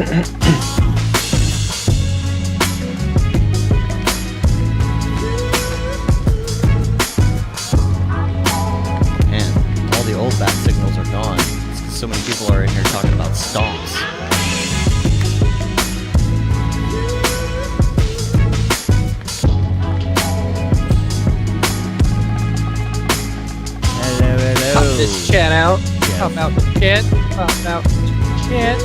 all the old bat signals are gone. It's 'cause so many people are in here talking about stalks. Pop this chat out. Pop out the chat. Pop out the chat.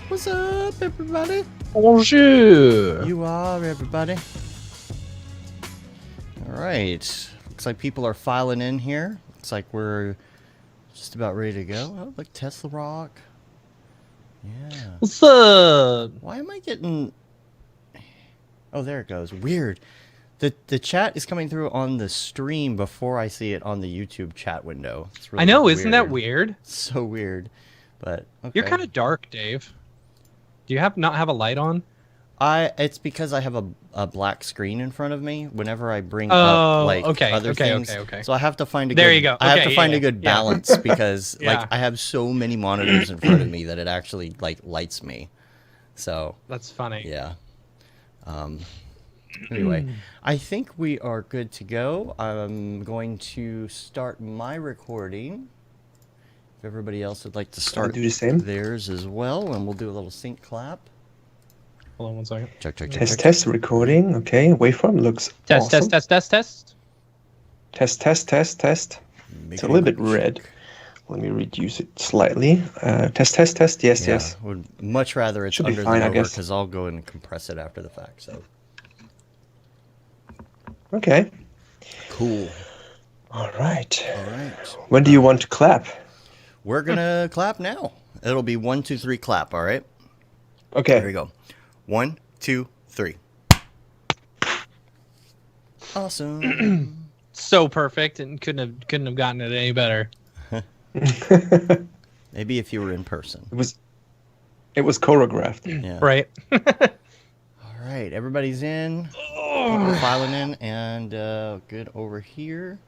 What's up, everybody? Bonjour. You are, everybody. All right. Looks like people are filing in here. Looks like we're just about ready to go. Oh, look, Tesla Rock. Yeah. What's up? Why am I getting... Oh, there it goes. Weird. The chat is coming through on the stream before I see it on the YouTube chat window. It's really I know, weird. isn't that weird? So weird. But okay. You're kind of dark, Dave. Do you not have a light on? It's because I have a black screen in front of me whenever I bring up other things. Okay. So I have to find a There good, you go. I have Okay, to find yeah, a good yeah. balance because Yeah. like I have so many monitors in front of me that it actually like lights me. So That's funny. yeah. Anyway, I think we are good to go. I'm going to start my recording. If everybody else would like to start do the same. theirs as well, and we'll do a little sync clap. Hold on one second. Check. Test recording. Okay, waveform looks Test, awesome. test. Test. It's Make a it little bit much- red. Let me reduce it slightly. Test. Yes, Yeah, yes. would much rather it's Should be under fine, the I rover guess. because I'll go and compress it after the fact. So Okay. cool. All right. All right, When do you want to clap? we're gonna clap now. It'll be 1, 2, 3, clap. All right. Okay. Here we go. 1, 2, 3. Awesome. So perfect, and couldn't have gotten it any better. Maybe if you were in person. It was choreographed. Yeah. Right. All right. Everybody's in. We're filing in, and good over here.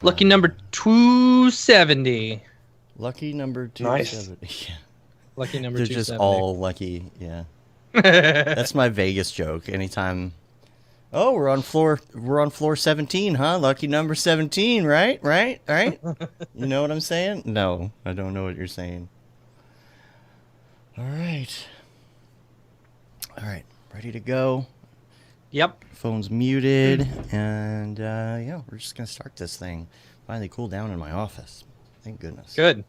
Lucky number 270. Lucky number 270. Nice. Yeah. Lucky number They're 270. just all lucky. Yeah. That's my Vegas joke. Anytime. Oh, we're on floor 17, huh? Lucky number 17, right? You know what I'm saying? No, I don't know what you're saying. All right. Ready to go. Yep. Phone's muted, and yeah, we're just gonna start this thing. Finally cool down in my office. Thank goodness. Good.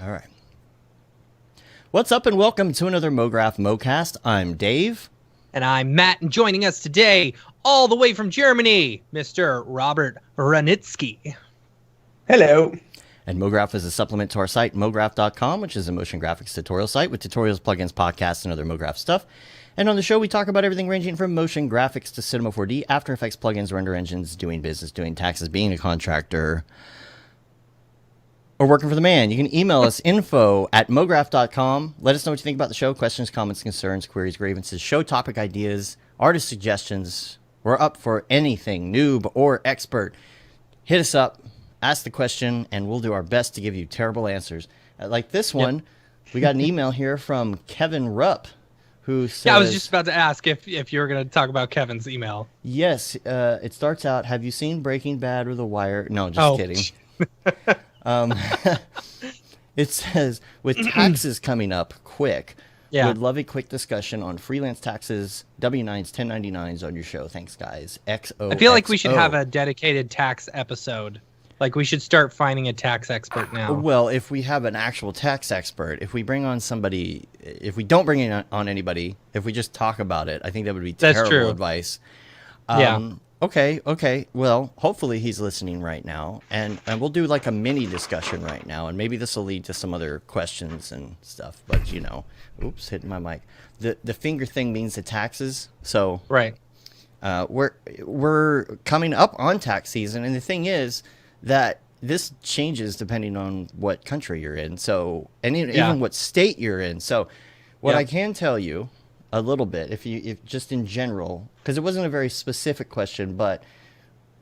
All right. What's up, and welcome to another Mograph Mocast. I'm Dave. And I'm Matt, and joining us today, all the way from Germany, Mr. Robert Hranitzky. Hello. And Mograph is a supplement to our site, mograph.com, which is a motion graphics tutorial site with tutorials, plugins, podcasts, and other Mograph stuff. And on the show, we talk about everything ranging from motion graphics to Cinema 4D, After Effects, plugins, render engines, doing business, doing taxes, being a contractor, or working for the man. You can email us info@mograph.com. Let us know what you think about the show. Questions, comments, concerns, queries, grievances, show topic ideas, artist suggestions. We're up for anything, noob or expert. Hit us up, ask the question, and we'll do our best to give you terrible answers. Like this one, we got an email here from Kevin Rupp, who says... Yeah, I was just about to ask if you were going to talk about Kevin's email. Yes, it starts out, have you seen Breaking Bad or The Wire? No, just kidding. It says, with taxes coming up quick, would love a quick discussion on freelance taxes, W-9s, 1099s on your show. Thanks, guys. XOXO. I feel like we should have a dedicated tax episode. Like, we should start finding a tax expert now. Well, if we have an actual tax expert, if we bring on somebody, if we don't bring on anybody, if we just talk about it, I think that would be terrible advice. Yeah. Okay. Well, hopefully he's listening right now, and we'll do like a mini discussion right now, and maybe this will lead to some other questions and stuff. But you know, oops, hitting my mic. The finger thing means the taxes. So right. We're coming up on tax season, and the thing is, that this changes depending on what country you're in. So, and Yeah. even what state you're in. So, what Yeah. I can tell you a little bit, if just in general, because it wasn't a very specific question, but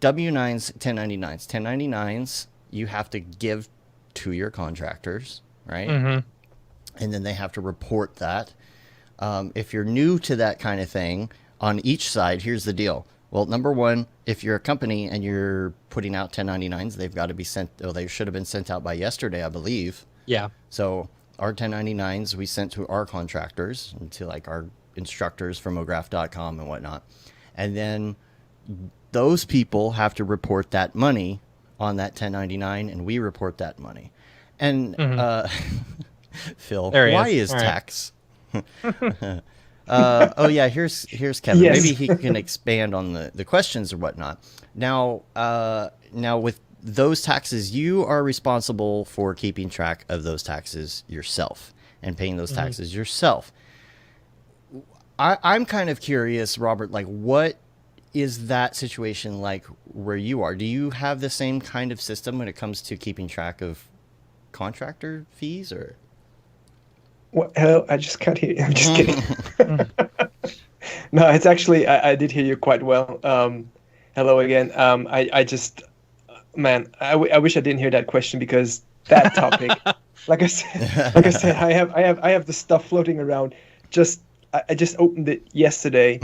W-9s, 1099s. 1099s, you have to give to your contractors, right? Mm-hmm. And then they have to report that. If you're new to that kind of thing, on each side, here's the deal. Well, number one, if you're a company and you're putting out 1099s, they've got to be sent, they should have been sent out by yesterday, I believe. Yeah. So our 1099s we sent to our contractors and to like our instructors from Mograph.com and whatnot. And then those people have to report that money on that 1099 and we report that money. And Phil, why is tax? Oh yeah, here's Kevin. Yes. Maybe he can expand on the questions or whatnot. Now with those taxes, you are responsible for keeping track of those taxes yourself and paying those taxes yourself. I'm kind of curious, Robert, like what is that situation like where you are? Do you have the same kind of system when it comes to keeping track of contractor fees or? What? Hello, I just can't hear you. I'm just kidding. No, it's actually, I did hear you quite well. Hello again. I just, man, I wish I didn't hear that question because that topic, like I said, I have the stuff floating around. I just opened it yesterday.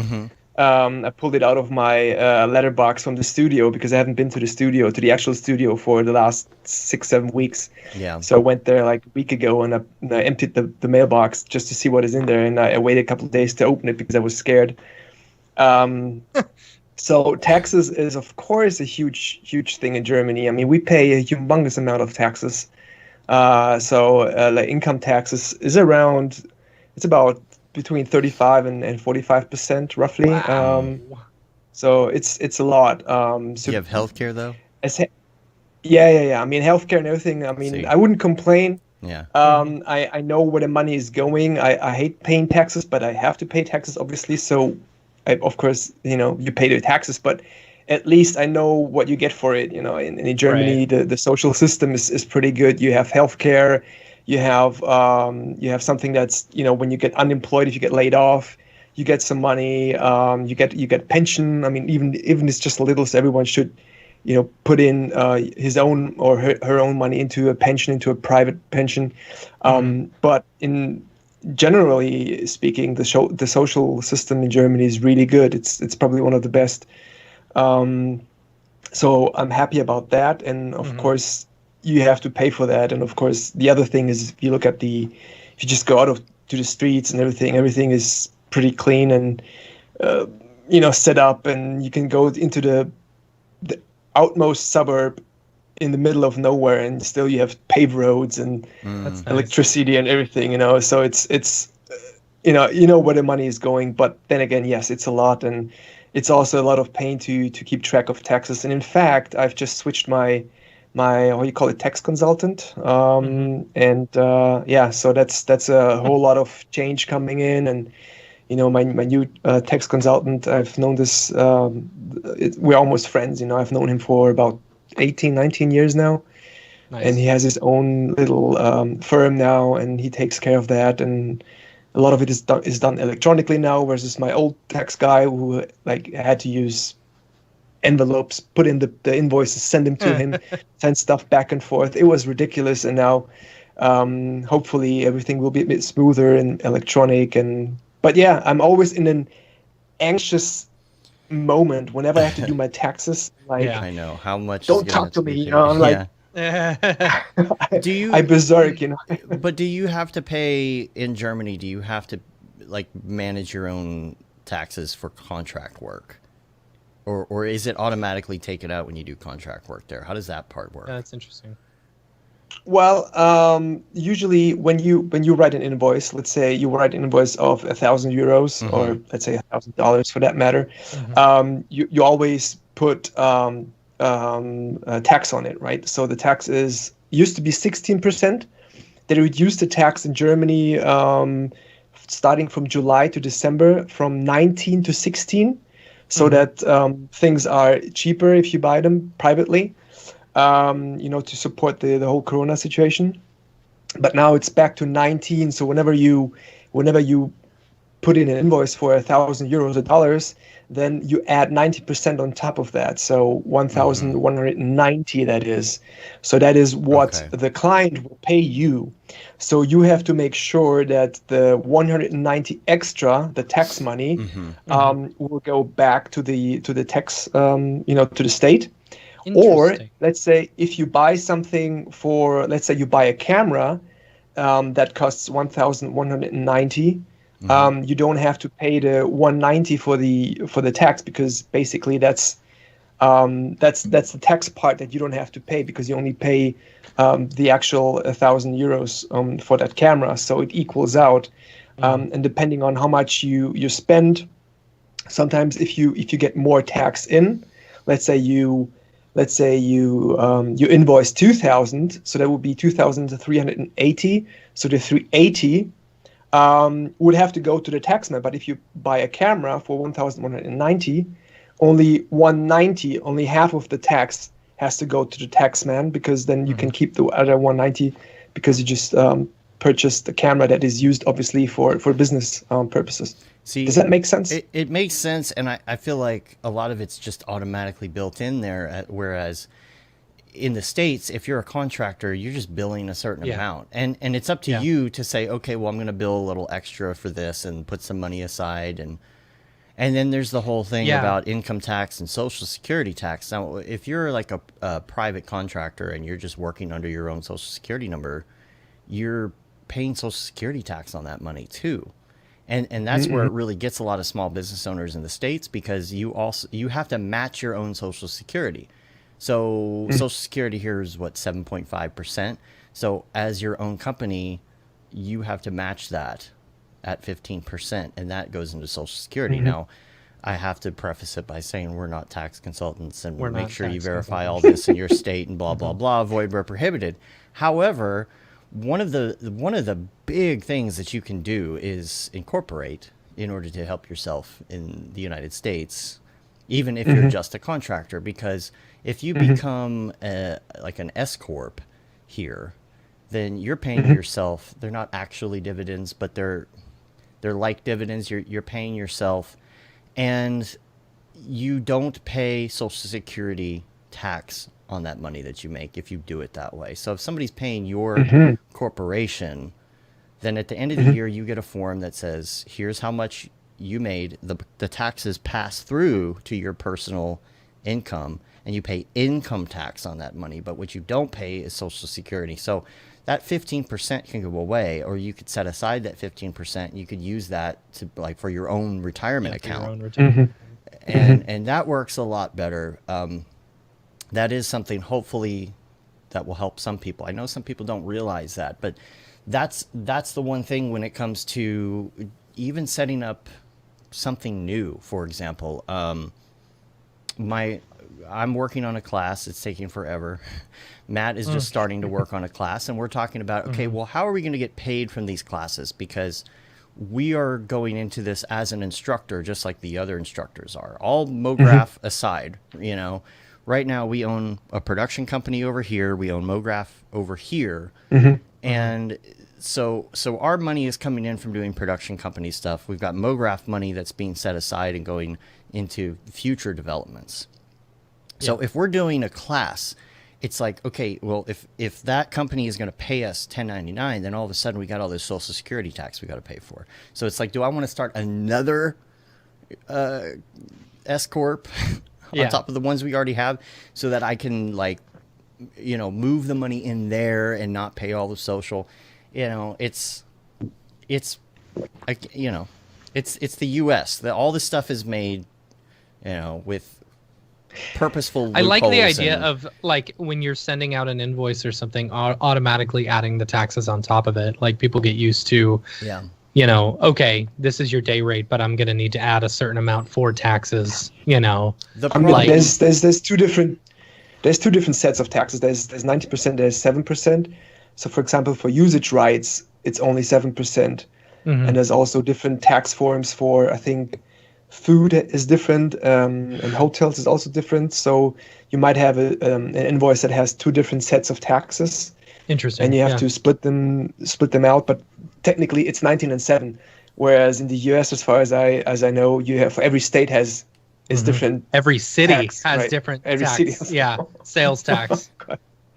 I pulled it out of my letterbox from the studio because I haven't been to the actual studio for the last 6-7 weeks. Yeah. So I went there like a week ago and I emptied the mailbox just to see what is in there. And I waited a couple of days to open it because I was scared. So taxes is, of course, a huge thing in Germany. I mean, we pay a humongous amount of taxes. Like income taxes is around, it's about between 35 and 45% roughly. Wow. So it's a lot. So you have healthcare though? Yeah. I mean, healthcare and everything. I mean, I wouldn't complain. Yeah. I know where the money is going. I hate paying taxes, but I have to pay taxes, obviously. So, of course, you pay the taxes, but at least I know what you get for it. In Germany, right. the social system is pretty good. You have healthcare. You have something that's, when you get unemployed, if you get laid off, you get some money. You get pension. I mean, even it's just a little, so everyone should, put in his own or her own money into a pension, into a private pension. But in generally speaking, the social system in Germany is really good. It's probably one of the best. So I'm happy about that, and of course, you have to pay for that. And of course, the other thing is if you just go out to the streets and everything is pretty clean and, set up, and you can go into the outmost suburb in the middle of nowhere and still you have paved roads and electricity and everything, so it's where the money is going. But then again, yes, it's a lot, and it's also a lot of pain to keep track of taxes. And in fact, I've just switched my what do you call it, tax consultant, so that's a whole lot of change coming in. And my new tax consultant, I've known this, we're almost friends. I've known him for about 18-19 years now. Nice. And he has his own little firm now, and he takes care of that. And a lot of it is done electronically now, versus my old tax guy who had to use envelopes, put in the invoices, send them to him, send stuff back and forth. It was ridiculous. And now hopefully everything will be a bit smoother and electronic. But yeah, I'm always in an anxious moment whenever I have to do my taxes. I know how much. Don't talk to me. I'm like, I berserk. But do you have to pay in Germany? Do you have to manage your own taxes for contract work? Or is it automatically taken out when you do contract work there? How does that part work? That's interesting. Well, usually when you write an invoice, let's say you write an invoice of 1,000 euros, or let's say $1,000 for that matter, you always put tax on it, right? So the tax used to be 16%. They reduced the tax in Germany starting from July to December from 19 to 16. So that things are cheaper if you buy them privately. to support the whole Corona situation. But now it's back to 19. So whenever you put in an invoice for €1,000 or dollars, then you add 90% on top of that. So 1,190 that is. So that is what the client will pay you. So you have to make sure that the 190 extra, the tax money, will go back to the tax, to the state. Or let's say if you buy something for, let's say you buy a camera that costs 1,190. You don't have to pay the 190 for the tax, because basically that's the tax part that you don't have to pay, because you only pay the actual €1,000 for that camera, so it equals out. And depending on how much you spend, sometimes if you get more tax in, let's say you invoice 2,000, so that would be 2,380. So the 380 would have to go to the taxman. But if you buy a camera for 1,190, only 190, only half of the tax has to go to the taxman, because then you can keep the other 190, because you just purchased the camera that is used obviously for business purposes. See, does that make sense? It makes sense, and I feel like a lot of it's just automatically built in there, whereas in the States, if you're a contractor, you're just billing a certain amount, and it's up to you to say, okay, well, I'm going to bill a little extra for this and put some money aside, and then there's the whole thing about income tax and Social Security tax. Now, if you're like a private contractor and you're just working under your own Social Security number, you're paying Social Security tax on that money too. And that's where it really gets a lot of small business owners in the States, because you have to match your own Social Security. So Social Security here is 7.5%. So as your own company, you have to match that at 15%, and that goes into Social Security. Now, I have to preface it by saying we're not tax consultants, and we'll make sure you verify all this in your state and blah blah blah. Void where prohibited. However, one of the big things that you can do is incorporate in order to help yourself in the United States, even if you're just a contractor, because if you become like an S corp here, then you're paying yourself. They're not actually dividends, but they're like dividends. You're paying yourself, and you don't pay Social Security tax on that money that you make if you do it that way. So if somebody's paying your corporation, then at the end of the year you get a form that says, here's how much you made, the taxes pass through to your personal income, and you pay income tax on that money, but what you don't pay is Social Security. So that 15% can go away, or you could set aside that 15%. You could use that to for your own retirement account. And that works a lot better. That is something hopefully that will help some people. I know some people don't realize that, but that's the one thing when it comes to even setting up something new. For example, I'm working on a class. It's taking forever. Matt is just starting to work on a class, and we're talking about, okay, well, how are we going to get paid from these classes? Because we are going into this as an instructor, just like the other instructors are. All Mograph aside, right now we own a production company over here. We own Mograph over here. And so our money is coming in from doing production company stuff. We've got Mograph money that's being set aside and going into future developments. So if we're doing a class, it's like, okay, well, if that company is going to pay us $10.99, then all of a sudden we got all this Social Security tax we got to pay for. So it's like, do I want to start another S corp on top of the ones we already have, so that I can move the money in there and not pay all the social? It's the U.S. All this stuff is made, with purposeful loopholes. I like the idea of when you're sending out an invoice or something, automatically adding the taxes on top of it. Like people get used to, okay, this is your day rate, but I'm going to need to add a certain amount for taxes. There's two different sets of taxes. There's 90%, there's 7%. So for example, for usage rights, it's only 7%. And there's also different tax forms for, I think, food is different, and hotels is also different. So you might have an invoice that has two different sets of taxes. Interesting. And you have to split them out. But technically, it's 19 and 7. Whereas in the US, as far as I know, you have every state is different. Every city tax, has right? different Every tax. city has Sales tax.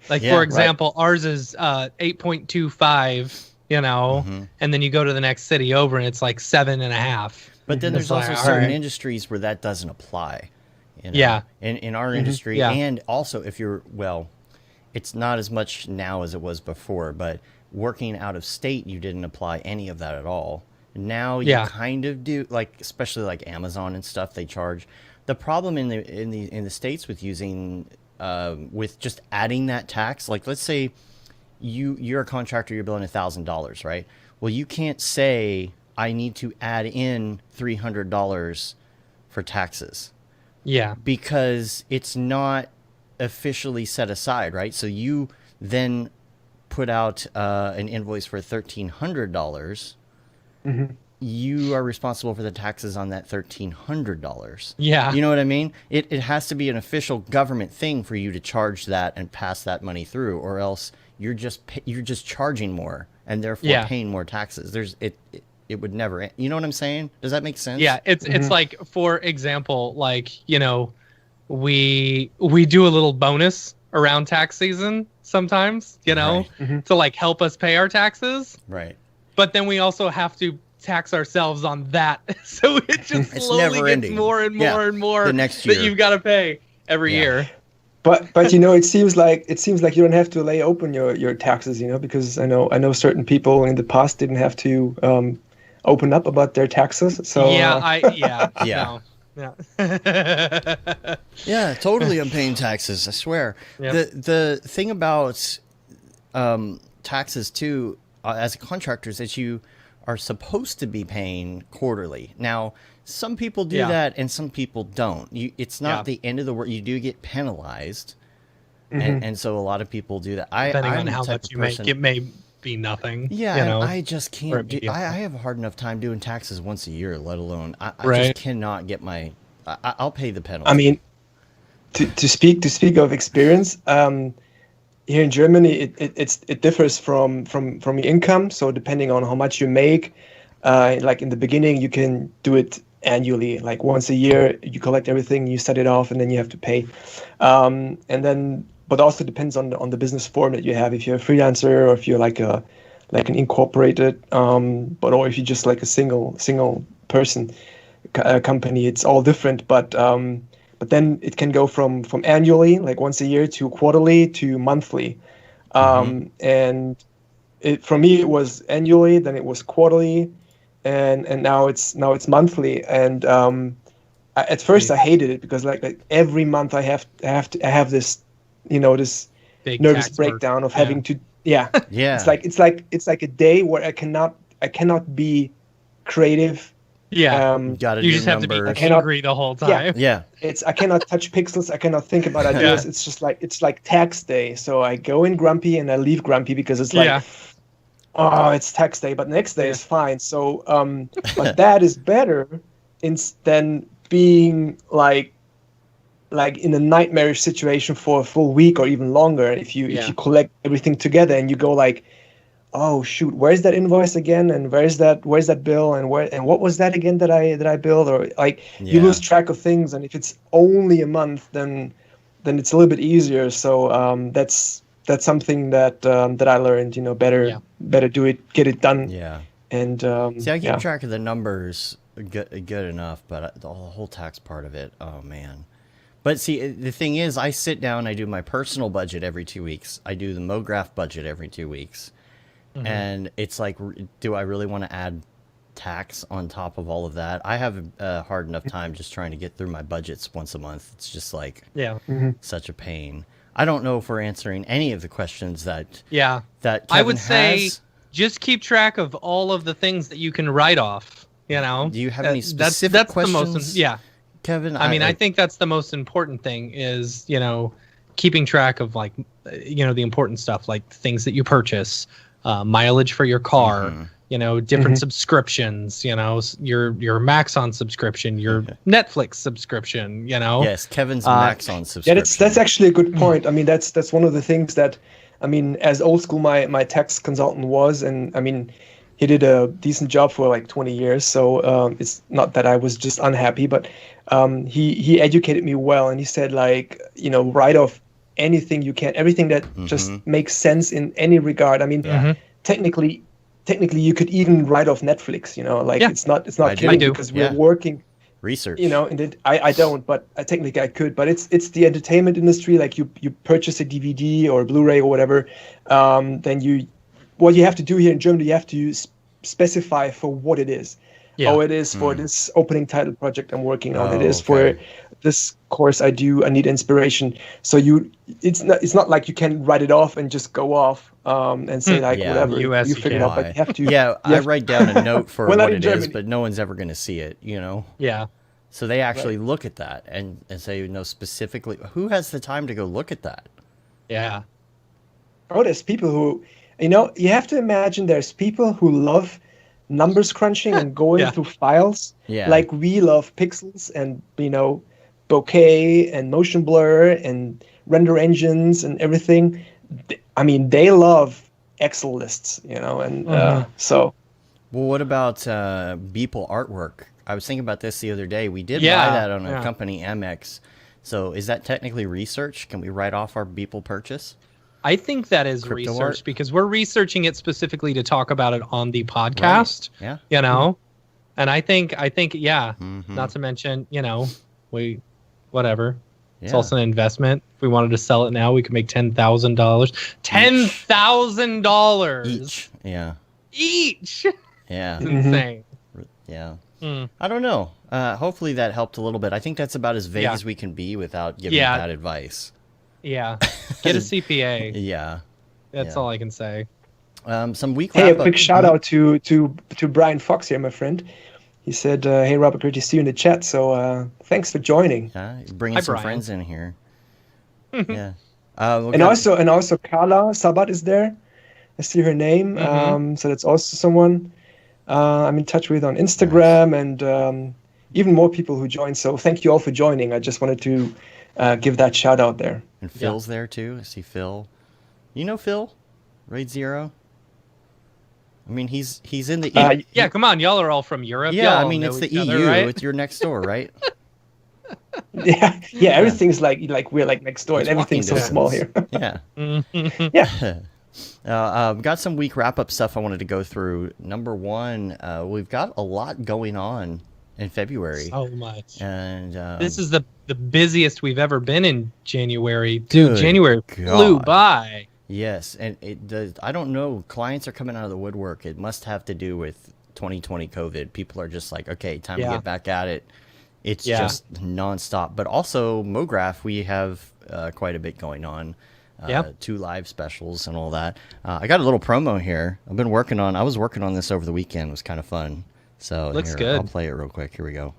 Like Yeah, for example, ours is 8.25. And then you go to the next city over, and it's like 7.5. But then there's also certain industries where that doesn't apply. Yeah. In our industry, and also if you're it's not as much now as it was before, but working out of state, you didn't apply any of that at all. Now you kind of do, like especially like Amazon and stuff. They charge. The problem in the States with using with just adding that tax, like let's say you're a contractor, you're billing $1,000, right? Well, you can't say I need to add in $300 for taxes. Yeah, because it's not officially set aside, right? So you then put out an invoice for $1,300. You are responsible for the taxes on that $1,300. Yeah, you know what I mean? It has to be an official government thing for you to charge that and pass that money through, or else you're just charging more and therefore paying more taxes. It would never end. You know what I'm saying? Does that make sense? Yeah, it's like, for example, like, we do a little bonus around tax season sometimes, to like help us pay our taxes. Right. But then we also have to tax ourselves on that. So it just slowly gets more and more and more the next year that you've got to pay every year. But it seems like you don't have to lay open your taxes, because I know certain people in the past didn't have to open up about their taxes. So yeah. Yeah, totally. I'm paying taxes, I swear. Yep. The thing about taxes too, as a contractor, is that you are supposed to be paying quarterly. Now, some people do that and some people don't. It's not the end of the world. You do get penalized, and so a lot of people do that. Depending on how much you make, it may be nothing. Yeah, I just can't. I have a hard enough time doing taxes once a year, let alone I just cannot get my. I'll pay the penalty. I mean, to speak of experience, here in Germany, it differs from your income. So depending on how much you make, like in the beginning, you can do it annually, like once a year. You collect everything, you set it off, and then you have to pay. And then, but also depends on the business form that you have. If you're a freelancer, or if you're like an incorporated, or if you're just like a single person company, it's all different. But then it can go from annually, like once a year, to quarterly, to monthly. And for me, it was annually, then it was quarterly, and now it's monthly. And at first I hated it, because like every month I have this, this big nervous breakdown of having to It's like a day where I cannot be creative. Yeah, you just have to be angry the whole time. Yeah. I cannot touch pixels. I cannot think about ideas. It's just like, it's like tax day. So I go in grumpy and I leave grumpy, because it's like, oh, it's tax day, but next day is fine. So, but that is better than being like in a nightmarish situation for a full week or even longer. If you collect everything together and you go like, oh shoot, where's that invoice again, and where's that bill, and what was that again that I billed, or like you lose track of things. And if it's only a month, then it's a little bit easier. So that's something that I learned. Better do it, get it done. Yeah. And see, I keep track of the numbers good enough, but the whole tax part of it, oh man. But see, the thing is, I sit down, I do my personal budget every 2 weeks. I do the Mograph budget every 2 weeks. And it's like, do I really want to add tax on top of all of that? I have a hard enough time just trying to get through my budgets once a month. It's just like such a pain. I don't know if we're answering any of the questions that Kevin I would say has. Just keep track of all of the things that you can write off. Do you have any specific questions? Kevin? I think that's the most important thing is, keeping track of like, the important stuff, like things that you purchase, mileage for your car, different subscriptions, your Maxon subscription, your Netflix subscription, Yes, Kevin's Maxon subscription. Yeah, that's actually a good point. I mean, that's one of the things that, I mean, as old school my tax consultant was, and I mean, he did a decent job for like 20 years. So it's not that I was just unhappy, but he educated me well, and he said, like, write off anything you can, everything that just makes sense in any regard. I mean, technically you could even write off Netflix, like it's not killing because we're working research, and I don't, but technically I could, but it's the entertainment industry. Like you purchase a DVD or a Blu-ray or whatever, then what you have to do here in Germany, you have to specify for what it is. Yeah. Oh, it is for this opening title project I'm working on. It is for this course I need inspiration. So it's not like you can write it off and just go off and say like whatever you figure it out. But you have to. I write down a note for what it is, but no one's ever going to see it. Yeah. So they actually look at that and say, specifically, who has the time to go look at that? Yeah. Oh, there's people who, you have to imagine there's people who love numbers crunching and going through files like we love pixels and bokeh and motion blur and render engines and everything. I mean, they love Excel lists, and so. Well, what about Beeple artwork? I was thinking about this the other day. We did buy that on a company, MX. So is that technically research? Can we write off our Beeple purchase? I think that is Crypto research art? Because we're researching it specifically to talk about it on the podcast. Right. Yeah. And I think, not to mention, whatever. It's also an investment. If we wanted to sell it now, we could make $10,000. $10,000 each. Yeah. Each. Yeah. It's insane. Yeah. I don't know. Hopefully that helped a little bit. I think that's about as vague as we can be without giving bad advice. Yeah. Get a CPA. Yeah. That's all I can say. Some week Hey, a quick shout out to Brian Fox here, my friend. He said, "Hey Robert, great to see you in the chat. So thanks for joining." Yeah, bringing some friends in here. Yeah. And also Carla Sabat is there. I see her name. So that's also someone I'm in touch with on Instagram, and even more people who joined. So thank you all for joining. I just wanted to give that shout out there. And Phil's there too. I see Phil. You know Phil? Raid Zero? I mean, he's in the EU. Yeah, come on. Y'all are all from Europe. Yeah, y'all I mean, it's the EU. Right? It's your next door, right? Yeah, everything's like we're like next door. And everything's so small here. Yeah. Yeah. Got some week wrap-up stuff I wanted to go through. Number one, we've got a lot going on in February. So much. And this is the busiest we've ever been in January. Dude, January flew by. Yes, and it does. I don't know. Clients are coming out of the woodwork. It must have to do with 2020 COVID. People are just like, okay, time to get back at it. It's just nonstop. But also, Mograph, we have quite a bit going on. 2 live specials and all that. I got a little promo here. I was working on this over the weekend. It was kind of fun. So looks good. I'll play it real quick. Here we go.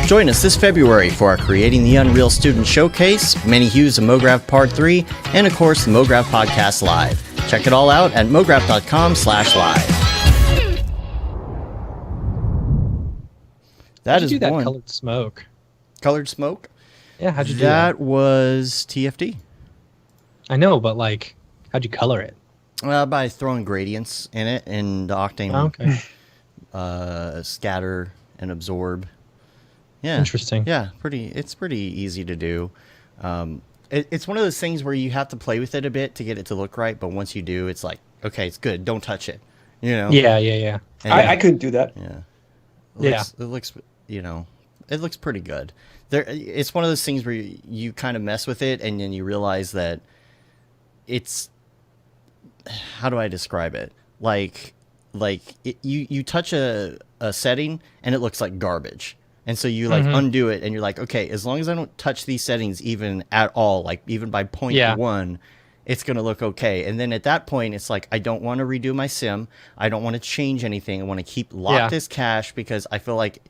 Join us this February for our Creating the Unreal Student Showcase, Many Hues of Mograph Part 3, and of course, the Mograph Podcast Live. Check it all out at mograph.com/live. How'd you do that colored smoke? Colored smoke? Yeah, how'd you do that? That was TFD. I know, but how'd you color it? By throwing gradients in it and the octane scatter and absorb. Yeah. Interesting. Yeah, it's pretty easy to do. It's one of those things where you have to play with it a bit to get it to look right, but once you do, it's like, okay, it's good. Don't touch it. Yeah. I couldn't do that. Yeah. It looks it looks pretty good. It's one of those things where you kind of mess with it and then you realize that it's, how do I describe it? You touch a setting and it looks like garbage. And so you undo it and you're like, okay, as long as I don't touch these settings even at all, even by 0.1, it's going to look okay. And then at that point, it's like, I don't want to redo my sim. I don't want to change anything. I want to keep locked as cache because I feel like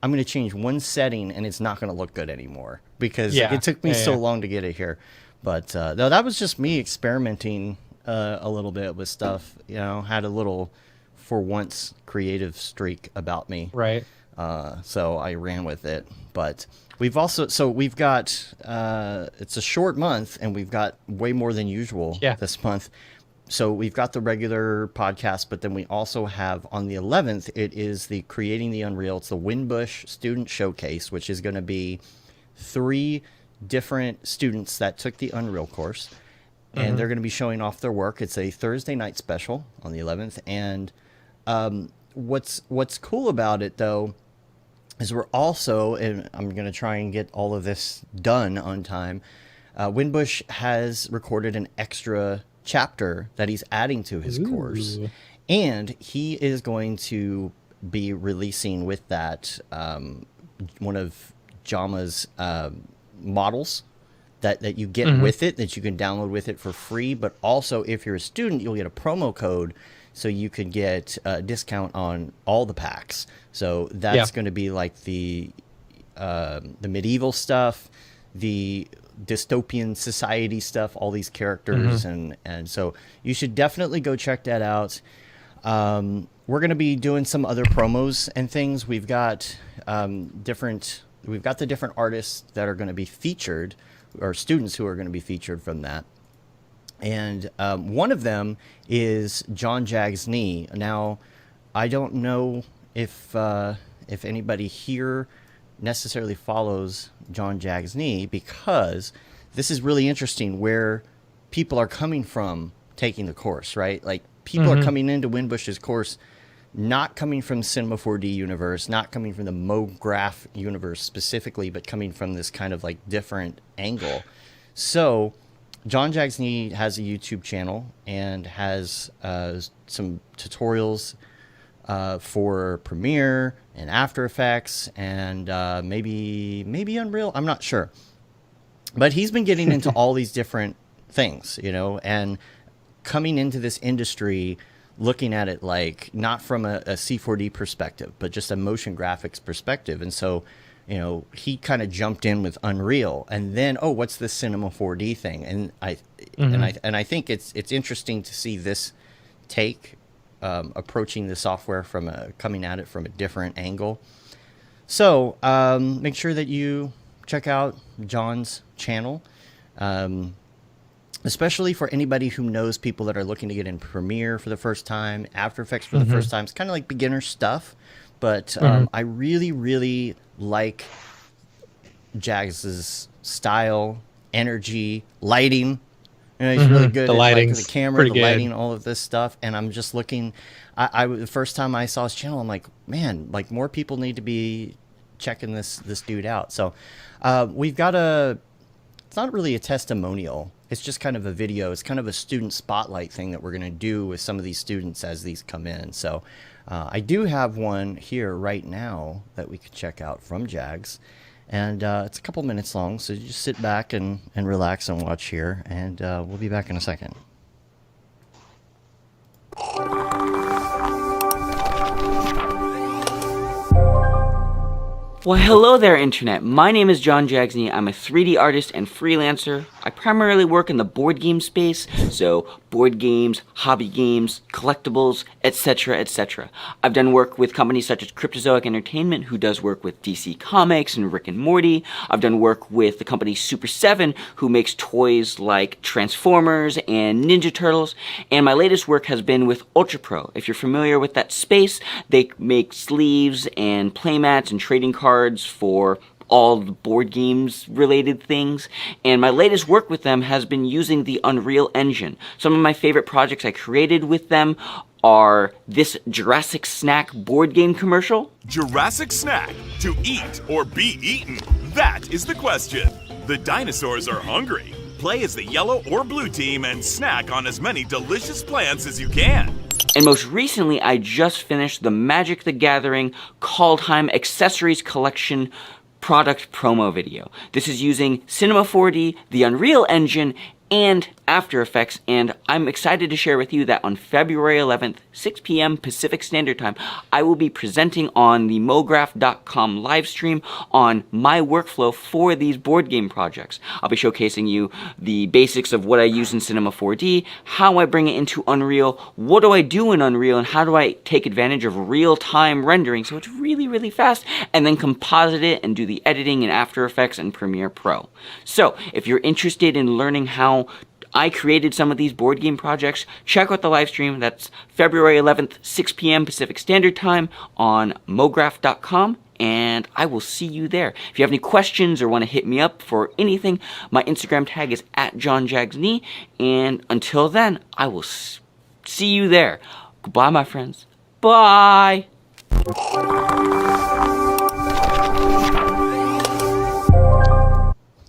I'm going to change one setting and it's not going to look good anymore because it took me so long to get it here. But no, that was just me experimenting a little bit with stuff. You know, had a little, for once, creative streak about me. Right. So I ran with it. But we've got, it's a short month, and we've got way more than usual this month. So we've got the regular podcast, but then we also have on the 11th, it is the Creating the Unreal. It's the Winbush Student Showcase, which is going to be 3 different students that took the Unreal course, and they're going to be showing off their work. It's a Thursday night special on the 11th. And what's cool about it, though, is we're also, and I'm going to try and get all of this done on time, Winbush has recorded an extra chapter that he's adding to his course, and he is going to be releasing with that one of Jama's models that you get with it, that you can download with it for free. But also, if you're a student, you'll get a promo code, so you can get a discount on all the packs. So that's going to be like the medieval stuff, the dystopian society stuff, all these characters, and so you should definitely go check that out. We're going to be doing some other promos and things. We've got the different artists that are going to be featured, or students who are going to be featured from that. And one of them is John Jag's Knee. Now, I don't know if anybody here necessarily follows John Jag's Knee, because this is really interesting where people are coming from taking the course, right? Like, people are coming into Winbush's course not coming from Cinema 4D universe, not coming from the Mograph universe specifically, but coming from this kind of like different angle. So John Jag's Knee has a YouTube channel and has some tutorials for Premiere and After Effects and maybe Unreal. I'm not sure. But he's been getting into all these different things, you know, and coming into this industry, looking at it like not from a C4D perspective, but just a motion graphics perspective. And so, you know, he kind of jumped in with Unreal, and then, oh, what's this Cinema 4D thing? And I think it's interesting to see this take, approaching the software coming at it from a different angle. So make sure that you check out John's channel, especially for anybody who knows people that are looking to get in Premiere for the first time, After Effects for the first time. It's kind of like beginner stuff, but I really, really like Jags's style, energy, lighting. You know, he's really good the at lighting, like, the camera, the lighting, all of this stuff. And I'm just looking. The first time I saw his channel, I'm like, man, like more people need to be checking this dude out. So we've got it's not really a testimonial. It's just kind of a video. It's kind of a student spotlight thing that we're going to do with some of these students as these come in. So I do have one here right now that we could check out from Jags. And it's a couple minutes long, so you just sit back and relax and watch here. And we'll be back in a second. Well, hello there, Internet. My name is John Jagsney. I'm a 3D artist and freelancer. I primarily work in the board game space, so board games, hobby games, collectibles, etc., etc. I've done work with companies such as Cryptozoic Entertainment, who does work with DC Comics and Rick and Morty. I've done work with the company Super 7, who makes toys like Transformers and Ninja Turtles. And my latest work has been with Ultra Pro. If you're familiar with that space, they make sleeves and playmats and trading cards for all the board games related things, and my latest work with them has been using the Unreal Engine. Some of my favorite projects I created with them are this Jurassic Snack board game commercial. Jurassic Snack, to eat or be eaten? That is the question. The dinosaurs are hungry. Play as the yellow or blue team and snack on as many delicious plants as you can. And most recently, I just finished the Magic the Gathering Kaldheim Accessories Collection product promo video. This is using Cinema 4D, the Unreal Engine, and After Effects, and I'm excited to share with you that on February 11th, 6 p.m. Pacific Standard Time, I will be presenting on the Mograph.com live stream on my workflow for these board game projects. I'll be showcasing you the basics of what I use in Cinema 4D, how I bring it into Unreal, what do I do in Unreal, and how do I take advantage of real-time rendering so it's really, really fast, and then composite it and do the editing in After Effects and Premiere Pro. So, if you're interested in learning how I created some of these board game projects, check out the live stream. That's February 11th, 6 p.m. Pacific Standard Time on Mograph.com, and I will see you there. If you have any questions or want to hit me up for anything, my Instagram tag is @JohnJagsNee, and until then, I will see you there. Goodbye, my friends. Bye!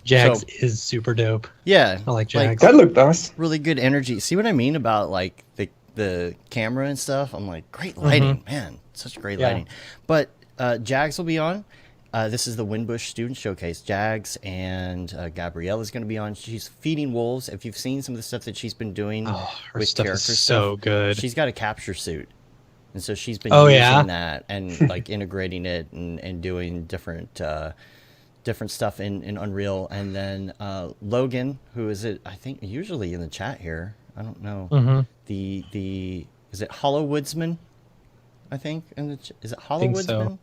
Jags is super dope. Yeah, I like Jags. That looked nice. Really good energy. See what I mean about like the camera and stuff? I'm like, great lighting, man. Such great lighting. But Jags will be on. This is the Winbush Student Showcase. Jags and Gabrielle is going to be on. She's feeding wolves. If you've seen some of the stuff that she's been doing Her with stuff is character so stuff, good. she's got a capture suit. And so she's been Oh, using yeah? that and like integrating it and doing different stuff in Unreal. And then Logan, who is it? I think usually in the chat here. I don't know. The is it Hollow Woodsman? I think is it Hollow Woodsman? So.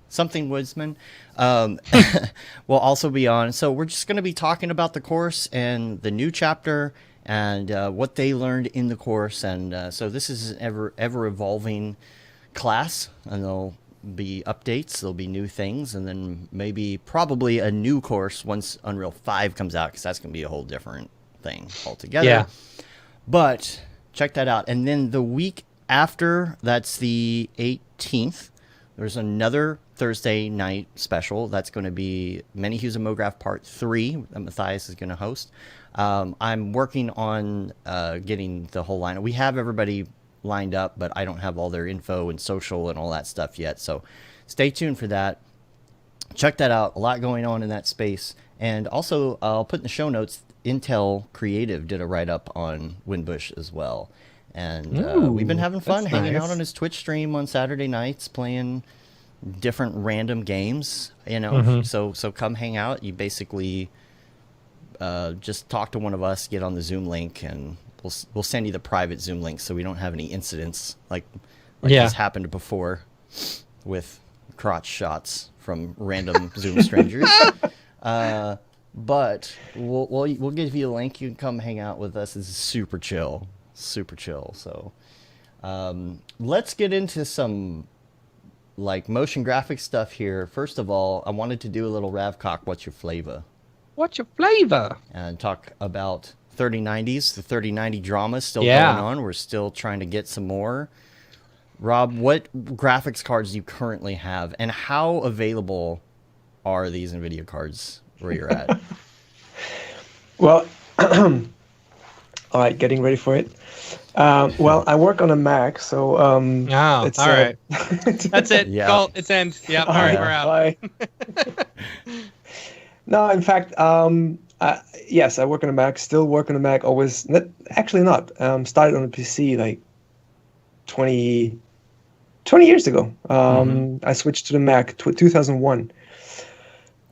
Something Woodsman will also be on. So we're just going to be talking about the course and the new chapter and what they learned in the course. And so this is an ever evolving class, and there'll be updates, there'll be new things, and then probably a new course once Unreal 5 comes out, because that's going to be a whole different thing altogether. Yeah. But check that out. And then the week after, that's the 18th, there's another Thursday night special. That's going to be Many Hues of Mograph Part 3 that Matthias is going to host. I'm working on getting the whole lineup. We have everybody lined up, but I don't have all their info and social and all that stuff yet. So stay tuned for that. Check that out. A lot going on in that space. And also, I'll put in the show notes, Intel Creative did a write-up on Winbush as well. And we've been having fun hanging out on his Twitch stream on Saturday nights, playing different random games, you know. So come hang out. You basically just talk to one of us, get on the Zoom link, and we'll send you the private Zoom link so we don't have any incidents like this happened before with crotch shots from random Zoom strangers. But we'll give you a link. You can come hang out with us. It's super chill. So let's get into some like motion graphics stuff here. First of all, I wanted to do a little Ravcock, what's your flavor? What's your flavor? And talk about 3090s. The 3090 drama is still going on. We're still trying to get some more. Rob, what graphics cards do you currently have, and how available are these NVIDIA cards where you're at? Well, all right, getting ready for it. Well, I work on a Mac, so it's all right. That's it. Yeah. Call, it's end. Yeah, all right, we're out. Bye. No, in fact, yes, I work on a Mac. Still work on a Mac. Always, actually not. Started on a PC like 20 years ago. I switched to the Mac 2001.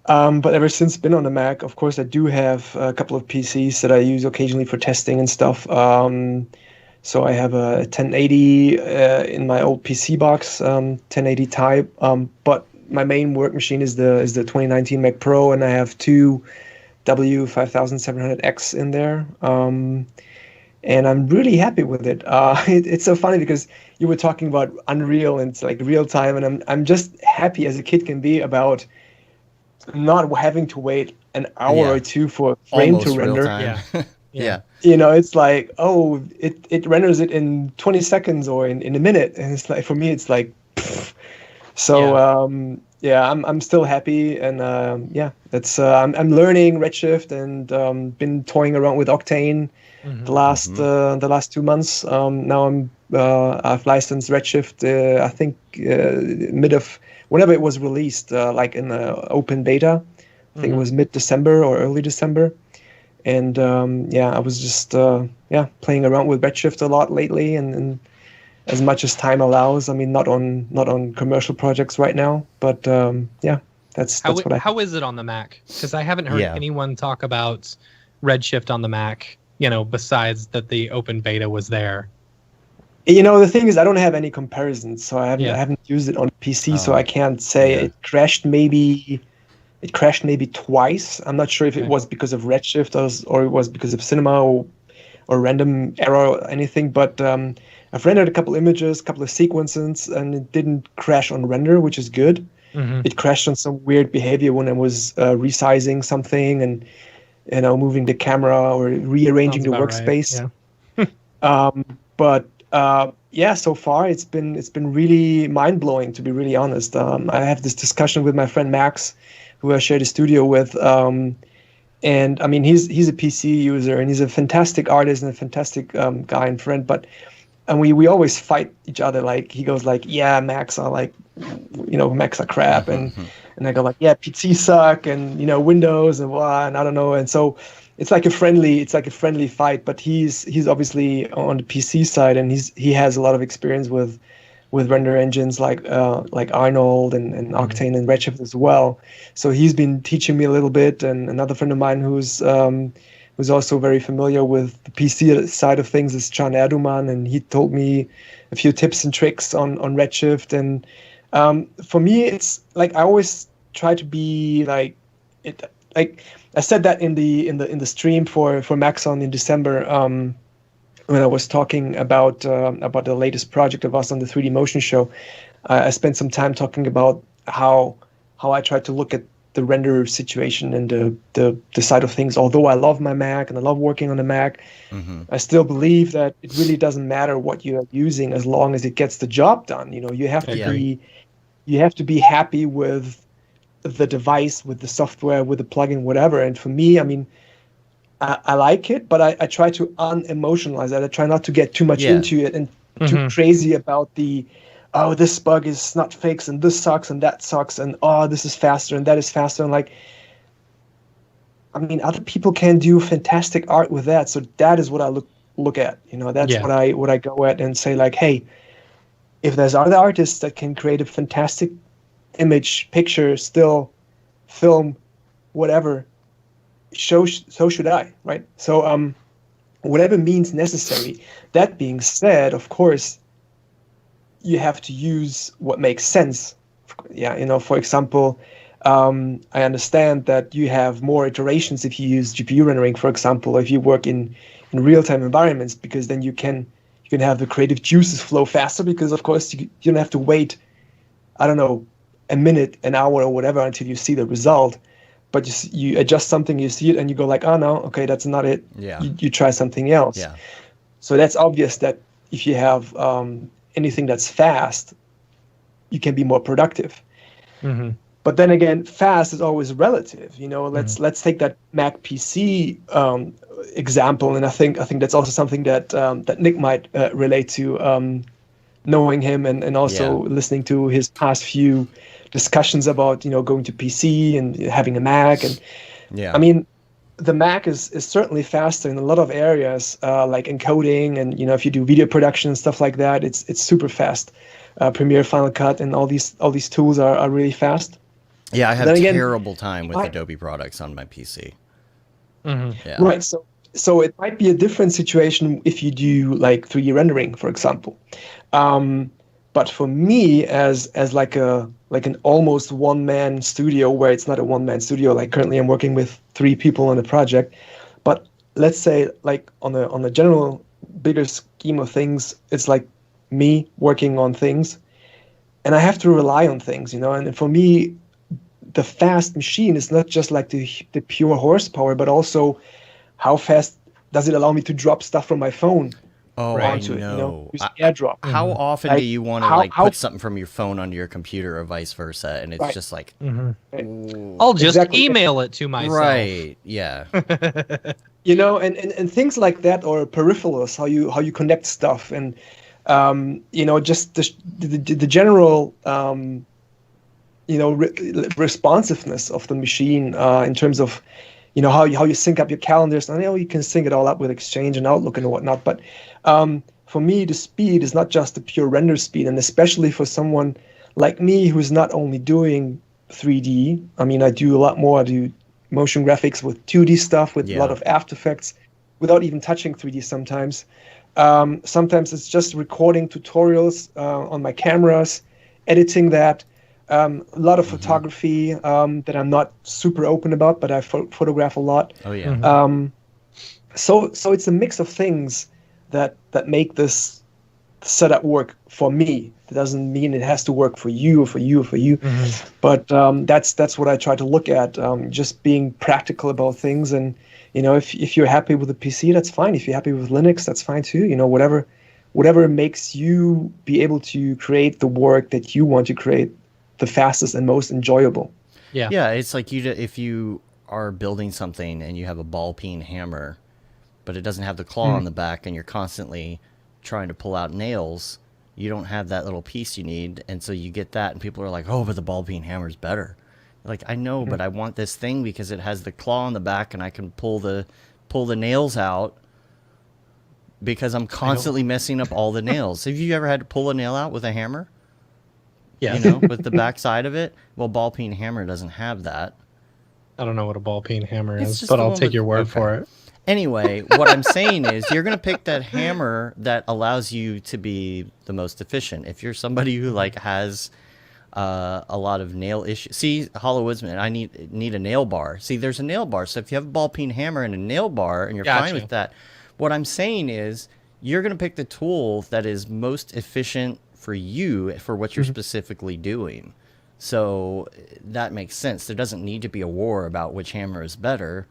But ever since been on the Mac. Of course, I do have a couple of PCs that I use occasionally for testing and stuff. So I have a 1080 in my old PC box, 1080 Ti. But my main work machine is the 2019 Mac Pro, and I have two W5700X in there. And I'm really happy with it. It's so funny because you were talking about Unreal and it's like real time, and I'm just happy as a kid can be about not having to wait an hour or two for a frame Almost to render. Yeah. You know, it's like, oh, it renders it in 20 seconds or in a minute, and it's like, for me, it's like, pfft. So I'm still happy, and that's I'm learning Redshift and been toying around with Octane the last 2 months. Now I've licensed Redshift. I think whenever it was released, like in the open beta. I think it was mid-December or early December. And I was just playing around with Redshift a lot lately, and as much as time allows. I mean, not on commercial projects right now, but that's what I. How is it on the Mac? Because I haven't heard anyone talk about Redshift on the Mac. Besides that the open beta was there. The thing is, I don't have any comparisons, so I haven't used it on PC, so I can't say it crashed. Maybe it crashed twice. I'm not sure if it was because of Redshift or it was because of Cinema or random error or anything. But I've rendered a couple images, a couple of sequences, and it didn't crash on render, which is good. Mm-hmm. It crashed on some weird behavior when I was resizing something and moving the camera or rearranging the workspace. Right. Yeah. So far it's been really mind blowing, to be really honest. I have this discussion with my friend Max, who I share the studio with, and I mean he's a PC user and he's a fantastic artist and a fantastic guy and friend. And we always fight each other. Like he goes like, yeah, Macs are like, Macs are crap, and I go like, yeah, PC suck, and Windows and blah, and I don't know. And so it's like a friendly fight. But he's obviously on the PC side, and he has a lot of experience with render engines like Arnold and Octane and Redshift as well. So he's been teaching me a little bit. And another friend of mine who's also very familiar with the PC side of things is Can Erduman, and he told me a few tips and tricks on Redshift. And for me, it's like I always try to be like it. Like I said that in the stream for Maxon in December, when I was talking about the latest project of us on the 3D Motion Show. I spent some time talking about how I try to look at the render situation and the side of things. Although I love my Mac and I love working on the Mac, I still believe that it really doesn't matter what you are using as long as it gets the job done. You have to be happy with the device, with the software, with the plugin, whatever. And for me, I mean, I like it, but I try to unemotionalize that. I try not to get too much into it and too crazy about this bug is not fixed, and this sucks, and that sucks, and this is faster, and that is faster. And like, I mean, other people can do fantastic art with that, so that is what I look at. That's what I go at and say like, hey, if there's other artists that can create a fantastic image, picture, still, film, whatever, so should I, right? So whatever means necessary. That being said, of course, you have to use what makes sense. For example, I understand that you have more iterations if you use GPU rendering, for example, or if you work in real-time environments, because then you can have the creative juices flow faster, because of course you don't have to wait, I don't know, a minute, an hour, or whatever until you see the result. But you adjust something, you see it, and you go like, oh no, okay, that's not it. Yeah. You try something else. Yeah. So that's obvious that if you have anything that's fast, you can be more productive. Mm-hmm. But then again, fast is always relative. Let's take that Mac PC example, and I think that's also something that Nick might relate to, knowing him and also listening to his past few discussions about going to PC and having a Mac. And I mean, the Mac is certainly faster in a lot of areas, like encoding, and if you do video production and stuff like that, it's super fast. Premiere, Final Cut, and all these tools are really fast. Yeah, I have a terrible time with Adobe products on my PC. Mm-hmm. Yeah. Right. So it might be a different situation if you do like 3D rendering, for example. But for me, as like an almost one-man studio, where it's not a one-man studio, like currently I'm working with 3 people on a project, but let's say like on a general bigger scheme of things, it's like me working on things, and I have to rely on things, and for me, the fast machine is not just like the pure horsepower, but also how fast does it allow me to drop stuff from my phone. Oh, onto I know. Use AirDrop. How often do you want to put something from your phone onto your computer or vice versa? And it's just like, I'll just email it to myself. Right. Yeah. And things like that, or peripherals, how you connect stuff, and just the general responsiveness of the machine in terms of how you sync up your calendars. I know you can sync it all up with Exchange and Outlook and whatnot, but for me, the speed is not just the pure render speed, and especially for someone like me who's not only doing 3D. I mean, I do a lot more. I do motion graphics with 2D stuff, with a lot of After Effects, without even touching 3D sometimes. Sometimes it's just recording tutorials on my cameras, editing that. A lot of photography that I'm not super open about, but I photograph a lot. Oh yeah. So it's a mix of things that make this setup work for me. It doesn't mean it has to work for you or for you or for you. But that's what I try to look at. Just being practical about things, and if you're happy with the PC, that's fine. If you're happy with Linux, that's fine too. Whatever makes you be able to create the work that you want to create the fastest and most enjoyable. Yeah, it's like if you are building something and you have a ball peen hammer, but it doesn't have the claw on the back, and you're constantly trying to pull out nails, you don't have that little piece you need, and so you get that, and people are like, oh, but the ball peen hammer's better. Like, I know, but I want this thing because it has the claw on the back, and I can pull the nails out because I'm constantly messing up all the nails. Have you ever had to pull a nail out with a hammer? Yeah. With the back side of it? Well, ball peen hammer doesn't have that. I don't know what a ball peen hammer It's is, just but the I'll one take with- your word okay. for it. Anyway, what I'm saying is you're going to pick that hammer that allows you to be the most efficient. If you're somebody who has a lot of nail issues. See, Hollow Woodsman, I need a nail bar. See, there's a nail bar. So if you have a ball peen hammer and a nail bar and you're fine with that, what I'm saying is you're going to pick the tool that is most efficient for you for what you're specifically doing. So that makes sense. There doesn't need to be a war about which hammer is better.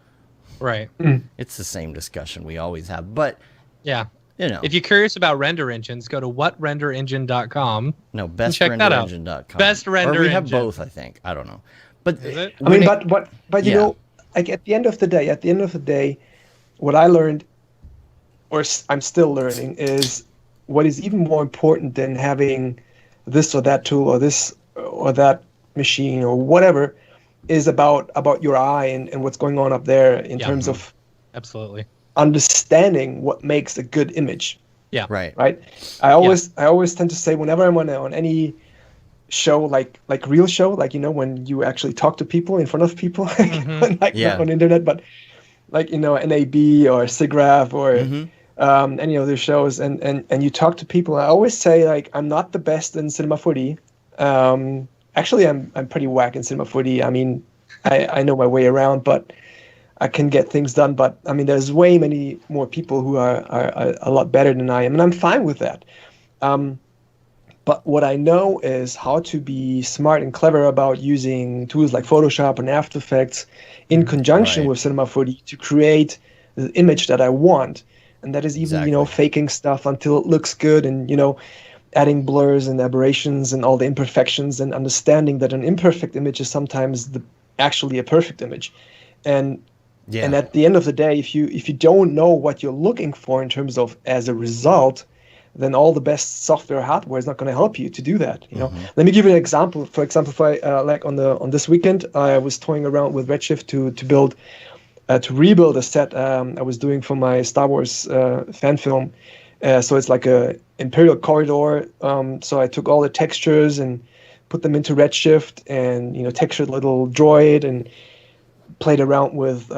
Right. It's the same discussion we always have. But yeah, if you're curious about render engines, go to whatrenderengine.com. No, bestrenderengine.com. Best render engine. Or we have engine. both, I think. I don't know. But is it? I mean, but like at the end of the day, what I learned, or I'm still learning, is what is even more important than having this or that tool or this or that machine or whatever is about your eye and what's going on up there in terms of absolutely understanding what makes a good image. Yeah. Right. I always tend to say whenever I'm on any show, like real show, like when you actually talk to people in front of people, not on the internet, but like NAB or SIGGRAPH or any other shows, and you talk to people. I always say, like, I'm not the best in Cinema 4D. Actually, I'm pretty whack in Cinema 4D. I mean, I know my way around, but I can get things done. But I mean, there's way many more people who are a lot better than I am, and I'm fine with that. But what I know is how to be smart and clever about using tools like Photoshop and After Effects in conjunction with Cinema 4D to create the image that I want. And that is even, faking stuff until it looks good, and, adding blurs and aberrations and all the imperfections, and understanding that an imperfect image is sometimes actually a perfect image. And at the end of the day, if you don't know what you're looking for in terms of as a result, then all the best software or hardware is not going to help you to do that. Let me give you an example. For example, if I on this weekend, I was toying around with Redshift to rebuild a set I was doing for my Star Wars fan film. So it's like a Imperial corridor. So I took all the textures and put them into Redshift, and textured little droid and played around with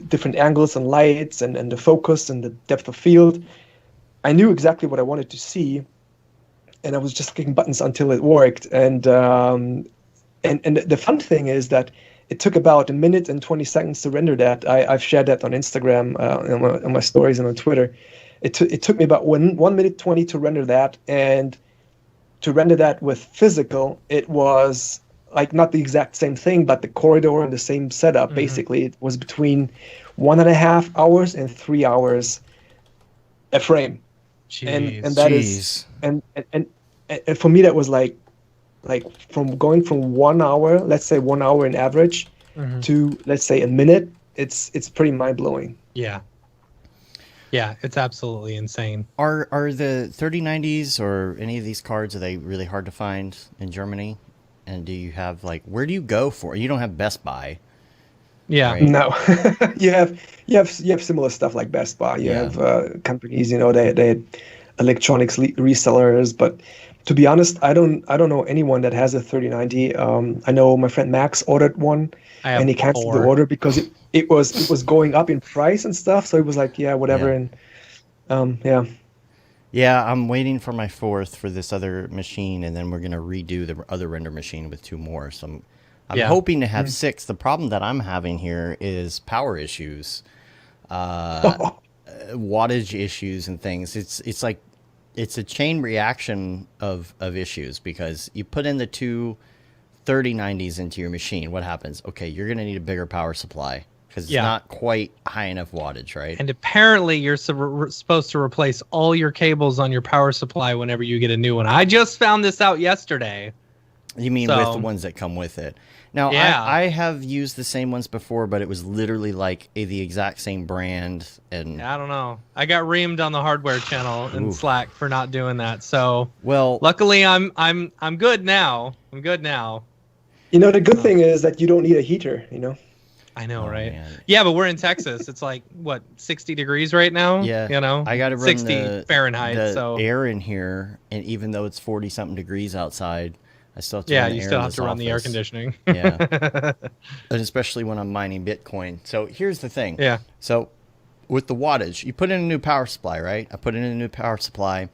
different angles and lights and the focus and the depth of field. I knew exactly what I wanted to see, and I was just clicking buttons until it worked. And the fun thing is that it took about 1 minute and 20 seconds to render that. I've shared that on Instagram, on my stories, and on Twitter. It took me about 1 minute 20 to render that, and to render that with physical, it was like not the exact same thing, but the corridor and the same setup. Basically, it was between 1.5 hours and 3 hours a frame. Jeez. And that is and for me that was like from going from 1 hour, let's say 1 hour in average, to let's say a minute. It's pretty mind blowing. Yeah, it's absolutely insane. Are the 3090s or any of these cards, are they really hard to find in Germany? And do you have where do you go for? You don't have Best Buy. Yeah. right? No, you have similar stuff like Best Buy. You Yeah. have companies, they electronics resellers. But to be honest, I don't know anyone that has a 3090. I know my friend Max ordered one, I have and he canceled the 4. order because it was going up in price and stuff. So it was like, yeah, whatever. Yeah. And yeah. Yeah, I'm waiting for my 4th for this other machine, and then we're gonna redo the other render machine with 2 more. So I'm Yeah. hoping to have 6. The problem that I'm having here is power issues, wattage issues, and things. It's like it's a chain reaction of issues, because you put in the 2 3090s into your machine. What happens? Okay, you're gonna need a bigger power supply because it's not quite high enough wattage, right? And apparently you're supposed to replace all your cables on your power supply whenever you get a new one. I just found this out yesterday. You mean with the ones that come with it? Now, Yeah. I have used the same ones before, but it was literally like the exact same brand. And I don't know. I got reamed on the hardware channel in Slack for not doing that. So, well, luckily I'm good now. I'm good now. The good thing is that you don't need a heater. I know, right? man. Yeah, but we're in Texas. It's like what, 60 degrees right now? Yeah, I got to run 60 the Fahrenheit. the So air in here, and even though it's 40 something degrees outside, I still have to run the you air still in have this to run the air office. conditioning. Yeah, and especially when I'm mining Bitcoin. So here's the thing. Yeah. So with the wattage, you put in a new power supply, right? I put in a new power supply.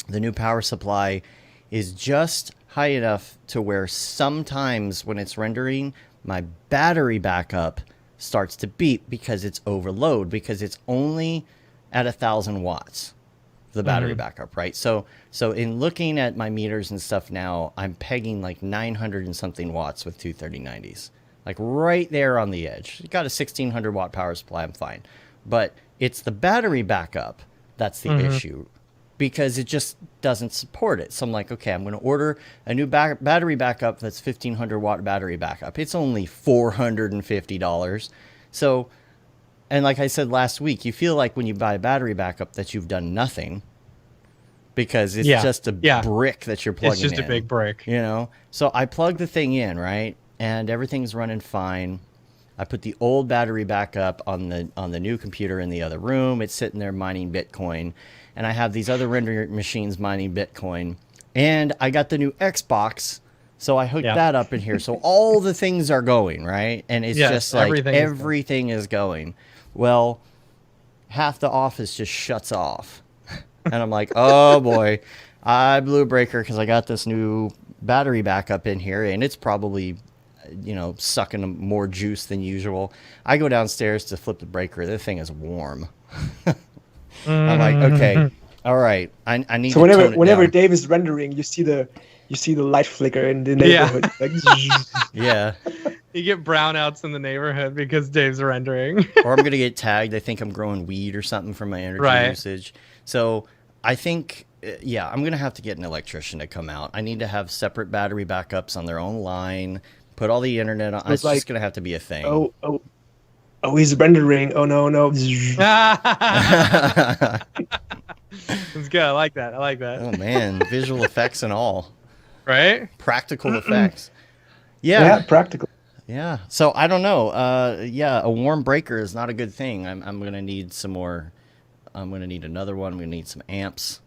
The new power supply is just high enough to where sometimes when it's rendering, my battery backup starts to beep because it's overload, because it's only at 1,000 watts, the battery backup, right? So in looking at my meters and stuff now, I'm pegging like 900 and something watts with 2 3090s, like right there on the edge. You got a 1,600 watt power supply, I'm fine. But it's the battery backup that's the issue, because it just doesn't support it. So I'm like, okay, I'm going to order a new battery backup that's 1,500 watt battery backup. It's only $450. So, and like I said last week, you feel like when you buy a battery backup that you've done nothing, because it's just a brick that you're plugging in. It's just a big brick. So I plug the thing in, right? And everything's running fine. I put the old battery backup on the new computer in the other room. It's sitting there mining Bitcoin. And I have these other render machines mining Bitcoin. And I got the new Xbox, so I hooked that up in here. So all the things are going, right? And it's just like everything is going. Well, half the office just shuts off. And I'm like, oh boy, I blew a breaker because I got this new battery backup in here. And it's probably, sucking more juice than usual. I go downstairs to flip the breaker. The thing is warm. I'm like, okay, all right. I need. So whenever Dave is rendering, you see the light flicker in the neighborhood. Yeah. You get brownouts in the neighborhood because Dave's rendering. Or I'm gonna get tagged. I think I'm growing weed or something from my energy usage. So I think, I'm gonna have to get an electrician to come out. I need to have separate battery backups on their own line. Put all the internet on. It's just gonna have to be a thing. Oh, he's rendering. Oh, no. It's good. I like that. Oh, man. Visual effects and all. Right? Practical effects. Yeah, practical. Yeah. So, I don't know. A warm breaker is not a good thing. I'm going to need some more. I'm going to need another one. I'm going to need some amps,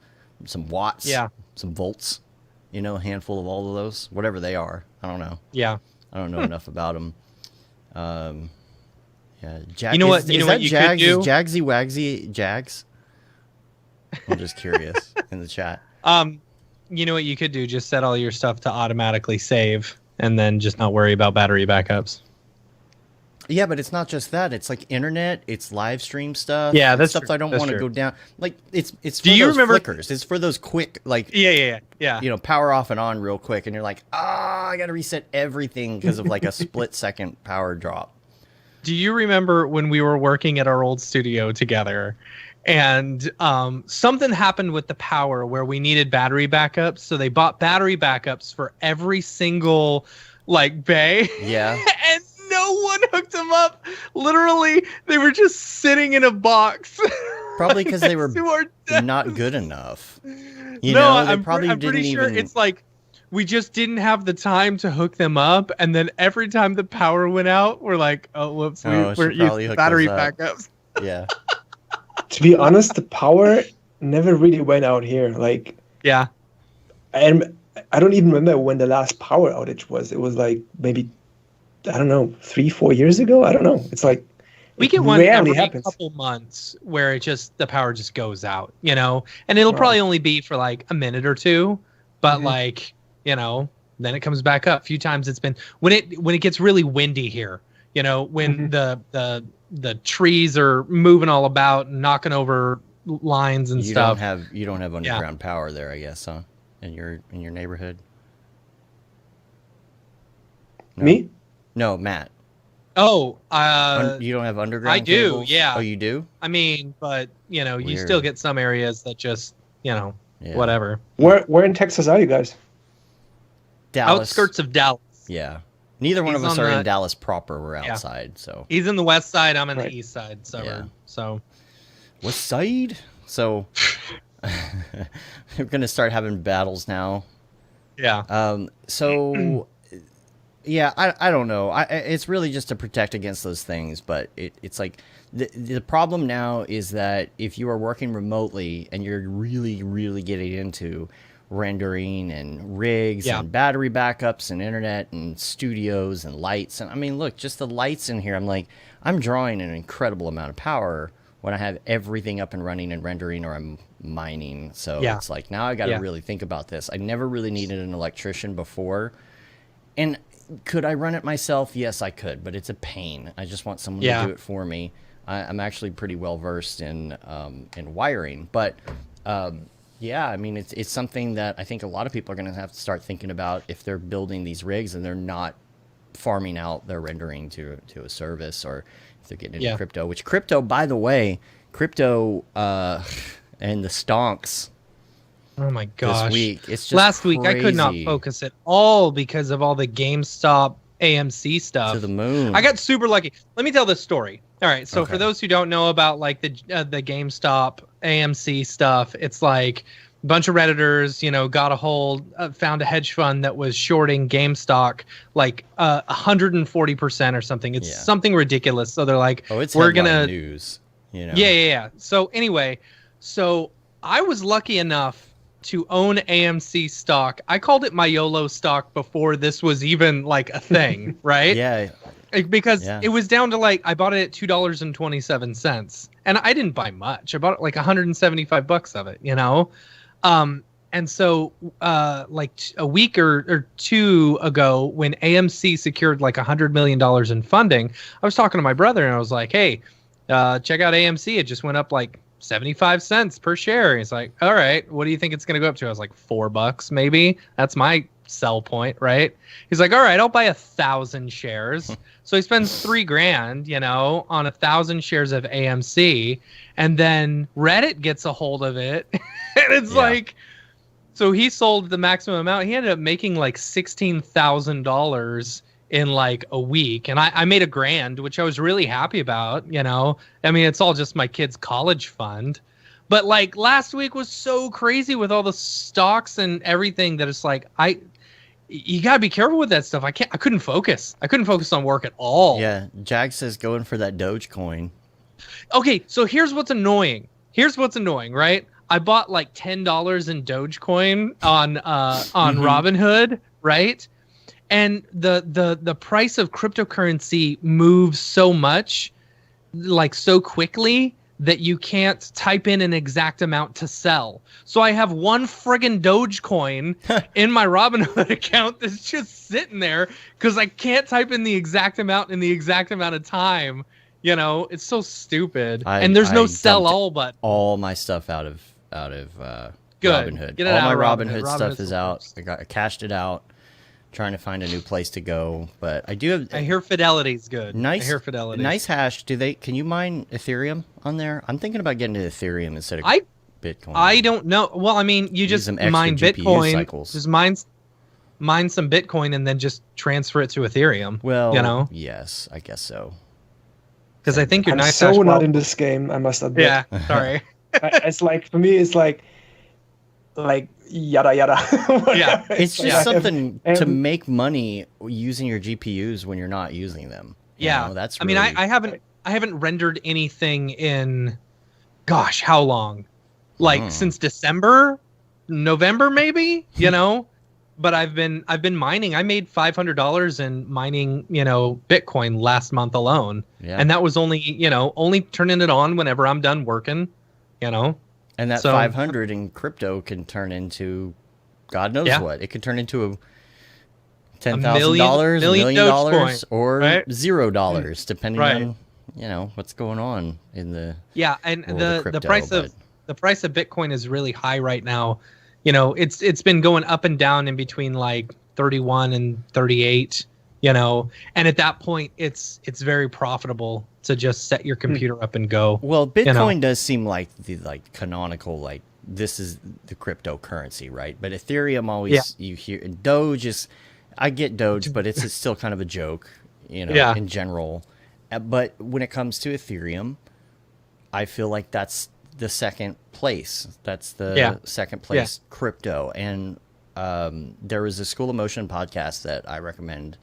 some watts, some volts, a handful of all of those, whatever they are. I don't know. Yeah. I don't know enough about them. Yeah, you know what you could do? Is Jagsy Wagsy Jags? I'm just curious in the chat. You know what you could do? Just set all your stuff to automatically save, and then just not worry about battery backups. Yeah, but it's not just that. It's like internet. It's live stream stuff. Yeah, that's stuff true. I don't want to go down. Like it's for do you those remember flickers. It's for those quick Yeah. Power off and on real quick, and you're like, I got to reset everything because of like a split second power drop. Do you remember when we were working at our old studio together and something happened with the power where we needed battery backups? So they bought battery backups for every single bay. Yeah. And no one hooked them up. Literally, they were just sitting in a box. Probably because they were not good enough. I'm pretty sure it's like we just didn't have the time to hook them up, and then every time the power went out, we're like, oh, whoops, we're using battery backups. Yeah. To be honest, the power never really went out here. Like, yeah, and I don't even remember when the last power outage was. It was like maybe, I don't know, 3-4 years ago. I don't know. It's like we get one every couple months where the power just goes out, you know, and it'll probably only be for like a minute or two, but like, you know, then it comes back up. A few times it's been when it gets really windy here, you know, when the trees are moving all about and knocking over lines and stuff. You don't have underground power there, I guess, huh? In your neighborhood? No? Me? No, Matt. Oh, you don't have underground I do, cables? yeah. Oh, you do? I mean, but you know, Weird. you still get some areas that just, you know, whatever. Where in Texas are you guys? Dallas. Outskirts of Dallas. Yeah. Neither one of us are in Dallas proper. We're outside, so. He's in the west side. I'm in the east side suburb. Yeah. So. West side? So. We're gonna start having battles now. Yeah. So. Yeah, I don't know. It's really just to protect against those things, but it's like the problem now is that if you are working remotely and you're really, really getting into rendering and rigs and battery backups and internet and studios and lights, and I mean, look, just the lights in here, I'm like, I'm drawing an incredible amount of power when I have everything up and running and rendering or I'm mining. So it's like, now I got to really think about this. I never really needed an electrician before. And could I run it myself? Yes, I could, but it's a pain. I just want someone to do it for me. I'm actually pretty well versed in wiring, but yeah, I mean, it's something that I think a lot of people are going to have to start thinking about if they're building these rigs and they're not farming out their rendering to a service, or if they're getting into crypto. Which crypto, by the way, and the stonks. Oh my gosh! This week, it's just last week crazy. I could not focus at all because of all the GameStop AMC stuff. To the moon. I got super lucky. Let me tell this story. All right, so for those who don't know about like the GameStop AMC stuff, it's like a bunch of Redditors, you know, got a hold, found a hedge fund that was shorting GameStop like 140% or something. It's something ridiculous. So they're like, it's we're gonna news. You know. Yeah. So anyway, I was lucky enough to own AMC stock. I called it my YOLO stock before this was even like a thing, right? Yeah. Because it was down to like, I bought it at $2.27, and I didn't buy much. I bought like $175 of it, you know? And so like a week or two ago, when AMC secured like $100 million in funding, I was talking to my brother and I was like, hey, check out AMC. It just went up like 75 cents per share. He's like, all right, what do you think it's going to go up to? I was like, $4 maybe. That's my sell point, right? He's like, all right, I'll buy 1,000 shares. So he spends $3,000, you know, on 1,000 shares of AMC, and then Reddit gets a hold of it. And it's like, so he sold the maximum amount. He ended up making like $16,000 in like a week, and I made $1,000, which I was really happy about, you know. I mean, it's all just my kid's college fund, but like last week was so crazy with all the stocks and everything that it's like, you gotta be careful with that stuff. I couldn't focus on work at all. Yeah, Jag says going for that Dogecoin. Okay, so here's what's annoying, right? I bought like $10 in Dogecoin on Robinhood, right? And the price of cryptocurrency moves so much, like so quickly, that you can't type in an exact amount to sell. So I have one friggin' Dogecoin in my Robinhood account that's just sitting there because I can't type in the exact amount in the exact amount of time. You know, it's so stupid. And there's no sell all button. All my stuff out of Robinhood. Get it all out my of Robinhood stuff is out. I cashed it out. Trying to find a new place to go, but I do have. I hear Fidelity's good. Nice. I hear Fidelity. Nice hash. Can you mine Ethereum on there? I'm thinking about getting to Ethereum instead of Bitcoin. I don't know. Well, I mean, you just mine Bitcoin. Cycles. Just mine some Bitcoin and then just transfer it to Ethereum. Well, you know. Yes, I guess so. Because I think you're I'm so not in this game, I must admit. Yeah, sorry. It's like, for me, it's like like yada yada. Yeah. It's just Yeah. something to make money using your GPUs when you're not using them. You Yeah, know, that's I mean, really- I haven't rendered anything in, gosh, how long? Like since December, November, maybe. You know, but I've been mining. I made $500 in mining, Bitcoin last month alone, and that was only turning it on whenever I'm done working. And that 500 in crypto can turn into, God knows what. It could turn into a $10,000, $1 million, Dogecoin, or right? $0, depending on what's going on in the and world of crypto, the price of Bitcoin is really high right now. It's been going up and down in between like 31 and 38. And at that point, it's very profitable to just set your computer up and go. Well, Bitcoin does seem like the canonical, this is the cryptocurrency, right? But Ethereum always you hear, and Doge is, I get Doge, but it's still kind of a joke, in general. But when it comes to Ethereum, I feel like that's the second place. That's the second place crypto. And there was a School of Motion podcast that I recommend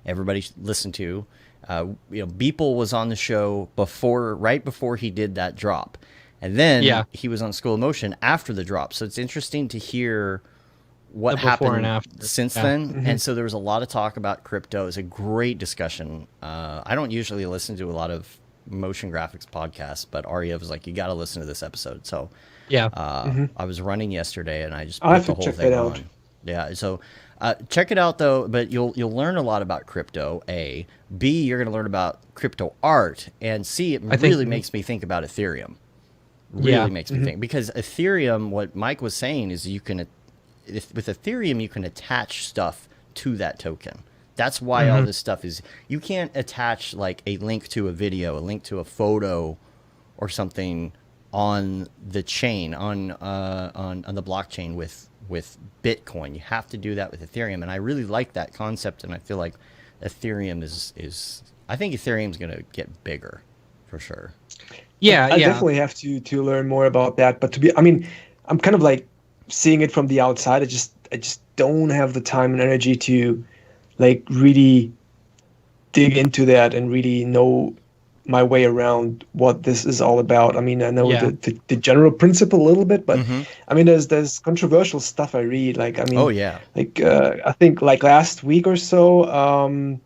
everybody listen to. Beeple was on the show right before he did that drop. And then he was on School of Motion after the drop. So it's interesting to hear what happened since then. And so there was a lot of talk about crypto. It was a great discussion. I don't usually listen to a lot of motion graphics podcasts, but Arya was like, you got to listen to this episode. So I was running yesterday and I just put the whole thing on. Yeah. So check it out though, but you'll learn a lot about crypto, A. B, you're going to learn about crypto art, and C, it really makes me think about Ethereum. Really makes me think, because Ethereum, what Mike was saying is with Ethereum, you can attach stuff to that token. That's why all this stuff is, you can't attach like a link to a video, a link to a photo or something on the chain, on the blockchain with Bitcoin. You have to do that with Ethereum. And I really like that concept. And I feel like Ethereum I think Ethereum's going to get bigger for sure. I definitely have to learn more about that. But I'm kind of like seeing it from the outside. I just don't have the time and energy to like really dig into that and really know my way around what this is all about. I mean, I know the general principle a little bit, but I mean, there's controversial stuff I read. Like, I mean, I think like last week or so,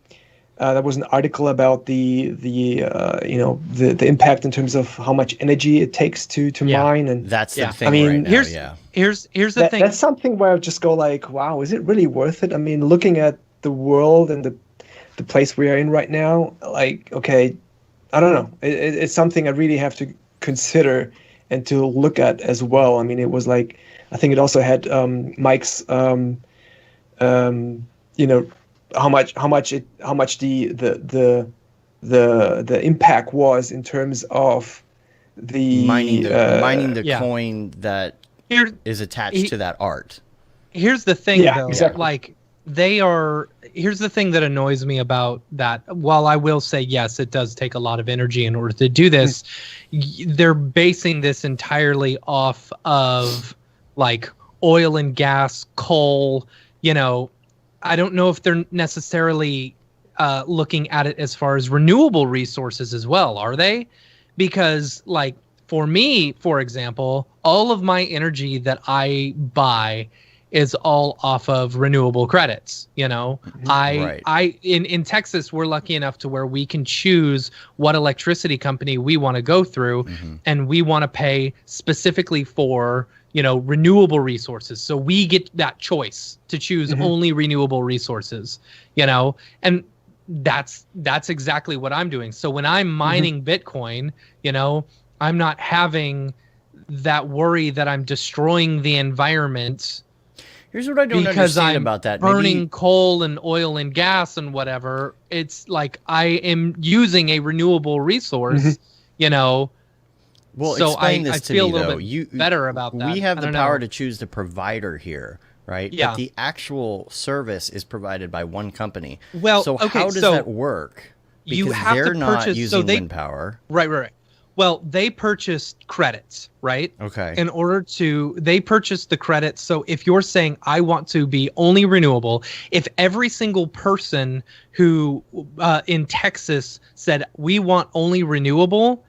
there was an article about the impact in terms of how much energy it takes to mine, and that's the thing. I mean, here's the thing. That's something where I just go like, wow, is it really worth it? I mean, looking at the world and the place we are in right now, like, okay, I don't know. It's something I really have to consider and to look at as well. I mean, it was like, I think it also had Mike's, how much the impact was in terms of the mining the coin that is attached to that art. Here's the thing, though. Exactly. Like, here's the thing that annoys me about that. While I will say, yes, it does take a lot of energy in order to do this, they're basing this entirely off of like oil and gas, coal. I don't know if they're necessarily looking at it as far as renewable resources as well, are they? Because like for me, for example, all of my energy that I buy is all off of renewable credits. In Texas, we're lucky enough to where we can choose what electricity company we want to go through, and we want to pay specifically for renewable resources. So we get that choice to choose only renewable resources, and that's exactly what I'm doing. So when I'm mining Bitcoin, I'm not having that worry that I'm destroying the environment. Here's what I don't understand about that. Burning coal and oil and gas and whatever. It's like I am using a renewable resource, Well, so explain this to feel me, a little though. bit better about that. We have the power to choose the provider here, right? Yeah. But the actual service is provided by one company. Well, so okay, how does that work? Because you have they're to not purchase, using wind power. Right. Well, they purchased credits, right? Okay. They purchased the credits. So if you're saying I want to be only renewable, if every single person who in Texas said we want only renewable,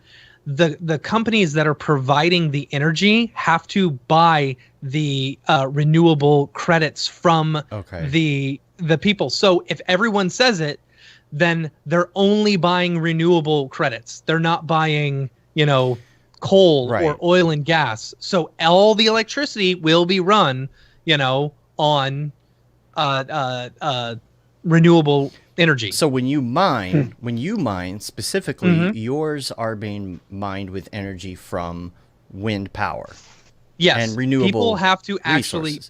the companies that are providing the energy have to buy the renewable credits from the people. So if everyone says it, then they're only buying renewable credits. They're not buying, coal or oil and gas. So all the electricity will be run, on renewable energy. So when you mine specifically, yours are being mined with energy from wind power. Yes, and renewable people have to actually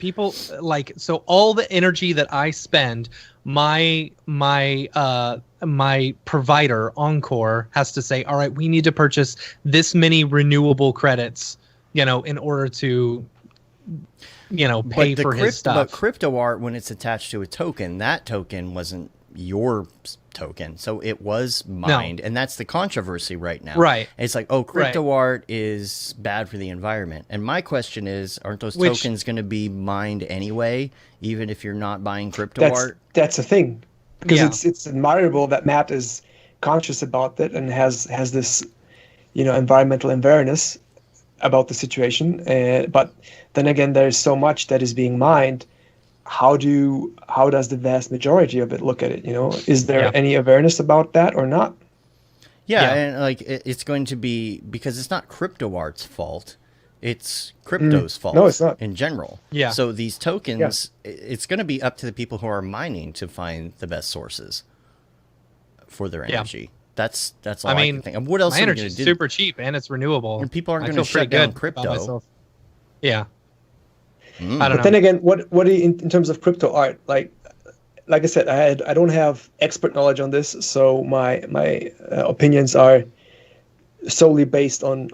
so all the energy that I spend, my provider Encore has to say, all right, we need to purchase this many renewable credits, in order to pay for his stuff. But crypto art, when it's attached to a token, that token wasn't your token, so it was mined, and that's the controversy right now. Right, it's like, crypto art is bad for the environment, and my question is, aren't those tokens going to be mined anyway, even if you're not buying crypto art? That's a thing, because it's admirable that Matt is conscious about that and has this environmental awareness about the situation, but then again, there's so much that is being mined. How does the vast majority of it look at it? Is there any awareness about that or not? Yeah, and it's going to be, because it's not crypto art's fault, it's crypto's fault. No, it's not. In general. Yeah. So these tokens, it's going to be up to the people who are mining to find the best sources for their energy. That's all I can think. And what else? My energy is super cheap and it's renewable. And people aren't going to shut down crypto. Yeah. I don't know. But then again, what in terms of crypto art, like I said, I don't have expert knowledge on this, so my opinions are solely based on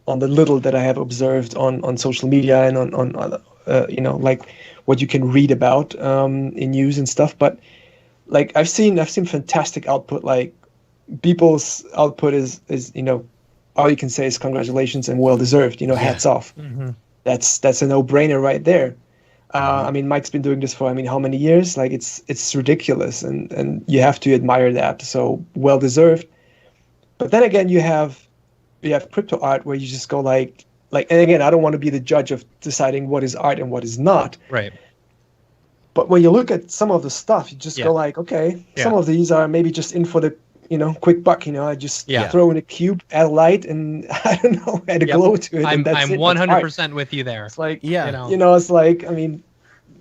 the little that I have observed on social media and on like what you can read about in news and stuff. But like I've seen fantastic output. Like people's output is all you can say is congratulations and well deserved. Hats off. Mm-hmm. That's a no-brainer right there. I mean, Mike's been doing this for how many years? Like it's ridiculous, and you have to admire that. So well deserved. But then again, you have crypto art where you just go like, and again, I don't want to be the judge of deciding what is art and what is not. Right. But when you look at some of the stuff, you just go like, okay, some of these are maybe just in for the quick buck. I just throw in a cube, add a light, and I don't know, add a glow to it. I'm 100% with you there. It's like it's like, I mean,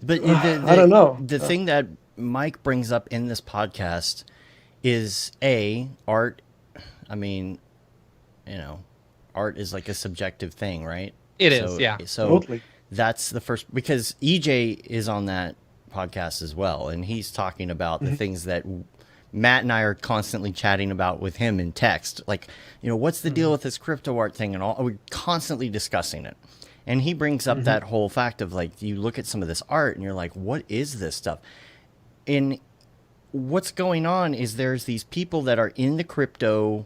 but I don't know. The thing that Mike brings up in this podcast is art. I mean, art is like a subjective thing, right? It is, yeah. So totally. That's the first, because EJ is on that podcast as well, and he's talking about the things that Matt and I are constantly chatting about with him in text. Like, what's the deal with this crypto art thing and all? We're constantly discussing it. And he brings up that whole fact of like, you look at some of this art and you're like, what is this stuff? And what's going on is there's these people that are in the crypto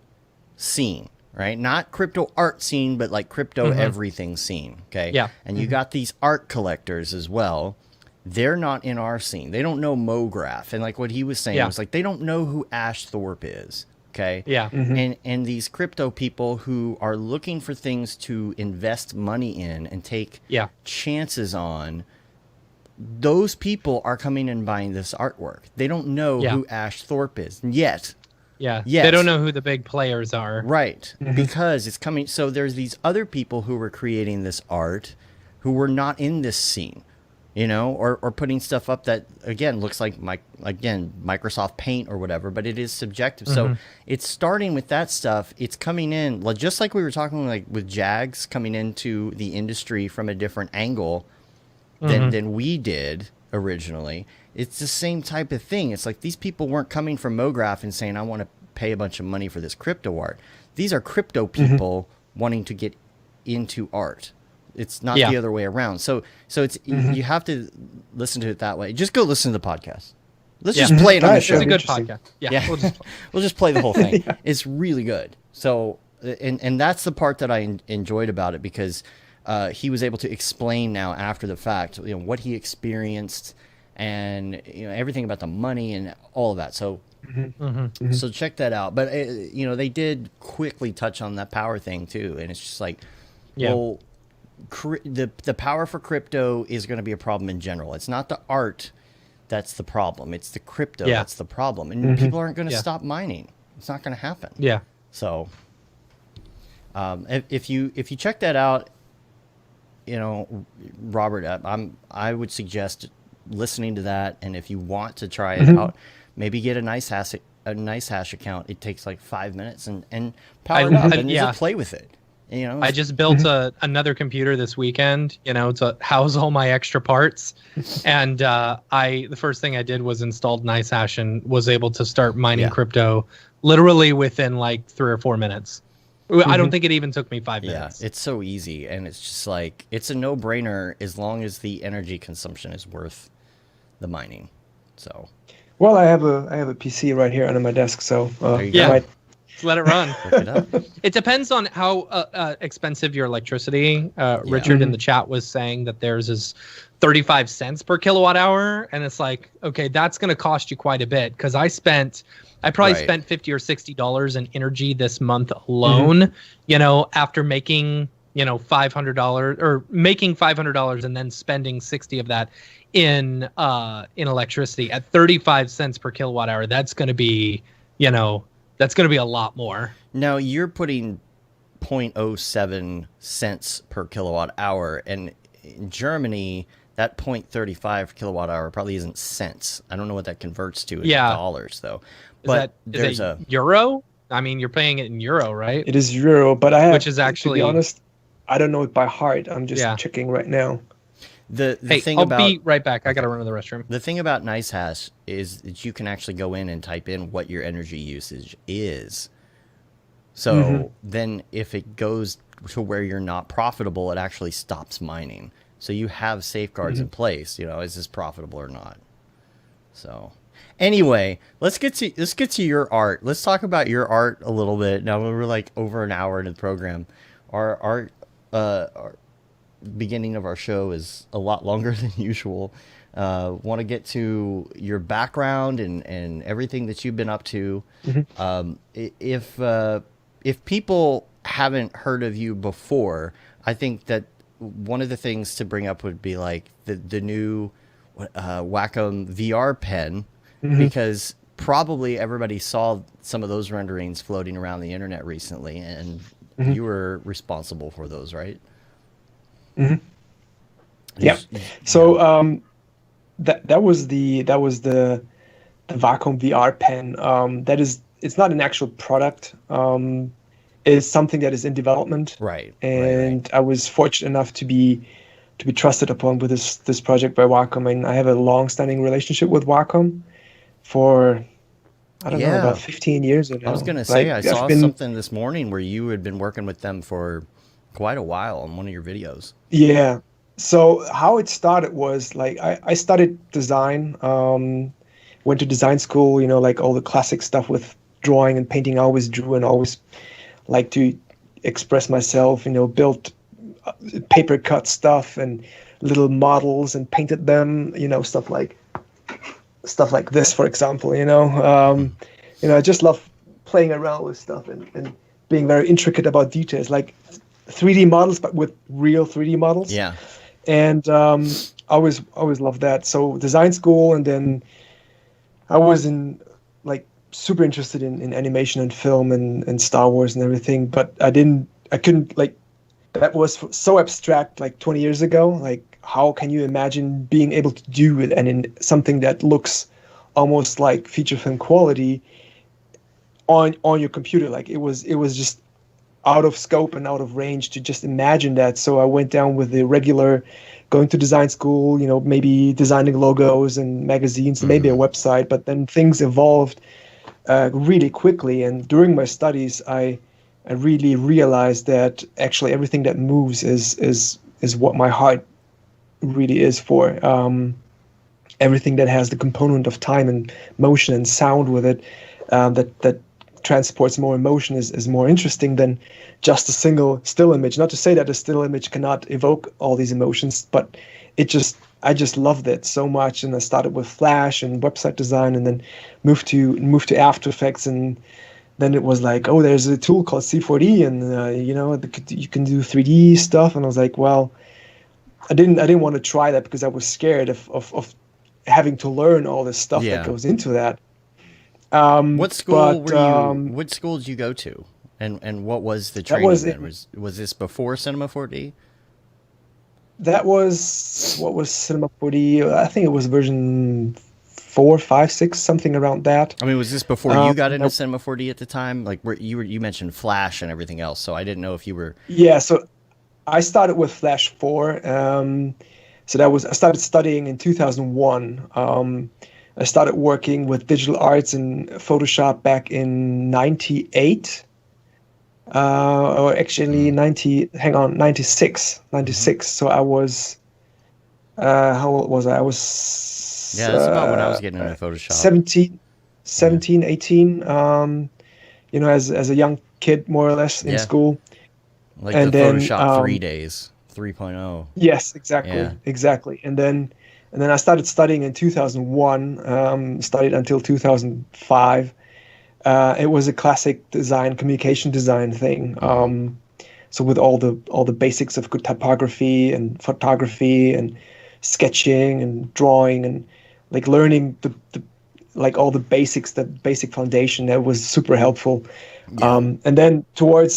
scene, right? Not crypto art scene, but like crypto everything scene. Okay. Yeah. And you got these art collectors as well. They're not in our scene. They don't know Mograph. And like what he was saying was like, they don't know who Ash Thorpe is. Okay. Yeah. And these crypto people who are looking for things to invest money in and take chances on, those people are coming and buying this artwork. They don't know who Ash Thorpe is yet. Yeah. They don't know who the big players are. Right. Because it's coming. So there's these other people who were creating this art who were not in this scene. Or putting stuff up that, again, looks like Microsoft Paint or whatever, but it is subjective. So it's starting with that stuff. It's coming in, just like we were talking like with Jags coming into the industry from a different angle than we did originally. It's the same type of thing. It's like these people weren't coming from Mograph and saying, I want to pay a bunch of money for this crypto art. These are crypto people wanting to get into art. It's not the other way around. So it's you have to listen to it that way. Just go listen to the podcast. Let's just play it on the show. It's a good podcast. Yeah. We'll just play the whole thing. It's really good. So and that's the part that I enjoyed about it, because he was able to explain now after the fact, what he experienced and everything about the money and all of that. So so check that out. But they did quickly touch on that power thing too, and it's just like, well, the power for crypto is going to be a problem in general. It's not the art that's the problem. It's the crypto that's the problem, and people aren't going to stop mining. It's not going to happen. Yeah. So if you check that out, Robert, I would suggest listening to that, and if you want to try it out, maybe get a nice hash account. It takes like 5 minutes and power it up and just play with it. I just built another computer this weekend, to house all my extra parts. And the first thing I did was installed NiceHash and was able to start mining crypto literally within like 3 or 4 minutes. I don't think it even took me 5 minutes. Yeah, it's so easy, and it's just like, it's a no-brainer as long as the energy consumption is worth the mining. So, well, I have a PC right here under my desk, so let it run. Look it up. It depends on how expensive your electricity. Richard in the chat was saying that theirs is 35 cents per kilowatt hour, and it's like, okay, that's going to cost you quite a bit, because I probably spent $50 or $60 in energy this month alone. After making $500 or making $500 and then spending 60 of that in electricity at 35 cents per kilowatt hour. That's going to be that's going to be a lot more. Now you're putting 0.07 cents per kilowatt hour, and in Germany that 0.35 kilowatt hour probably isn't cents. I don't know what that converts to in dollars though. But is that euro? I mean, you're paying it in euro, right? It is euro, but which is actually, to be honest, I don't know it by heart. I'm just checking right now. The thing I'll be right back. I got to run to the restroom. The thing about NiceHash is that you can actually go in and type in what your energy usage is. So then if it goes to where you're not profitable, it actually stops mining. So you have safeguards in place, is this profitable or not? So anyway, let's get to your art. Let's talk about your art a little bit. Now we're like over an hour into the program. Our beginning of our show is a lot longer than usual. Want to get to your background and everything that you've been up to. If people haven't heard of you before, I think that one of the things to bring up would be like the new Wacom VR pen, because probably everybody saw some of those renderings floating around the internet recently, and you were responsible for those, right? Yeah. So that was the Wacom VR pen. It's not an actual product. It's something that is in development. Right. And I was fortunate enough to be trusted upon with this project by Wacom, and I have a long-standing relationship with Wacom for I don't know, about 15 years ago. I was gonna say I saw something this morning where you had been working with them for quite a while on one of your videos. Yeah. So how it started was like I studied design, went to design school, like all the classic stuff with drawing and painting. I always drew and always liked to express myself, built paper cut stuff and little models and painted them, stuff like this, for example, I just love playing around with stuff and being very intricate about details, like 3D models, but with real 3D models. Yeah. And I always loved that. So design school, and then I was super interested in animation and film and Star Wars and everything, but I couldn't that was so abstract 20 years ago. How can you imagine being able to do it and in something that looks almost like feature film quality on your computer? It was just out of scope and out of range to just imagine that. So I went down with the regular going to design school, maybe designing logos and magazines, maybe a website, but then things evolved really quickly. And during my studies, I really realized that actually everything that moves is what my heart really is for. Everything that has the component of time and motion and sound with it, that transports more emotion is more interesting than just a single still image. Not to say that a still image cannot evoke all these emotions, but I just loved it so much. And I started with Flash and website design, and then moved to After Effects, and then it was like, oh, there's a tool called C4D, and you can do 3D stuff. And I was like, well, I didn't want to try that because I was scared of having to learn all this stuff that goes into that. What school what school did you go to, and what was the training then? Was this before Cinema 4D? That was, what was Cinema 4D? I think it was version 4, 5, 6, something around that. I mean, was this before you got into Cinema 4D at the time? Like, you mentioned Flash and everything else, so I didn't know if you were. Yeah, so I started with Flash 4. I started studying in 2001. I started working with digital arts and Photoshop back in 98. Or actually 96. So I was, how old was I? I was, that's about when I was getting into Photoshop. 17, 18, as a young kid, more or less, in school. Like and the then, Photoshop 3 days, 3.0. Yes, exactly. And then I started studying in 2001, studied until 2005. It was a classic communication design thing. So with all the basics of good typography and photography and sketching and drawing and like learning the all the basics, the basic foundation, that was super helpful. Yeah. And then through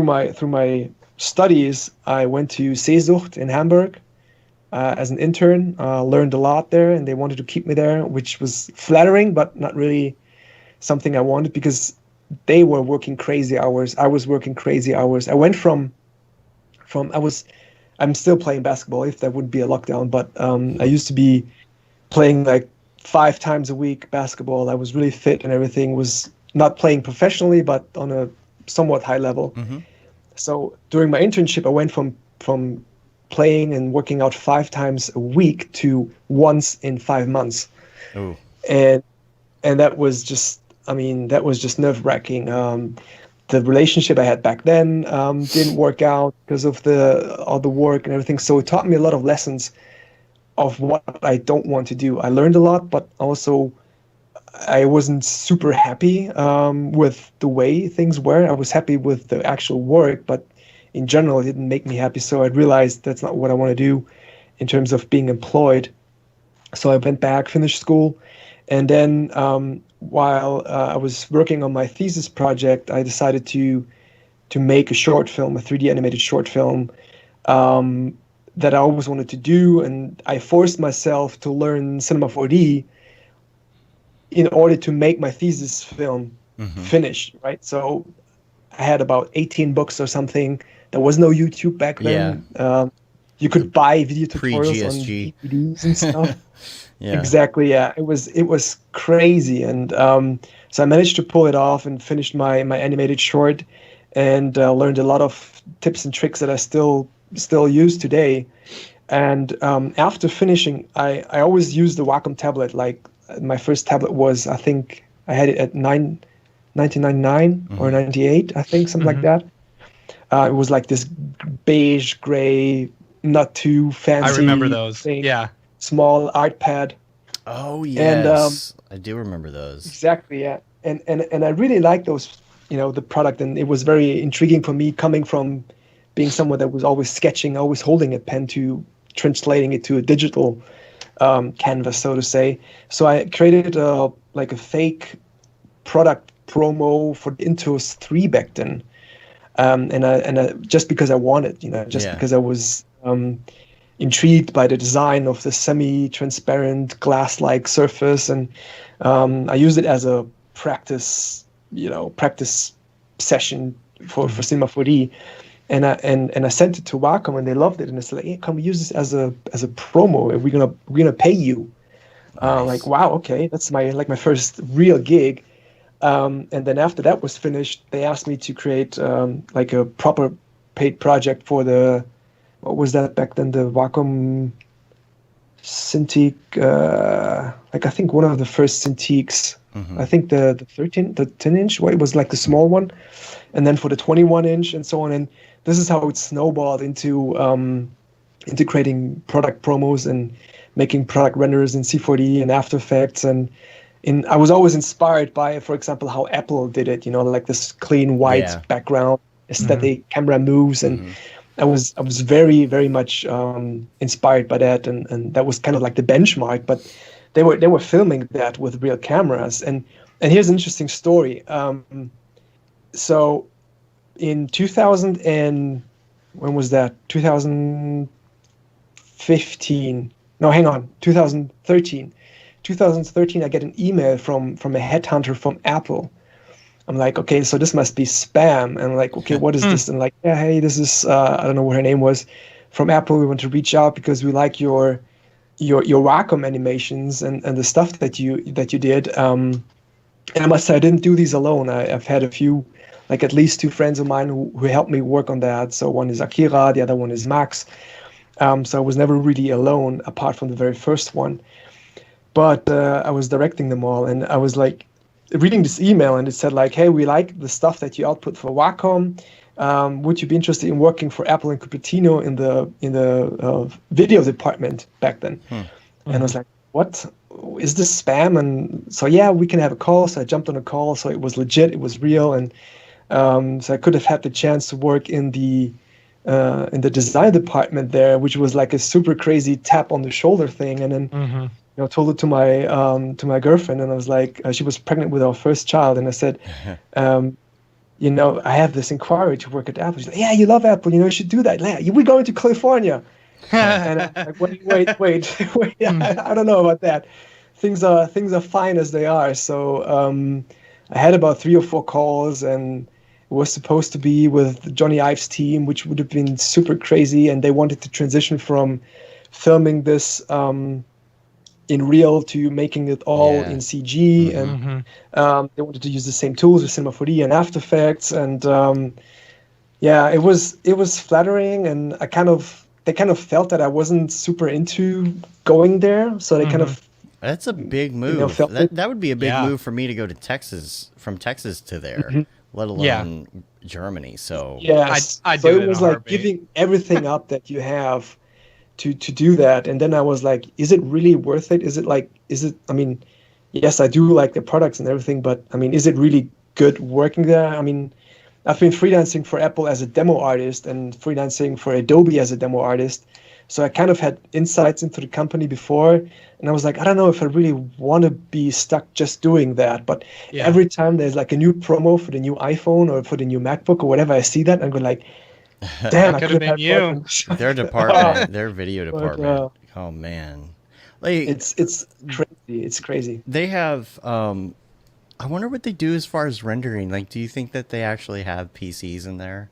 my studies, I went to Seesucht in Hamburg as an intern. Learned a lot there, and they wanted to keep me there, which was flattering, but not really something I wanted, because they were working crazy hours. I was working crazy hours. I went I'm still playing basketball if there wouldn't be a lockdown, but I used to be playing like 5 times a week basketball. I was really fit and everything. Was not playing professionally, but on a somewhat high level. Mm-hmm. So during my internship, I went from playing and working out 5 times a week to once in 5 months. Oh. And that was just, nerve-wracking. The relationship I had back then didn't work out because of all the work and everything. So it taught me a lot of lessons of what I don't want to do. I learned a lot, but also I wasn't super happy with the way things were. I was happy with the actual work, but in general, it didn't make me happy. So I realized that's not what I want to do in terms of being employed. So I went back, finished school, and then while I was working on my thesis project, I decided to make a short film, a 3D animated short film that I always wanted to do, and I forced myself to learn Cinema 4D in order to make my thesis film finish, right? So I had about 18 books or something. There was no YouTube back then. Yeah. You could buy video tutorials on DVDs and stuff. Yeah. Exactly. Yeah, it was crazy, and so I managed to pull it off and finished my animated short, and learned a lot of tips and tricks that I still use today. And after finishing, I always use the Wacom tablet. Like my first tablet was, I think I had it at 1999 or 98, I think, something like that. It was like this beige gray, not too fancy. I remember those. Thing. Yeah. Small art pad. Oh yes, and, I do remember those. Exactly, yeah. And I really like those, the product, and it was very intriguing for me, coming from being someone that was always sketching, always holding a pen, to translating it to a digital canvas, so to say. So I created a fake product promo for the Intuos 3 back then, and I just because I wanted, because I was intrigued by the design of the semi-transparent glass-like surface, and I used it as a practice session for Cinema 4D, and I sent it to Wacom, and they loved it, and they said, "Hey, can we use this as a promo? And we're gonna pay you." Nice. Like, wow, okay, that's my first real gig. And then after that was finished, they asked me to create a proper paid project for what was that back then? The Wacom Cintiq, like I think one of the first Cintiqs. I think the 10-inch, it was like the small one, and then for the 21-inch and so on. And this is how it snowballed into creating product promos and making product renders in C4D and After Effects. And I was always inspired by, for example, how Apple did it. Like this clean white background, aesthetic, camera moves, and I was very, very much inspired by that, and that was kind of like the benchmark. But they were filming that with real cameras, and here's an interesting story. So in 2000 and when was that? 2015? No, hang on. 2013. 2013, I get an email from a headhunter from Apple. I'm like, okay, so this must be spam. And I'm like, okay, what is this? And like, yeah, hey, this is I don't know what her name was, from Apple. We want to reach out because we like your Wacom animations and the stuff that you did. And I must say, I didn't do these alone. I've had a few, like at least two friends of mine who helped me work on that. So one is Akira, the other one is Max. So I was never really alone, apart from the very first one. But I was directing them all, and I was like reading this email, and it said like, hey, we like the stuff that you output for Wacom. Would you be interested in working for Apple and Cupertino in the video department back then? And I was like, what? Is this spam? And so, yeah, we can have a call. So I jumped on a call. So it was legit. It was real. And so I could have had the chance to work in the design department there, which was like a super crazy tap on the shoulder thing. And then, told it to my girlfriend, and I was like, she was pregnant with our first child. And I said, I have this inquiry to work at Apple. She's like, yeah, you love Apple. You should do that. Yeah, we're going to California. And I'm like, wait. I don't know about that. Things are fine as they are. So I had about 3 or 4 calls, and it was supposed to be with Johnny Ive's team, which would have been super crazy. And they wanted to transition from filming this in real to making it all in CG. And they wanted to use the same tools with Cinema 4D and After Effects. And it was flattering, and they kind of felt that I wasn't super into going there, so they kind of. That's a big move. That would be a big move for me to go to Texas, from Texas to there, let alone Germany. So I'd do it was like giving everything up that you have to do that. And then I was like, is it really worth it? I mean, yes, I do like the products and everything, but I mean, is it really good working there? I mean, I've been freelancing for Apple as a demo artist and freelancing for Adobe as a demo artist. So I kind of had insights into the company before, and I was like, I don't know if I really want to be stuck just doing that. But every time there's like a new promo for the new iPhone or for the new MacBook or whatever, I see that, I'm going like, damn, I could have been you. Their department, their video department. Oh man, like it's crazy. It's crazy. They have. I wonder what they do as far as rendering. Like, do you think that they actually have PCs in there?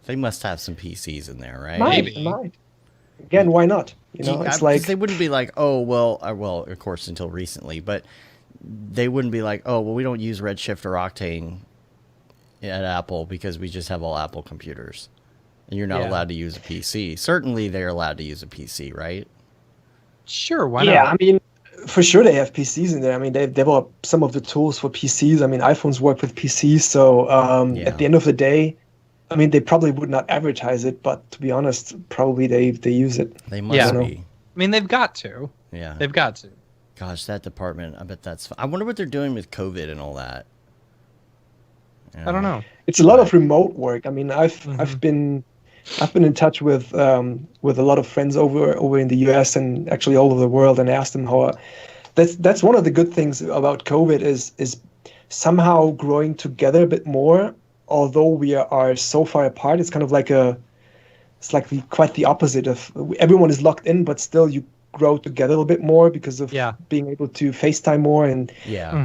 They must have some PCs in there, right? Might. Again, why not? It's like they wouldn't be like, oh well, of course until recently, but they wouldn't be like, oh well, we don't use Redshift or Octane at Apple because we just have all Apple computers, and you're not allowed to use a PC. Certainly, they're allowed to use a PC, right? Sure, why not? Yeah, I mean, for sure they have PCs in there. I mean, they developed some of the tools for PCs. I mean, iPhones work with PCs, so at the end of the day, I mean, they probably would not advertise it, but to be honest, probably they use it. They must be. I mean, they've got to. Yeah, they've got to. Gosh, that department. I bet that's. I wonder what they're doing with COVID and all that. I don't know. It's a lot of remote work. I mean, I've been in touch with a lot of friends over in the US and actually all over the world, and asked them how. That's one of the good things about COVID is somehow growing together a bit more. Although we are so far apart, it's kind of like quite the opposite of everyone is locked in, but still you grow together a little bit more because of being able to FaceTime more and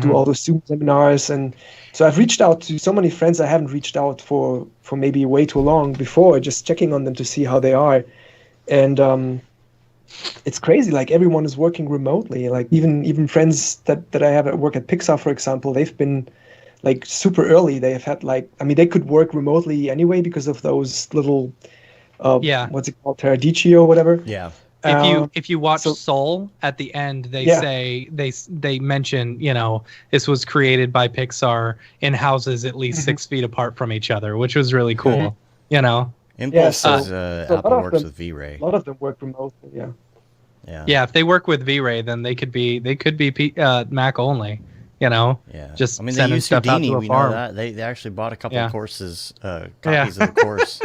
do all those Zoom seminars. And so I've reached out to so many friends I haven't reached out for maybe way too long before, just checking on them to see how they are. And it's crazy. Like everyone is working remotely. Like even friends that I have at work at Pixar, for example, they've been like super early. They have had they could work remotely anyway because of those little what's it called, Teradici or whatever. Yeah. If you watch Soul at the end, they say they mention, you know, this was created by Pixar in houses at least 6 feet apart from each other, which was really cool. You know, Impulse says Apple works with V-Ray. A lot of them work remotely. Yeah. If they work with V-Ray, then they could be Mac only. You know, just I mean, they sending use stuff out Houdini. to a We farm. know that they actually bought a couple of courses, copies of the course.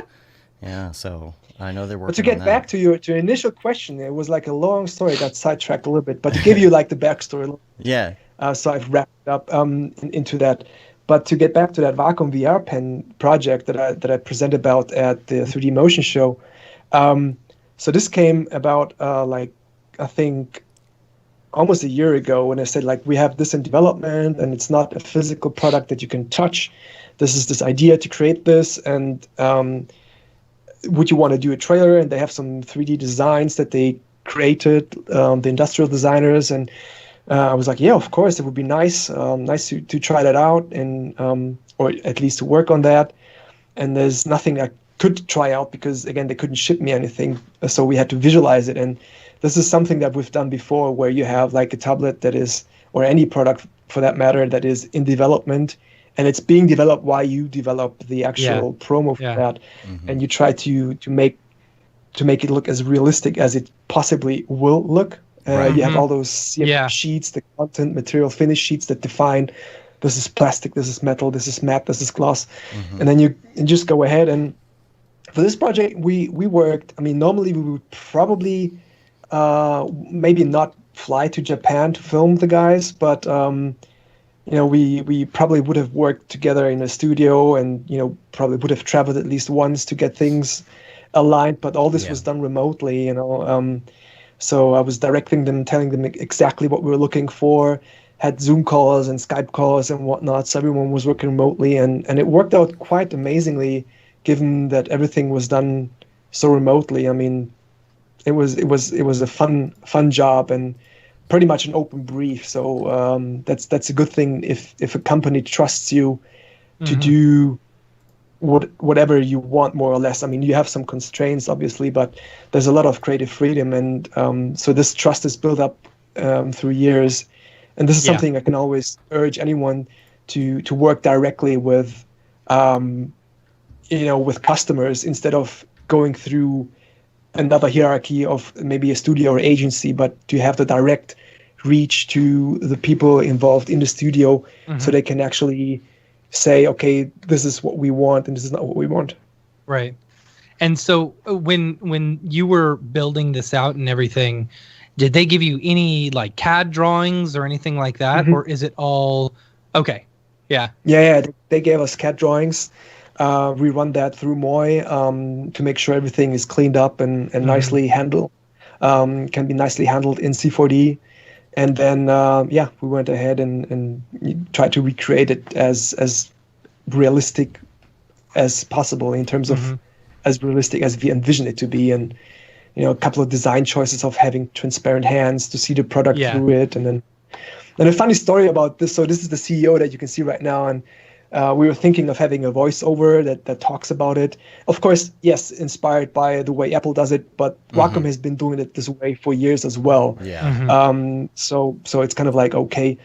Yeah, so I know they're working. But to get back to your initial question, it was like a long story that sidetracked a little bit. But to give you like the backstory, so I've wrapped it up into that. But to get back to that Wacom VR pen project that I presented about at the 3D Motion show, so this came about like I think almost a year ago when I said like we have this in development and it's not a physical product that you can touch. This is this idea to create this, and would you want to do a trailer? And they have some 3D designs that they created, the industrial designers, and I was like, yeah, of course, it would be nice to try that out, and or at least to work on that. And there's nothing I could try out because again they couldn't ship me anything, so we had to visualize it. And this is something that we've done before, where you have like a tablet that is, or any product for that matter, that is in development, and it's being developed while you develop the actual promo for that, and you try to make it look as realistic as it possibly will look. You have all those CMYK sheets, the content material finish sheets that define this is plastic, this is metal, this is matte, this is gloss, and then you just go ahead. And for this project, we worked. I mean, normally we would probably maybe not fly to Japan to film the guys, but you know, we probably would have worked together in a studio, and you know, probably would have traveled at least once to get things aligned. But all this was done remotely, you know. So I was directing them, telling them exactly what we were looking for. Had Zoom calls and Skype calls and whatnot. So everyone was working remotely, and it worked out quite amazingly, given that everything was done so remotely. I mean, it was a fun job and pretty much an open brief. So that's a good thing if a company trusts you to do whatever you want, more or less. I mean, you have some constraints, obviously, but there's a lot of creative freedom, and so this trust is built up through years. And this is something I can always urge anyone to work directly with, with customers, instead of going through another hierarchy of maybe a studio or agency, but to have the direct reach to the people involved in the studio, so they can actually say, okay, this is what we want and this is not what we want. Right. And so when you were building this out and everything, did they give you any like CAD drawings or anything like that? Or is it all okay? Yeah. They gave us CAD drawings. We run that through Moy to make sure everything is cleaned up and nicely handled. Can be nicely handled in C4D. And then, we went ahead and tried to recreate it as realistic as possible, in terms of as realistic as we envision it to be. And, you know, a couple of design choices of having transparent hands to see the product through it. And a funny story about this. So this is the CEO that you can see right now. And we were thinking of having a voiceover that talks about it. Of course, yes, inspired by the way Apple does it, but Wacom has been doing it this way for years as well. So it's kind of like, okay.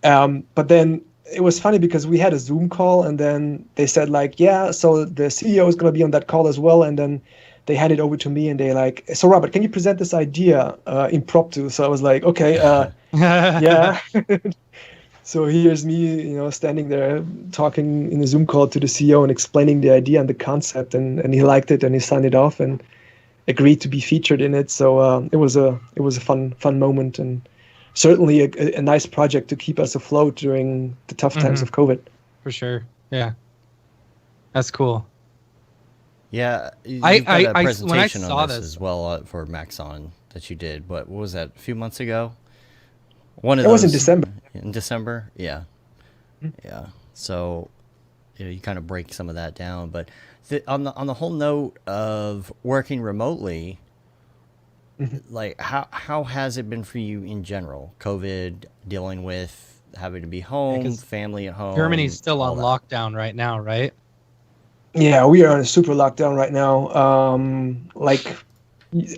But then it was funny because we had a Zoom call, and then they said like, so the CEO is going to be on that call as well. And then they handed it over to me, and they like, so Robert, can you present this idea impromptu? So I was like, okay, yeah. So here's me, you know, standing there talking in a Zoom call to the CEO and explaining the idea and the concept, and he liked it and he signed it off and agreed to be featured in it. So it was a fun moment, and certainly a nice project to keep us afloat during the tough times of COVID. For sure, yeah, that's cool. Yeah, you've got a presentation when I saw on this as well for Maxon that you did. What was that? A few months ago. It was in December. In December, yeah. So, you know, you kind of break some of that down. But on the whole note of working remotely, like how has it been for you in general? COVID, dealing with having to be home, family at home. Germany's still on lockdown right now, right? Yeah, we are on a super lockdown right now.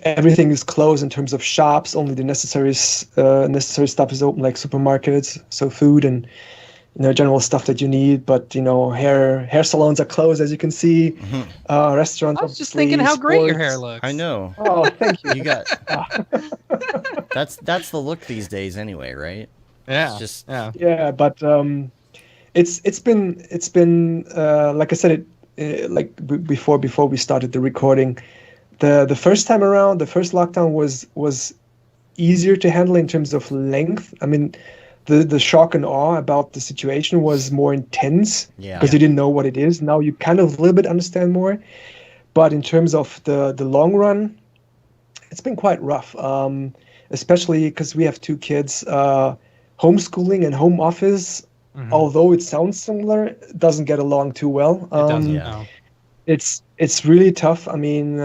everything is closed in terms of shops. Only the necessary stuff is open, like supermarkets, so food and general stuff that you need. But hair salons are closed, as you can see. Restaurants. I was just thinking how great your hair looks. I know. Oh, thank you. You got that's the look these days, anyway, right? Yeah. It's just Yeah, but it's been like I said before we started the recording. The first time around, the first lockdown was easier to handle in terms of length. I mean, the shock and awe about the situation was more intense because you didn't know what it is. Now you kind of a little bit understand more. But in terms of the long run, it's been quite rough, especially because we have 2 kids. Homeschooling and home office, although it sounds similar, doesn't get along too well. It doesn't. No. It's really tough. I mean,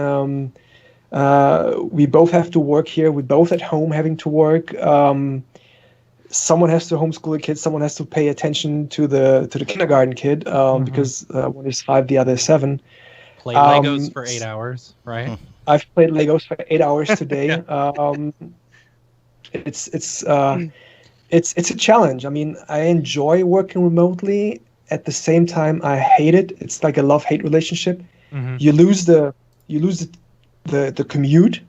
we both have to work here. We're both at home having to work. Someone has to homeschool a kid. Someone has to pay attention to the kindergarten kid because one is 5, the other is 7. Play Legos for 8 hours, right? I've played Legos for 8 hours today. It's a challenge. I mean, I enjoy working remotely. At the same time, I hate it. It's like a love-hate relationship. You lose the commute,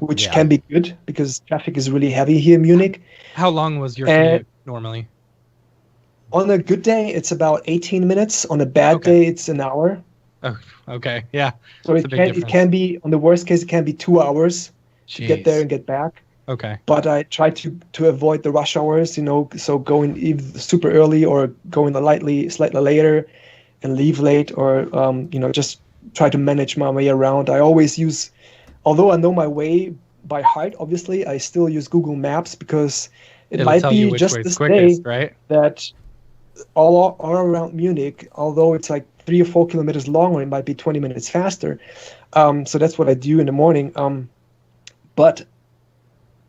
which can be good because traffic is really heavy here in Munich. How long was your commute normally? On a good day, it's about 18 minutes. On a bad day, it's an hour. Oh, okay, yeah. So it can be, on the worst case, it can be 2 hours to get there and get back. Okay. But I try to avoid the rush hours, so going either super early or going slightly later and leave late, or just try to manage my way around. I always use, although I know my way by heart, obviously, I still use Google Maps because it'll might be just this day right? that all around Munich, although it's like 3 or 4 kilometers longer, it might be 20 minutes faster. So that's what I do in the morning. But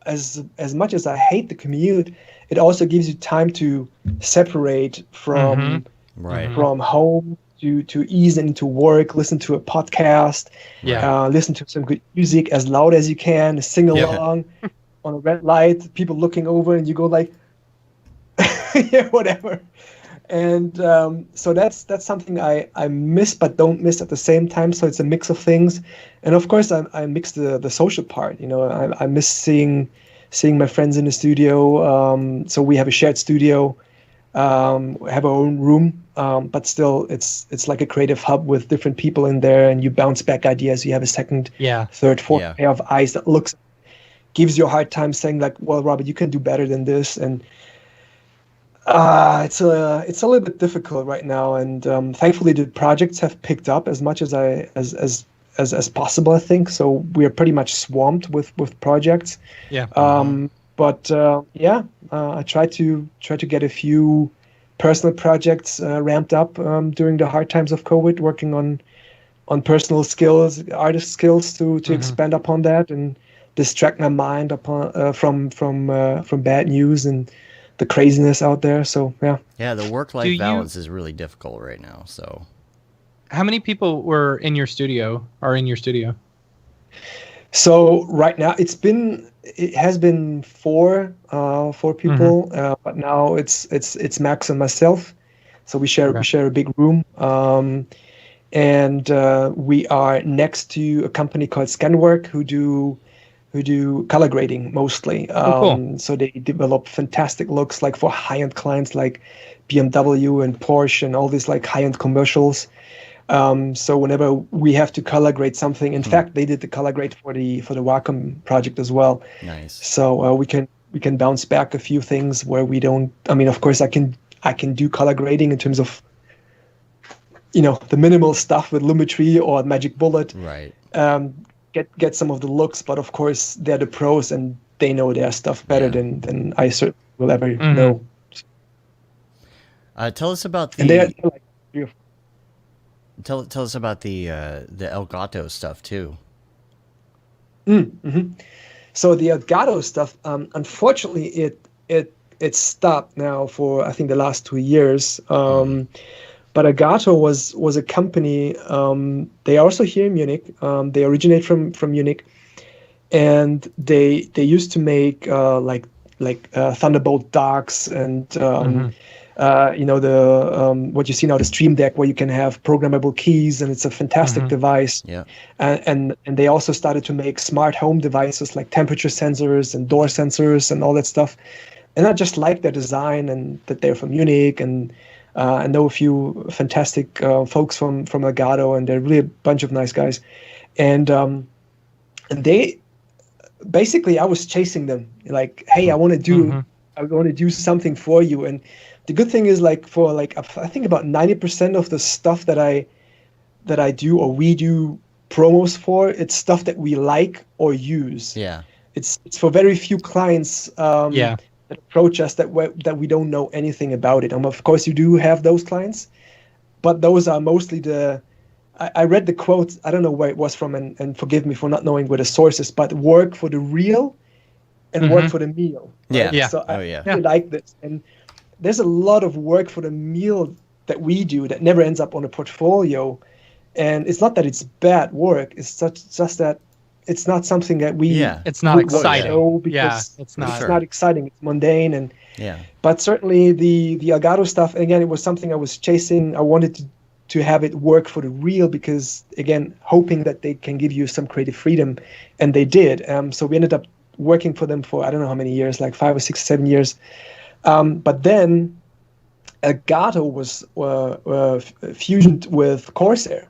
as much as I hate the commute, it also gives you time to separate from home to ease into work, listen to a podcast, listen to some good music as loud as you can, sing along on a red light, people looking over, and you go like, whatever. And so that's something I miss but don't miss at the same time. So it's a mix of things, and of course I mix the social part. I miss seeing my friends in the studio. So we have a shared studio, have our own room, but still it's like a creative hub with different people in there, and you bounce back ideas. You have a second, third, fourth pair of eyes that gives you a hard time saying like, well, Robert, you can do better than this, and it's a little bit difficult right now, and thankfully the projects have picked up as much as possible, I think. So we are pretty much swamped with projects. But I try to get a few personal projects ramped up during the hard times of COVID, working on personal skills, artist skills to expand upon that and distract my mind from bad news and the craziness out there. So the work-life balance is really difficult right now. So how many people are in your studio? So right now it has been four people, but now it's Max and myself. So we share a big room, and we are next to a company called Scanwork who do color grading mostly. Cool. So they develop fantastic looks like for high-end clients like BMW and Porsche and all these like high-end commercials. So whenever we have to color grade something, in fact, they did the color grade for the Wacom project as well. Nice. So we can bounce back a few things where we don't. I mean, of course, I can do color grading in terms of the minimal stuff with Lumetri or Magic Bullet. Right. Get some of the looks, but of course they're the pros and they know their stuff better than I certainly will ever know. Tell us about the. And they are like 3 or 4. Tell us about the Elgato stuff too. So the Elgato stuff, unfortunately, it stopped now for I think the last 2 years. But Elgato was a company. They are also here in Munich. They originate from Munich, and they used to make like Thunderbolt docks and the what you see now, the Stream Deck, where you can have programmable keys, and it's a fantastic device. Yeah. And they also started to make smart home devices like temperature sensors and door sensors and all that stuff. And I just like their design and that they're from Munich, and I know a few fantastic folks from Elgato, and they're really a bunch of nice guys. And they basically, I was chasing them like, hey, I want to do something for you. And the good thing is, like, for like, I think about 90% of the stuff that I do or we do promos for, it's stuff that we like or use. Yeah. It's for very few clients that approach us that we don't know anything about it. Of course, you do have those clients, but those are mostly I read the quote, I don't know where it was from, and forgive me for not knowing where the source is, but work for the real and work for the meal. Right? Yeah. Yeah. So I really like this. And there's a lot of work for the meal that we do that never ends up on a portfolio. And it's not that it's bad work, it's just that it's not something that we it's not exciting. Because it's not. It's not exciting. It's mundane, and Yeah. But certainly the Elgato stuff, again, it was something I was chasing. I wanted to have it work for the real, because again, hoping that they can give you some creative freedom, and they did. So we ended up working for them for I don't know how many years, like 5 or 6 or 7 years. But then Elgato was fusioned with Corsair.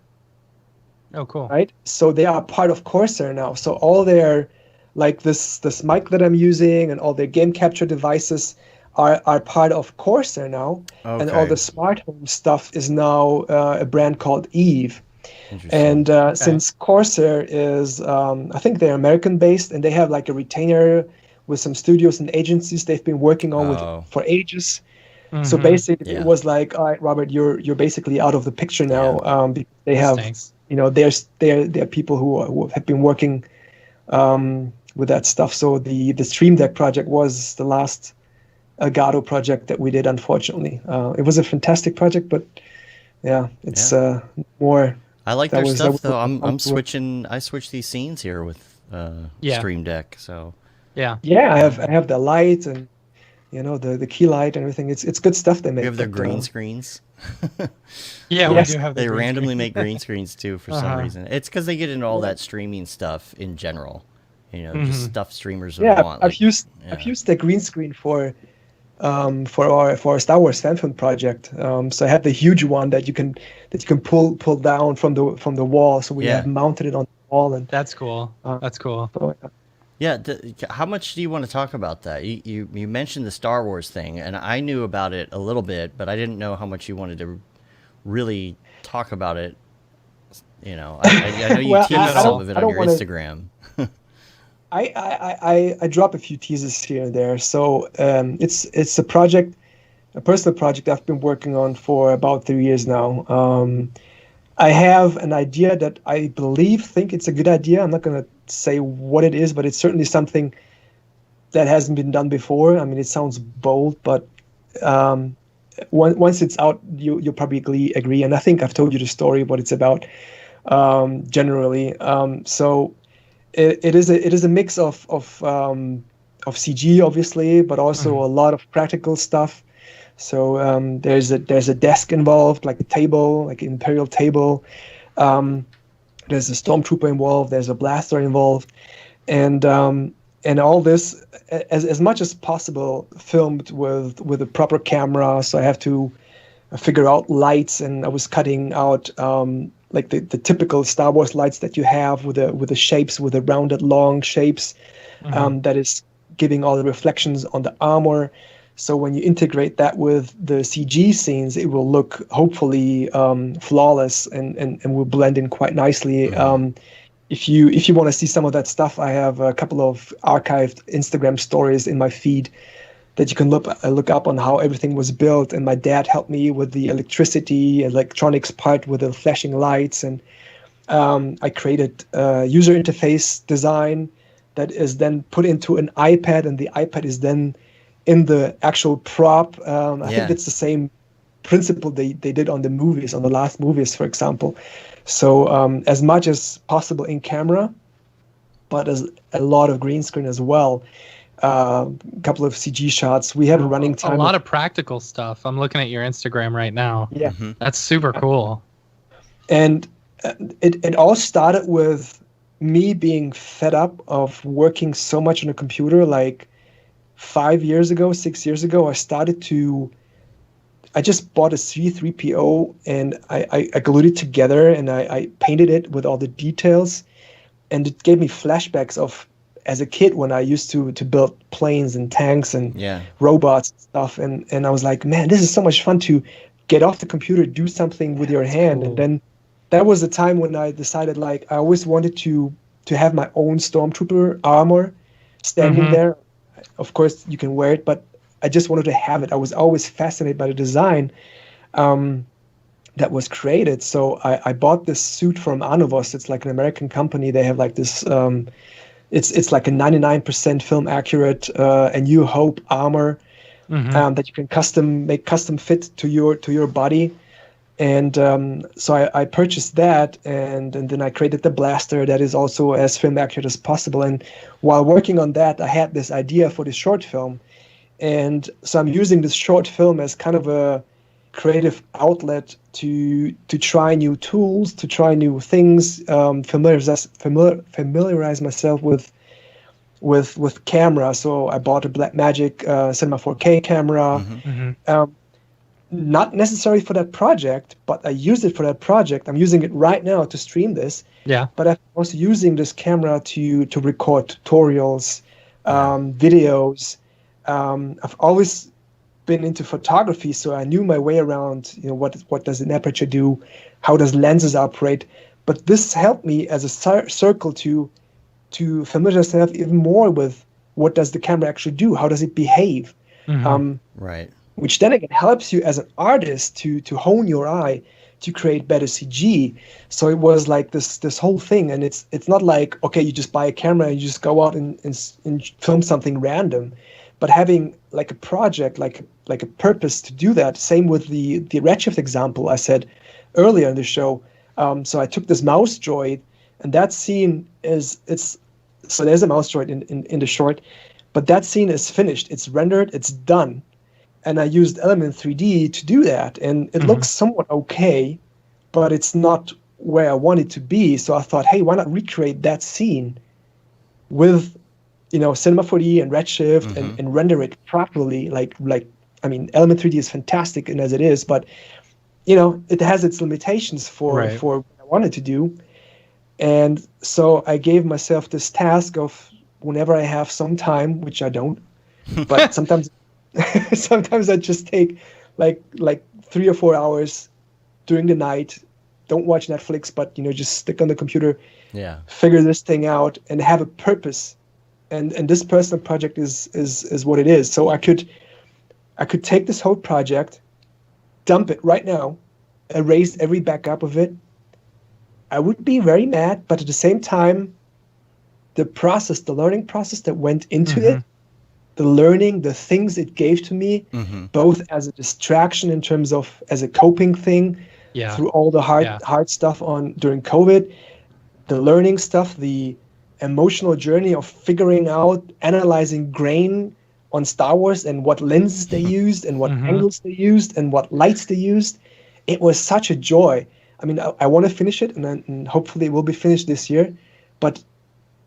Oh, cool. Right, so they are part of Corsair now. So all their, like this mic that I'm using and all their game capture devices are part of Corsair now. Okay. And all the smart home stuff is now a brand called Eve. And since Corsair is, I think they're American based, and they have like a retainer with some studios and agencies they've been working on with for ages. So basically, it was like, all right, Robert, you're basically out of the picture now. Because they have. Stinks. There are people who have been working with that stuff. So the Stream Deck project was the last Elgato project that we did, unfortunately. It was a fantastic project, but it's more. I like their stuff though. I'm switching. I switch these scenes here with Stream Deck. So I have the light and the key light and everything. It's good stuff they make. You have their green screens. We do have. They randomly make green screens too for some reason. It's because they get into all that streaming stuff in general. Just stuff streamers would want. I've used the green screen for our Star Wars fanfilm project. So I have the huge one that you can pull down from the wall. So we have mounted it on the wall, and that's cool. That's cool. So, yeah, how much do you want to talk about that? You mentioned the Star Wars thing, and I knew about it a little bit, but I didn't know how much you wanted to really talk about it. I know you teased some of it on your Instagram. I drop a few teasers here and there. So it's a personal project I've been working on for about 3 years now. I have an idea that I think it's a good idea. I'm not going to say what it is, but it's certainly something that hasn't been done before. I mean, it sounds bold, but once it's out, you'll probably agree. And I think I've told you the story, what it's about generally. So it is a mix of CG, obviously, but also a lot of practical stuff. So there's a desk involved, like a table, like an Imperial table. There's a stormtrooper involved. There's a blaster involved, and all this, as much as possible, filmed with a proper camera. So I have to figure out lights, and I was cutting out like the typical Star Wars lights that you have with the shapes, with the rounded long shapes, that is giving all the reflections on the armor. So when you integrate that with the CG scenes, it will look hopefully flawless and will blend in quite nicely. If you want to see some of that stuff, I have a couple of archived Instagram stories in my feed that you can look up on how everything was built. And my dad helped me with the electricity, electronics part with the flashing lights, and I created a user interface design that is then put into an iPad, and the iPad is then in the actual prop. I think it's the same principle they did on the movies, on the last movies, for example. So as much as possible in camera, but as a lot of green screen as well. A couple of CG shots. We have a running time. A lot of practical stuff. I'm looking at your Instagram right now. Yeah, that's super cool. And it all started with me being fed up of working so much on a computer. Like 6 years ago, I just bought a C3PO and I glued it together and I painted it with all the details, and it gave me flashbacks of as a kid when I used to build planes and tanks and robots and stuff, and I was like, man, this is so much fun to get off the computer, do something with your hand. And then that was the time when I decided, like, I always wanted to have my own Stormtrooper armor standing there. Of course, you can wear it, but I just wanted to have it. I was always fascinated by the design that was created. So I bought this suit from Anovos. It's like an American company. They have like this, it's like a 99% film accurate A New Hope armor that you can make custom fit to your body. And so I purchased that, and then I created the blaster that is also as film accurate as possible. And while working on that, I had this idea for this short film. And so I'm using this short film as kind of a creative outlet to try new tools, to try new things, familiarize myself with camera. So I bought a Blackmagic Cinema 4K camera. Not necessary for that project, but I used it for that project. I'm using it right now to stream this. Yeah. But I'm also using this camera to record tutorials, videos. I've always been into photography, so I knew my way around, what does an aperture do, how does lenses operate. But this helped me as a circle to familiarize myself even more with what does the camera actually do, how does it behave. Right. Which then again helps you as an artist to hone your eye to create better CG. So it was like this whole thing, and it's not like, okay, you just buy a camera and you just go out and film something random, but having like a project, like a purpose to do that. Same with the Redshift example I said earlier in the show. So I took this mouse droid, and that scene so there's a mouse droid in the short, but that scene is finished. It's rendered. It's done. And I used Element 3D to do that, and it looks somewhat okay, but it's not where I want it to be. So I thought, hey, why not recreate that scene with, Cinema 4D and Redshift and render it properly? I mean, Element 3D is fantastic and as it is, but it has its limitations for what I wanted to do. And so I gave myself this task of whenever I have some time, which I don't, but sometimes. Sometimes I just take like 3 or 4 hours during the night, don't watch Netflix, but just stick on the computer, figure this thing out and have a purpose. And this personal project is what it is. So I could take this whole project, dump it right now, erase every backup of it. I would be very mad, but at the same time, the learning process that went into it, the learning, the things it gave to me, both as a distraction in terms of as a coping thing through all the hard stuff during COVID, the learning stuff, the emotional journey of figuring out, analyzing grain on Star Wars and what lenses they used and what angles they used and what lights they used. It was such a joy. I mean, I want to finish it, and hopefully it will be finished this year. But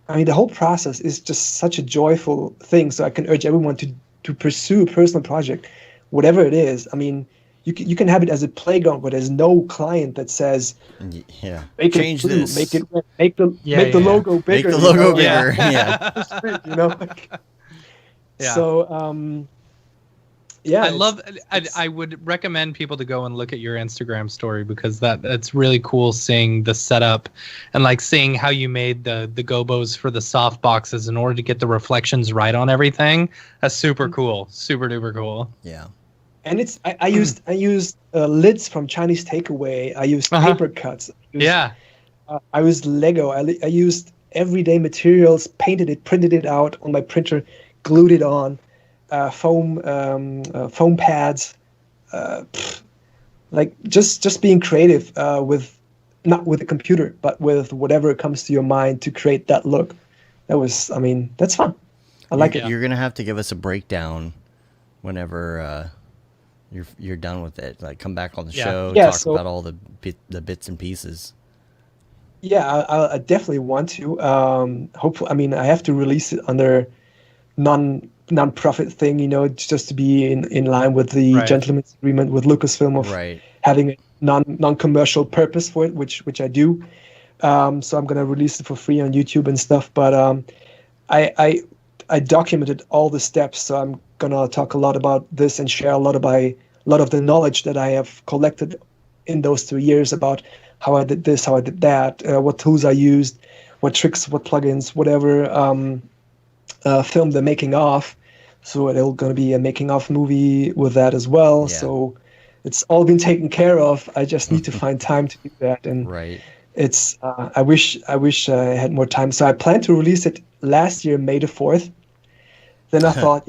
I mean, the whole process is just such a joyful thing. So I can urge everyone to pursue a personal project, whatever it is. I mean, you can have it as a playground where there's no client that says, make change it blue, this, make it red, make the logo bigger, make the logo bigger. So I would recommend people to go and look at your Instagram story, because that's really cool seeing the setup and like seeing how you made the gobos for the soft boxes in order to get the reflections right on everything. That's super cool, super duper cool. Yeah. And I used lids from Chinese takeaway. I used paper cuts. I used Lego. I used everyday materials, painted it, printed it out on my printer, glued it on. Foam pads, like just being creative not with a computer, but with whatever comes to your mind to create that look. I mean, that's fun. I like it. You're gonna have to give us a breakdown whenever you're done with it. Like, come back on the show, talk about all the bits and pieces. Yeah, I definitely want to. Hopefully, I mean, I have to release it under non-profit thing, just to be in line with the gentleman's agreement with Lucasfilm of having a non-commercial purpose for it, which I do. So I'm gonna release it for free on YouTube and stuff. But I documented all the steps, so I'm gonna talk a lot about this and share a lot of the knowledge that I have collected in those 2 years about how I did this, how I did that, what tools I used, what tricks, what plugins, whatever. Film the making of, so it'll gonna be a making of movie with that as well. So it's all been taken care of. I just need to find time to do that, and it's I wish I had more time. So I planned to release it last year, May the 4th. Then I thought,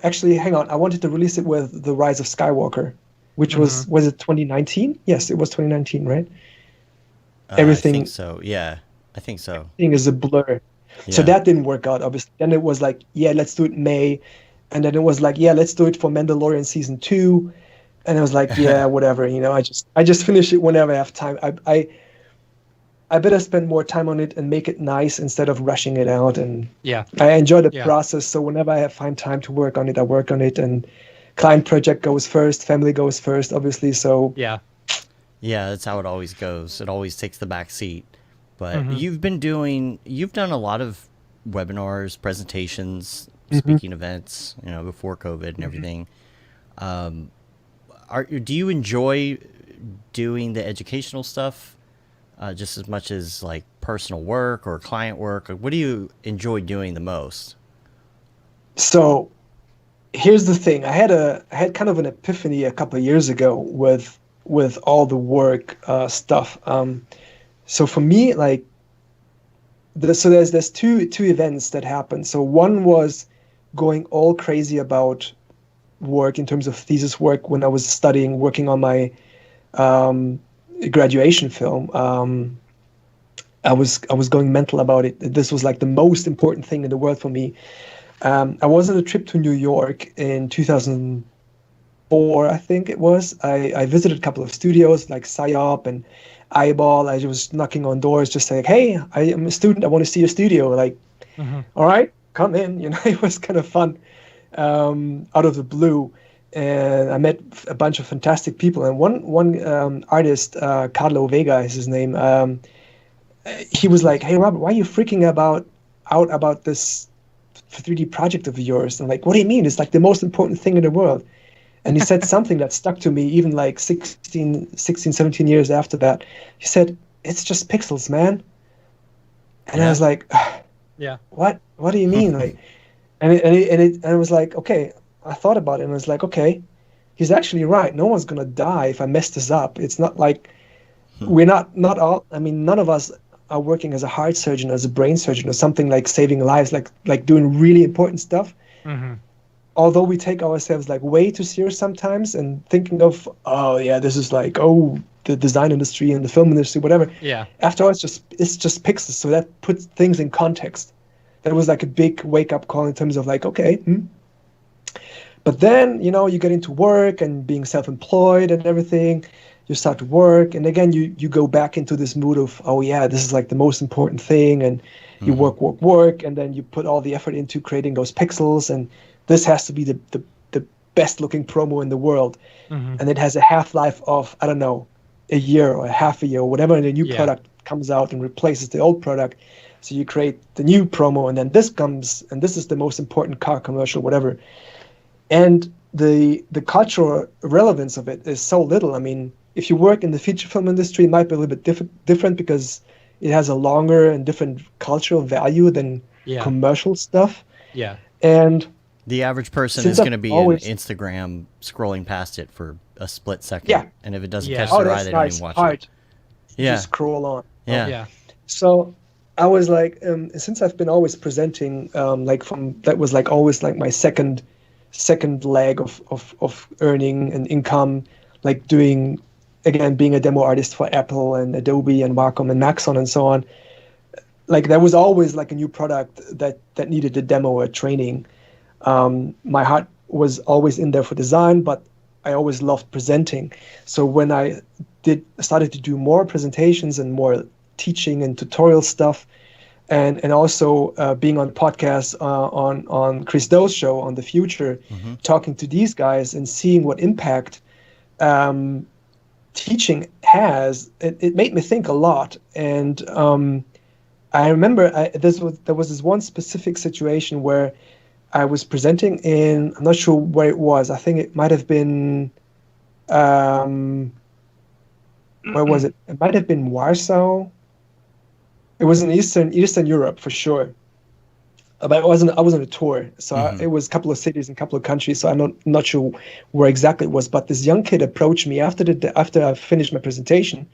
actually, hang on, I wanted to release it with The Rise of Skywalker, which was it 2019? Yes, it was 2019, right? Everything. I think so. Yeah, I think so. Everything is a blur. Yeah. So that didn't work out, obviously. Then it was like, let's do it in May. And then it was like, let's do it for Mandalorian season 2. And I was like, whatever, I just finish it whenever I have time. I better spend more time on it and make it nice instead of rushing it out. And I enjoy the process. So whenever I find time to work on it, I work on it. And client project goes first, family goes first, obviously. So yeah, that's how it always goes. It always takes the back seat. But you've done a lot of webinars, presentations, speaking events, before COVID and everything. Do you enjoy doing the educational stuff just as much as like personal work or client work? What do you enjoy doing the most? So here's the thing. I had kind of an epiphany a couple of years ago with all the work stuff. So for me, like, there's two events that happened. So one was going all crazy about work in terms of thesis work when I was working on my graduation film. I was going mental about it. This was like the most important thing in the world for me. I was on a trip to New York in 2004, I think it was. I visited a couple of studios like PsyOp and Eyeball. I was knocking on doors, just saying, "Hey, I am a student. I want to see your studio." Like, all right, come in. It was kind of fun, out of the blue, and I met a bunch of fantastic people. And one artist, Carlo Vega is his name. He was like, "Hey, Robert, why are you freaking out about this 3D project of yours?" And I'm like, "What do you mean? It's like the most important thing in the world." And he said something that stuck to me even like 16, 17 years after that. He said, "It's just pixels, man." And I was like, what do you mean? Like, and I was like, okay, I thought about it and I was like, okay, he's actually right. No one's going to die if I mess this up. It's not like we're not all, I mean, none of us are working as a heart surgeon, as a brain surgeon or something like saving lives, like doing really important stuff. Although we take ourselves like way too serious sometimes and thinking of, this is like, the design industry and the film industry, whatever. Yeah. After all, it's just pixels. So that puts things in context. That was like a big wake up call in terms of like, okay. But then, you get into work and being self-employed and everything. You start to work. And again, you go back into this mood of, this is like the most important thing. And you work. And then you put all the effort into creating those pixels. And this has to be the best looking promo in the world. And it has a half-life of, I don't know, a year or a half a year or whatever, and a new product comes out and replaces the old product. So you create the new promo, and then this comes, and this is the most important car commercial, whatever. And the cultural relevance of it is so little. I mean, if you work in the feature film industry, it might be a little bit different because it has a longer and different cultural value than commercial stuff. Yeah. And the average person is going to be on Instagram scrolling past it for a split second. Yeah. And if it doesn't catch their eye, they don't even watch it. Just scroll on. Yeah. So I was like, since I've been always presenting, that was like always like my second leg of earning and income, like doing, again, being a demo artist for Apple and Adobe and Wacom and Maxon and so on. like there was always like a new product that needed a demo or training. My heart was always in there for design, but I always loved presenting. So when I started to do more presentations and more teaching and tutorial stuff, and also being on podcasts on Chris Doe's show on The Future, talking to these guys and seeing what impact teaching has, it made me think a lot. And I remember there was this one specific situation where I was presenting in, I'm not sure where it was. I think it might have been, where was it? It might have been Warsaw. It was in Eastern Europe for sure. But I was on a tour, so it was a couple of cities and a couple of countries. So I'm not sure where exactly it was. But this young kid approached me after I finished my presentation,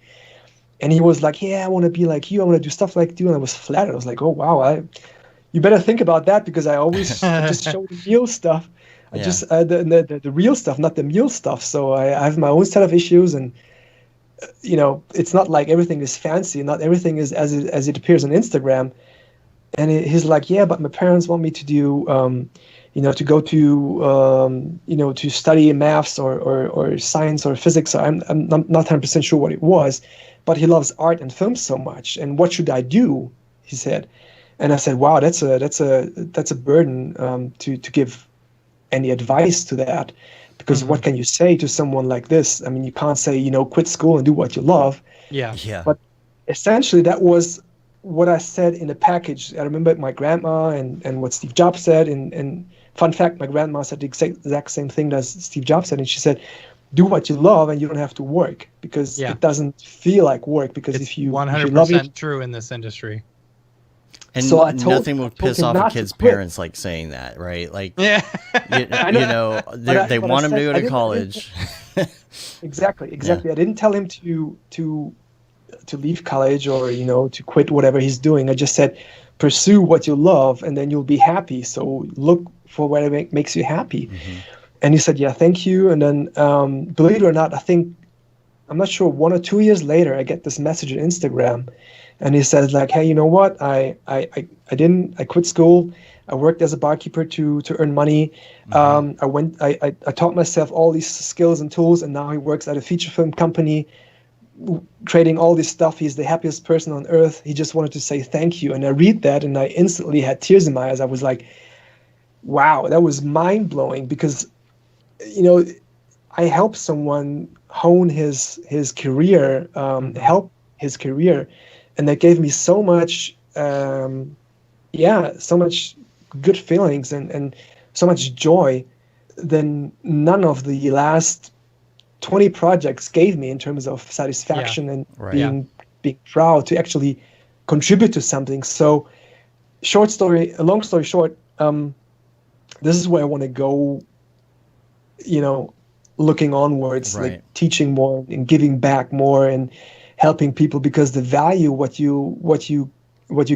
and he was like, "Yeah, I want to be like you. I want to do stuff like you." And I was flattered. I was like, "Oh wow, you better think about that, because I always just show the real stuff. I just the real stuff, not the meal stuff. So I have my own set of issues, and it's not like everything is fancy. Not everything is as it appears on Instagram." And he's like, "Yeah, but my parents want me to do, to go to, to study maths or science or physics. So I'm not 100% sure what it was, but he loves art and film so much. And what should I do?" he said. And I said, "Wow, that's a burden to give any advice to that, because what can you say to someone like this? I mean, you can't say, quit school and do what you love." Yeah. But essentially, that was what I said in the package. I remember my grandma and what Steve Jobs said. And fun fact, my grandma said the exact same thing as Steve Jobs said. And she said, "Do what you love, and you don't have to work, because it doesn't feel like work. Because it's if you 100% love it, true in this industry." And so nothing will piss off a kid's parents like saying that, right? Like, they want him to go to college. Exactly. Yeah. I didn't tell him to leave college or to quit whatever he's doing. I just said, pursue what you love, and then you'll be happy. So look for whatever makes you happy. And he said, "Yeah, thank you." And then believe it or not, I'm not sure, 1 or 2 years later, I get this message on Instagram, and he says like, "Hey, you know what? I quit school. I worked as a barkeeper to earn money. I taught myself all these skills and tools, and now he works at a feature film company, creating all this stuff. He's the happiest person on earth. He just wanted to say thank you." And I read that, and I instantly had tears in my eyes. I was like, wow, that was mind blowing, because I helped someone hone his career, help his career, and that gave me so much, so much good feelings and so much joy than none of the last 20 projects gave me in terms of satisfaction and being proud to actually contribute to something. So, long story short, this is where I want to go, looking onwards, like teaching more and giving back more and helping people, because the value, what you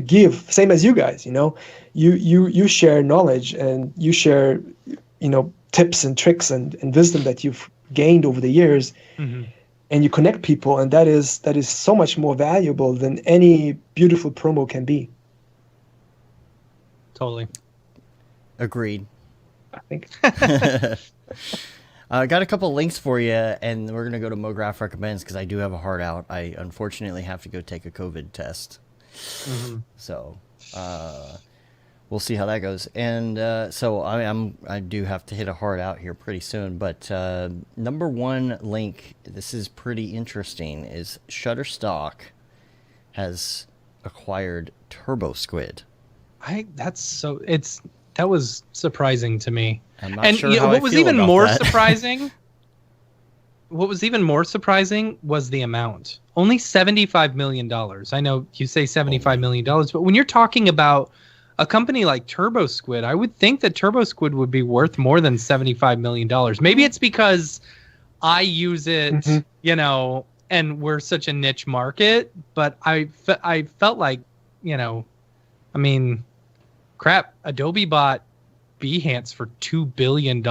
give, same as you guys, you share knowledge, and you share, tips and tricks and wisdom that you've gained over the years, and you connect people, and that is so much more valuable than any beautiful promo can be. Totally. Agreed. I think. I got a couple links for you, and we're going to go to Mograph Recommends, because I do have a heart out. I unfortunately have to go take a COVID test. So we'll see how that goes. And so I do have to hit a hard out here pretty soon. But number one link, this is pretty interesting, is Shutterstock has acquired Turbosquid. That was surprising to me. I'm not sure how I feel about that. What was even more surprising was the amount. Only $75 million. I know you say $75 million, but when you're talking about a company like Turbosquid, I would think that Turbosquid would be worth more than $75 million. Maybe it's because I use it, and we're such a niche market, but I felt like, crap, Adobe bought Behance for $2 billion,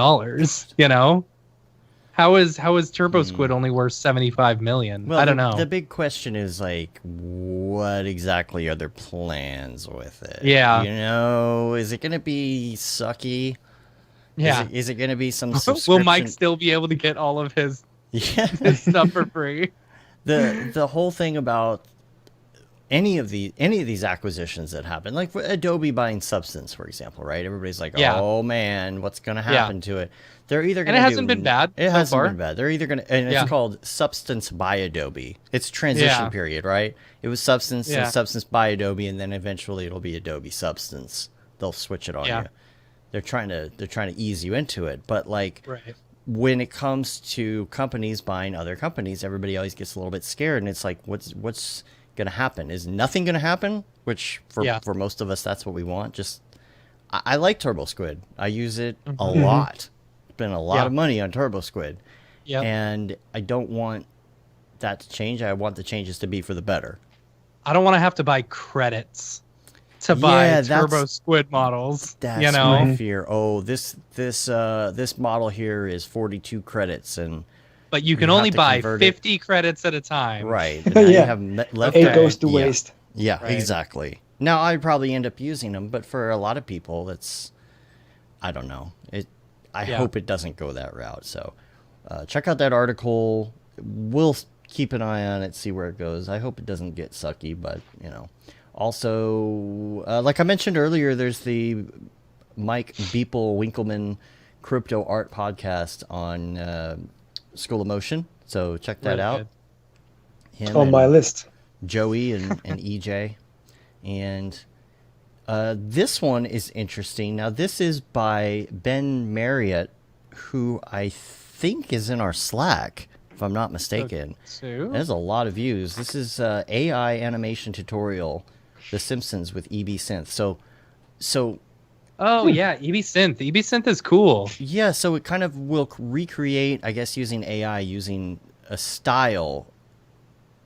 How is Turbosquid only worth 75 million? Well, I don't know. The big question is like, what exactly are their plans with it? Yeah. You know, is it going to be sucky? Yeah. Is it going to be some subscription? Will Mike still be able to get all of his stuff for free? The whole thing about any of these acquisitions that happen, like Adobe buying Substance, for example, right? Everybody's like, oh man, what's going to happen to it? They're either going to and it hasn't been bad. It so hasn't far. been bad. They're either going to, and it's called Substance by Adobe. It's transition period, right? It was Substance and Substance by Adobe, and then eventually it'll be Adobe Substance. They'll switch it on you. They're trying to ease you into it, but like when it comes to companies buying other companies, everybody always gets a little bit scared, and it's like, what's going to happen? Is nothing going to happen? Which for most of us, that's what we want. Just I like Turbosquid. I use it a lot. Spend a lot of money on Turbosquid, and I don't want that to change. I want the changes to be for the better. I don't want to have to buy credits to buy Turbosquid models. That's my fear. Oh, this model here is 42 credits, but you can only buy 50 credits at a time. Right. And you have left. It goes to waste. Yeah, exactly. Now I'd probably end up using them, but for a lot of people, I don't know. I hope it doesn't go that route. So check out that article. We'll keep an eye on it, see where it goes. I hope it doesn't get sucky, but Also, like I mentioned earlier, there's the Mike Beeple Winkleman Crypto Art podcast on School of Motion. So check that out. It's on my list. Joey and EJ. And this one is interesting. Now, this is by Ben Marriott, who I think is in our Slack, if I'm not mistaken. There's a lot of views. This is AI animation tutorial, The Simpsons with EB Synth. So EB Synth. EB Synth is cool. Yeah, so it kind of will recreate, I guess, using AI, using a style,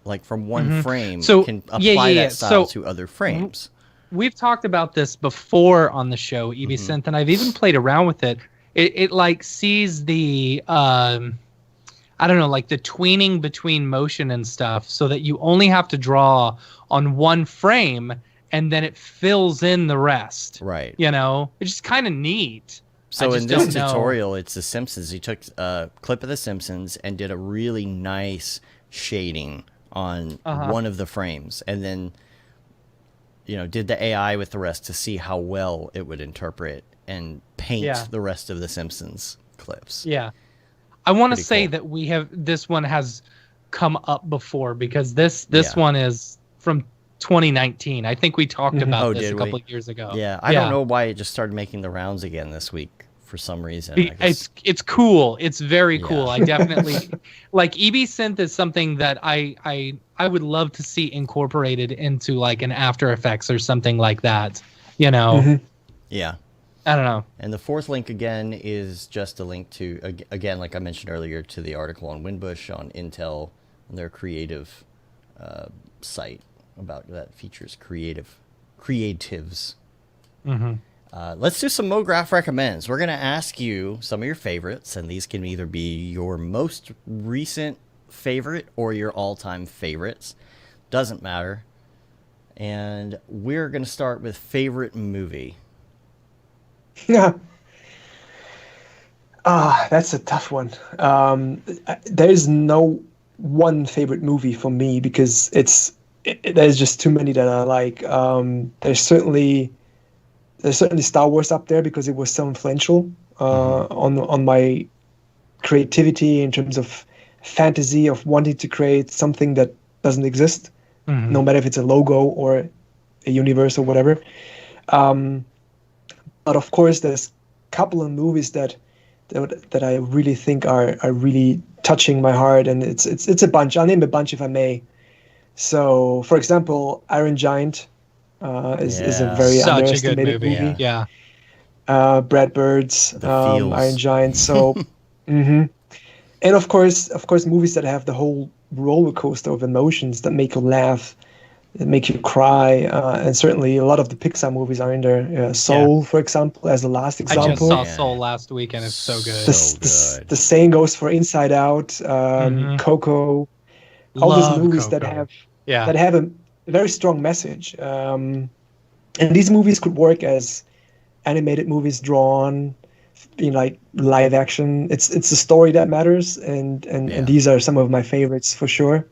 like from one frame, can apply that style to other frames. We've talked about this before on the show, EB Synth, and I've even played around with it. It like sees the I don't know, like the tweening between motion and stuff, so that you only have to draw on one frame and then it fills in the rest. Right. It's just kind of neat. So in this tutorial, it's The Simpsons. He took a clip of The Simpsons and did a really nice shading on one of the frames, and then did the AI with the rest to see how well it would interpret and paint the rest of The Simpsons clips. Yeah. I want to say that this one has come up before, because this one is from 2019. I think we talked about this a couple of years ago. Yeah. I don't know why it just started making the rounds again this week for some reason. It's cool. It's very cool. I definitely like EB Synth is something that I would love to see incorporated into like an After Effects or something like that. Yeah. I don't know. And the fourth link, again, is just a link to, again, like I mentioned earlier, to the article on Winbush, on Intel, and their creative site about that features creatives. Let's do some Mograph recommends. We're going to ask you some of your favorites, and these can either be your most recent favorite or your all-time favorites. Doesn't matter. And we're going to start with favorite movie. That's a tough one. There's no one favorite movie for me, because there's just too many that I like. There's certainly Star Wars up there, because it was so influential on my creativity in terms of fantasy, of wanting to create something that doesn't exist, no matter if it's a logo or a universe or whatever. But of course, there's a couple of movies that I really think are really touching my heart, and it's a bunch. I'll name a bunch if I may. So, for example, Iron Giant is a very underestimated movie. Yeah. Brad Bird's Iron Giant. So, and of course, movies that have the whole roller coaster of emotions that make you laugh, make you cry, and certainly a lot of the Pixar movies are in there. Soul, for example, as the last example. I just saw Soul last week, and it's so good. The same goes for Inside Out, Coco, all these movies Coco. that have a very strong message. And these movies could work as animated movies, drawn, like live action. It's the story that matters, and these are some of my favorites for sure.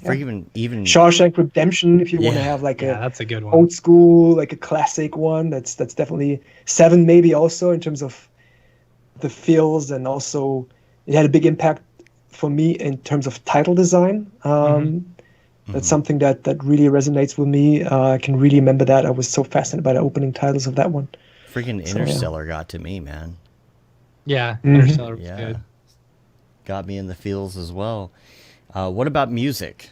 For even Shawshank Redemption, if you want to have like that's a good one. Old school, like a classic one. That's definitely Seven, maybe also in terms of the feels, and also it had a big impact for me in terms of title design. That's something that really resonates with me. I can really remember that. I was so fascinated by the opening titles of that one. Freaking Interstellar got to me, man. Yeah, Interstellar was good. Got me in the feels as well. What about music?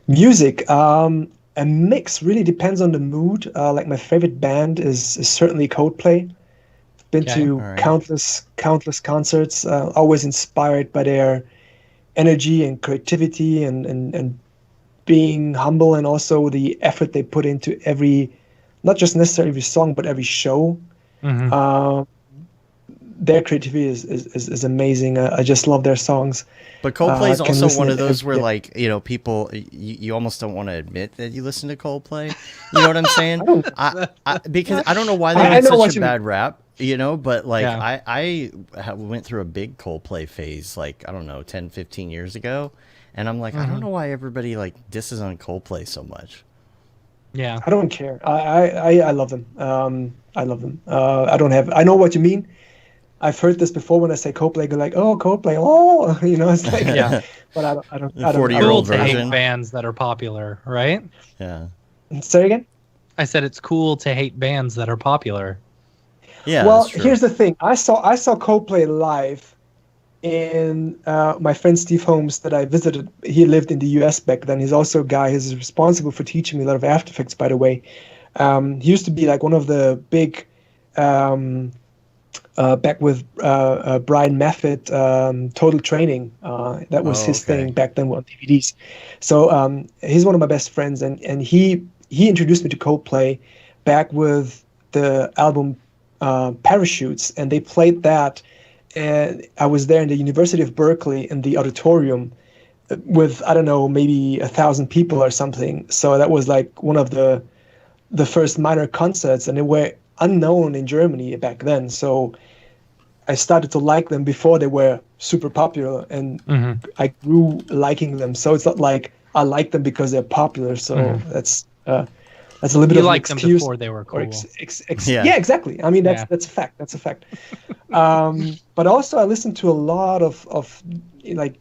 Music, a mix, really depends on the mood. Like my favorite band is certainly Coldplay. Been to countless concerts. Always inspired by their energy and creativity, and being humble, and also the effort they put into every, not just necessarily every song, but every show. Their creativity is amazing. I just love their songs. But Coldplay is also one of those where, like, you know, people, you almost don't want to admit that you listen to Coldplay. You know what I'm saying? Because I don't know why they had such a bad rap, you know, but like I went through a big Coldplay phase, like, I don't know, 10, 15 years ago. And I'm like, I don't know why everybody like disses on Coldplay so much. Yeah. I don't care. I love them. I love them. I know what you mean. I've heard this before when I say Coldplay, go like, oh, Coldplay, oh, you know, it's like, but I don't. 40-year-old version. Hate bands that are popular, right? Yeah. Say again? I said it's cool to hate bands that are popular. Yeah. Well, here's the thing. I saw Coldplay live in my friend Steve Holmes that I visited. He lived in the US back then. He's also a guy who's responsible for teaching me a lot of After Effects, by the way. He used to be like one of the big back with Brian Meffett, Total Training. That was his thing back then on DVDs. So he's one of my best friends, and he introduced me to Coldplay back with the album Parachutes, and they played that. And I was there in the University of Berkeley in the auditorium with, I don't know, maybe 1,000 people or something. So that was like one of the first minor concerts, and they were unknown in Germany back then. So I started to like them before they were super popular, and I grew liking them. So it's not like I like them because they're popular. So that's a little bit of an excuse. You liked them before they were cool. Yeah, exactly. I mean, that's a fact. That's a fact. But also I listened to a lot of like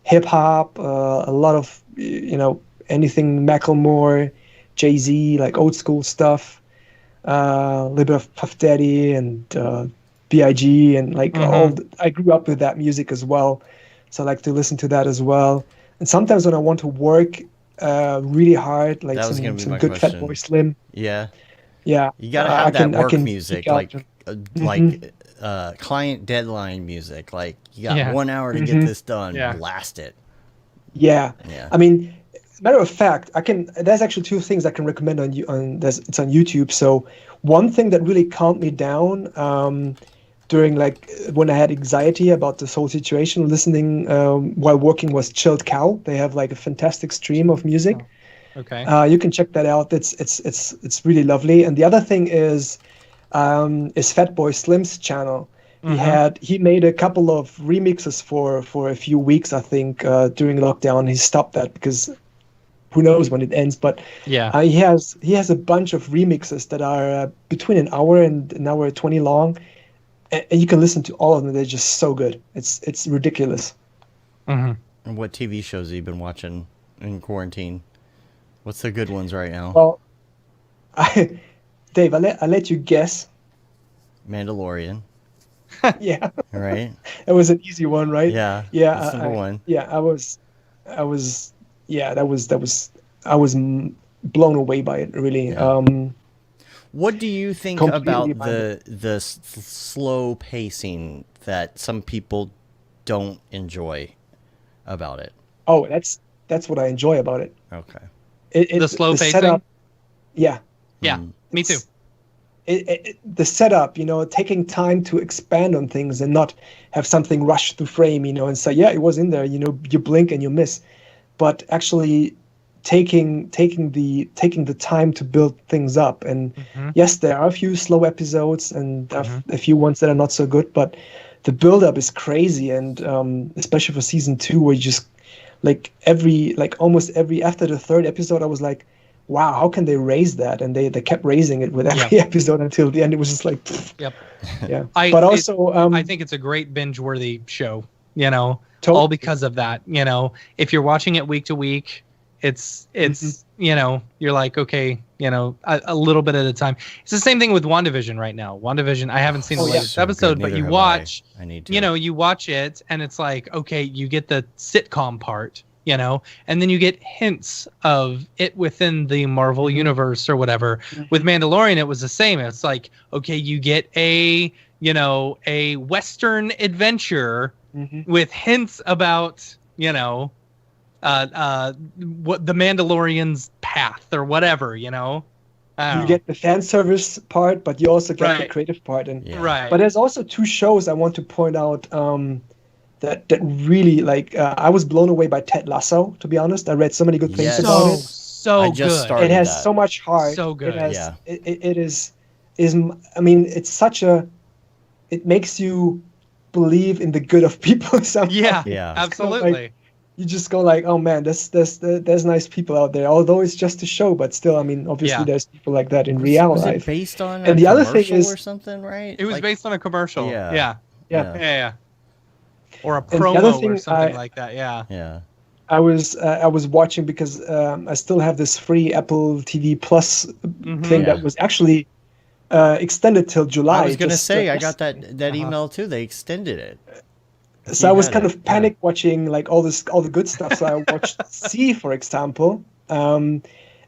hip hop, a lot of, you know, anything Macklemore, Jay-Z, like old school stuff. A little bit of Puff Daddy and B.I.G. and like I grew up with that music as well, so I like to listen to that as well. And sometimes when I want to work really hard, like some good question. Fatboy Slim. Yeah. You gotta have that work music, like client deadline music. Like, you got 1 hour to get this done. Blast it. Yeah. I mean, matter of fact, there's actually two things I can recommend it's on YouTube. So one thing that really calmed me down during, like, when I had anxiety about this whole situation, listening while working, was Chilled Cow. They have like a fantastic stream of music. Okay. You can check that out. It's really lovely. And the other thing is Fatboy Slim's channel. He made a couple of remixes for a few weeks, I think, during lockdown. He stopped that because who knows when it ends, but he has a bunch of remixes that are between an hour and an hour 20 long, and you can listen to all of them. They're just so good. It's ridiculous. And what TV shows have you been watching in quarantine? What's the good ones right now? Well, Dave, I'll let you guess. Mandalorian. Yeah. Right. It was an easy one, right? Yeah. Yeah. Number one. Yeah, I was. Yeah, that was. I was blown away by it, really. Yeah. What do you think about the slow pacing that some people don't enjoy about it? Oh, that's what I enjoy about it. Okay. The slow pacing. Setup, yeah. Yeah, me too. The setup, taking time to expand on things and not have something rush through frame, and say, yeah, it was in there, you blink and you miss, but actually taking the time to build things up. And yes, there are a few slow episodes and a few ones that are not so good, but the build-up is crazy. And especially for season 2, where you just almost every after the 3rd episode, I was like, wow, how can they raise that? And they kept raising it with every episode until the end. It was just like, yeah. I think it's a great binge-worthy show, totally. all because of that. If you're watching it week to week, it's you're like, okay, a little bit at a time. It's the same thing with WandaVision right now. WandaVision, I haven't seen the latest episode, but you watch, I need to. You watch it and it's like, okay, you get the sitcom part, and then you get hints of it within the Marvel universe or whatever. With Mandalorian, it was the same. It's like, okay, you get a Western adventure with hints about, what the Mandalorian's path or whatever, you get the fan service part, but you also get the creative part. And but there's also 2 shows I want to point out that really, I was blown away by Ted Lasso, to be honest. I read so many good things about it. So good. It has so much heart. So good. It is it's such a, it makes you believe in the good of people somehow. Yeah, absolutely. You just go like, oh man, there's nice people out there. Although it's just a show, but still, obviously there's people like that in real life. Was it based on and the other thing is or something, right? It was based on a commercial. Yeah. Or a promo or something like that. Yeah. I was watching because I still have this free Apple TV Plus thing that was actually extended till July. I was gonna say I got that email too. They extended it. So I was kind of panic watching all the good stuff. So I watched C, for example, and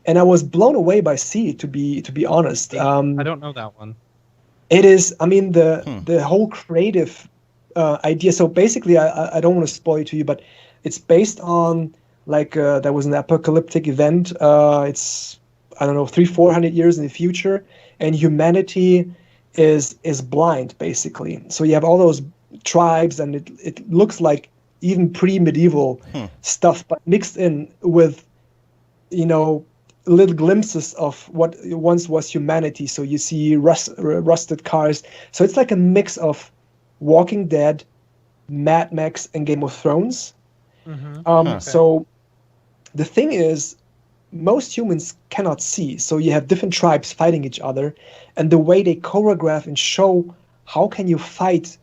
I was blown away by C. To be honest, I don't know that one. It is. The whole creative idea. So basically, I don't want to spoil it to you, but it's based on there was an apocalyptic event. It's 300-400 years in the future, and humanity is blind basically. So you have all those tribes, and it looks like even pre-medieval stuff, but mixed in with little glimpses of what once was humanity. So you see rusted cars. So it's like a mix of Walking Dead, Mad Max, and Game of Thrones. So the thing is, most humans cannot see. So you have different tribes fighting each other, and the way they choreograph and show how can you fight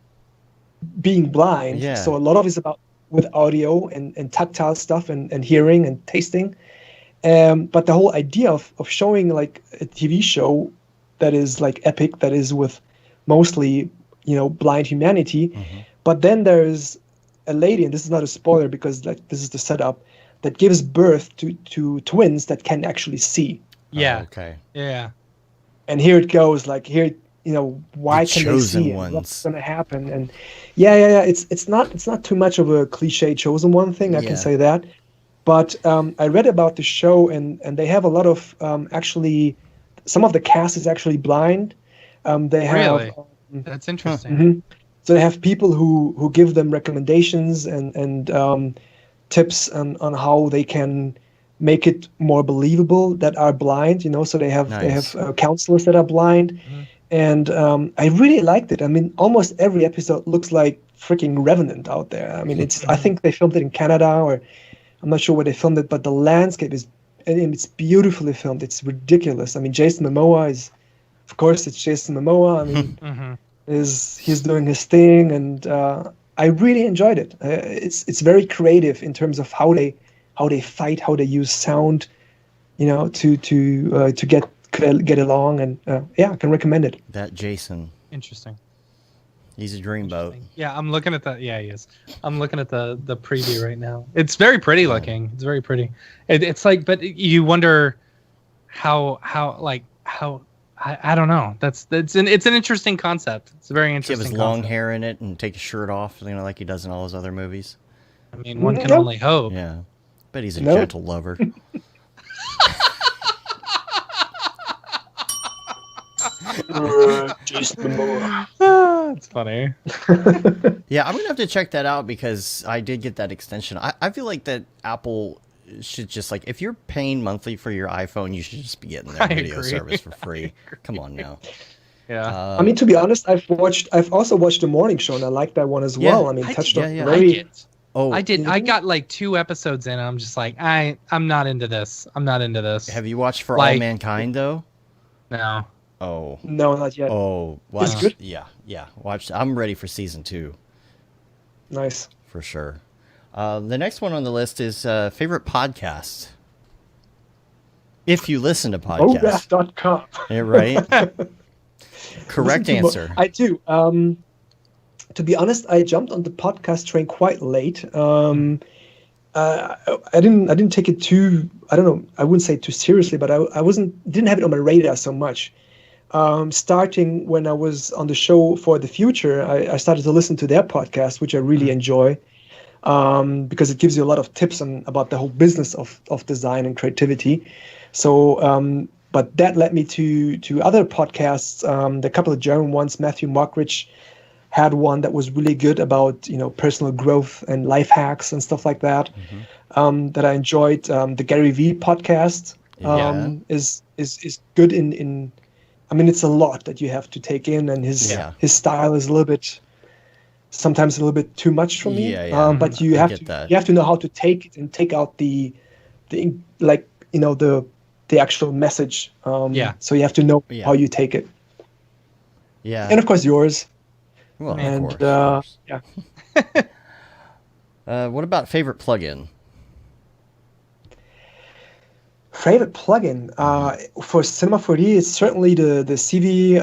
being blind. So a lot of it's about with audio and tactile stuff and hearing and tasting. But the whole idea of showing a TV show that is epic, that is with mostly blind humanity. But then there's a lady, and this is not a spoiler because this is the setup, that gives birth to twins that can actually see. Yeah. Oh, okay. Yeah. And here it goes. Why can they see it? What's going to happen? And it's not too much of a cliche chosen one thing. I can say that. But I read about the show, and they have a lot of actually. Some of the cast is actually blind. They have. Really? That's interesting. So they have people who give them recommendations and tips on how they can make it more believable that are blind. So they have counselors that are blind, and I really liked it. Almost every episode looks like freaking Revenant out there. It's. I think they filmed it in Canada, or I'm not sure where they filmed it, but the landscape is. And it's beautifully filmed. It's ridiculous. Jason Momoa is, of course, it's Jason Momoa. He's doing his thing, and I really enjoyed it. It's very creative in terms of how they fight, how they use sound, to get along, and I can recommend it. That Jason. Interesting. He's a dreamboat. Yeah, I'm looking at that. Yeah, he is. I'm looking at the preview right now. It's very pretty looking. It's very pretty. It's but you wonder how I don't know. It's an interesting concept. It's a very interesting. He have his long hair in it and take his shirt off, like he does in all his other movies. One can only hope. Yeah. Bet he's a Nope. gentle lover. That's funny. Yeah, I'm gonna have to check that out because I did get that extension. I feel like that Apple should just like, if you're paying monthly for your iPhone, you should just be getting their I video agree. service for free. Come on now. Yeah. I mean, to be honest, I've also watched the morning show, and I like that one as Yeah, well. I mean, I touched did- on yeah, I very. did. Oh, I did. You I didn't? got like 2 episodes in, and I'm just like, I'm not into this. I'm not into this. have you watched For All Like- Mankind though? No. Oh, No, not yet. oh, watch. It's good? Yeah, yeah. Watch. I'm ready for season 2 Nice. for sure. The next one on the list is favorite podcast. If you listen to podcasts, Mograph.com. yeah, right? Correct Listen to answer. I do. To be honest, I jumped on the podcast train quite late. I didn't take it too. I don't know. I wouldn't say too seriously, but I didn't have it on my radar so much. Starting when I was on the show For the Future, I started to listen to their podcast, which I really enjoy, because it gives you a lot of tips about the whole business of design and creativity. So, but that led me to other podcasts. The couple of German ones, Matthew Mockridge had one that was really good about personal growth and life hacks and stuff like that. That I enjoyed. The Gary Vee podcast is good in. I mean, it's a lot that you have to take in, and his style is sometimes a little bit too much for me. But you have to know how to take it and take out the actual message. So you have to know how you take it. Yeah. And of course yours. Well, And of course. yeah. What about favorite plugin? Favorite plugin for Cinema 4D is certainly the CV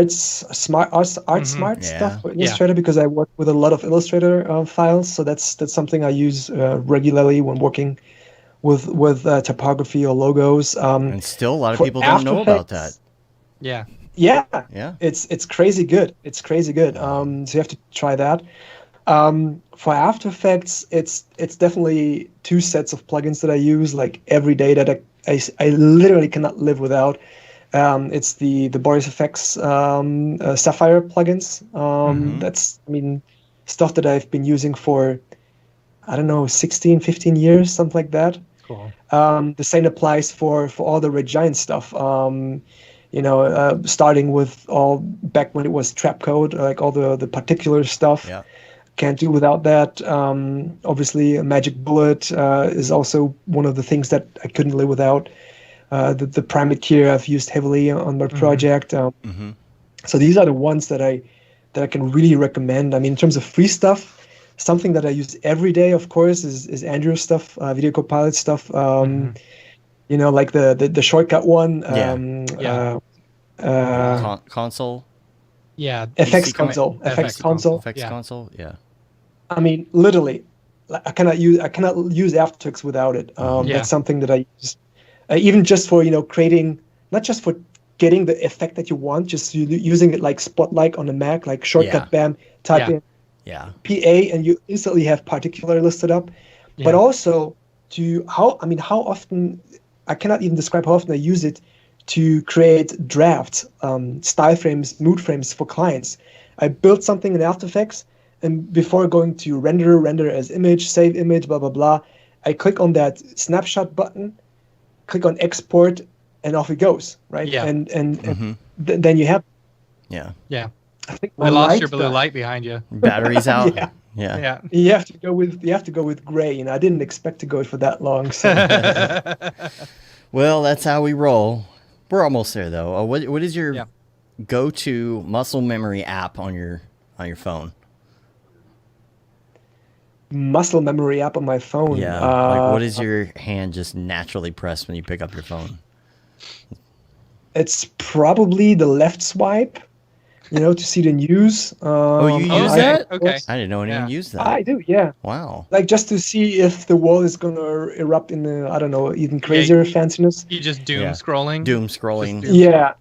Smart stuff for Illustrator, because I work with a lot of Illustrator files, so that's something I use regularly when working with typography or logos. And still, a lot of for people don't After know about Effects, that. Yeah, Yeah. it's crazy good. It's crazy good. So you have to try that. For After Effects, it's definitely 2 sets of plugins that I use like every day that I literally cannot live without. It's the Boris FX Sapphire plugins. That's, I mean, stuff that I've been using for, I don't know, 16, 15 years, something like that. Cool. The same applies for all the Red Giant stuff. Starting with all back when it was trap code, like all the particular stuff. Yeah. Can't do without that. Obviously, a Magic Bullet is also one of the things that I couldn't live without. The Primate Gear I've used heavily on my project. So these are the ones that I can really recommend. I mean, in terms of free stuff, something that I use every day, of course, is Andrew's stuff, Video Copilot stuff. Like the shortcut one. Console. Yeah. FX PC console. FX console. FX console. Yeah. I mean, literally, I cannot use After Effects without it. That's something that I use, even just for creating, not just for getting the effect that you want, just using it like Spotlight on the Mac, like shortcut, bam, type in PA, and you instantly have particular listed up. But also how often, I cannot even describe how often I use it to create drafts, style frames, mood frames for clients. I built something in After Effects, and before going to render as image, save image, blah, blah, blah, I click on that snapshot button, click on export, and off it goes, right? Yeah. And then you have... Yeah. Yeah. I think I lost your blue light behind you. Batteries out. Yeah. Yeah. Yeah. You have to go with gray, and I didn't expect to go for that long. So. Well, that's how we roll. We're almost there, though. What is your go-to muscle memory app on your phone? Muscle memory app on my phone. Yeah. Like, what is your hand just naturally press when you pick up your phone? It's probably the left swipe, to see the news. You use that? Okay. I didn't know anyone used that. I do, yeah. Wow. Like just to see if the world is going to erupt in even crazier fanciness. You just doom scrolling. Doom scrolling. Yeah.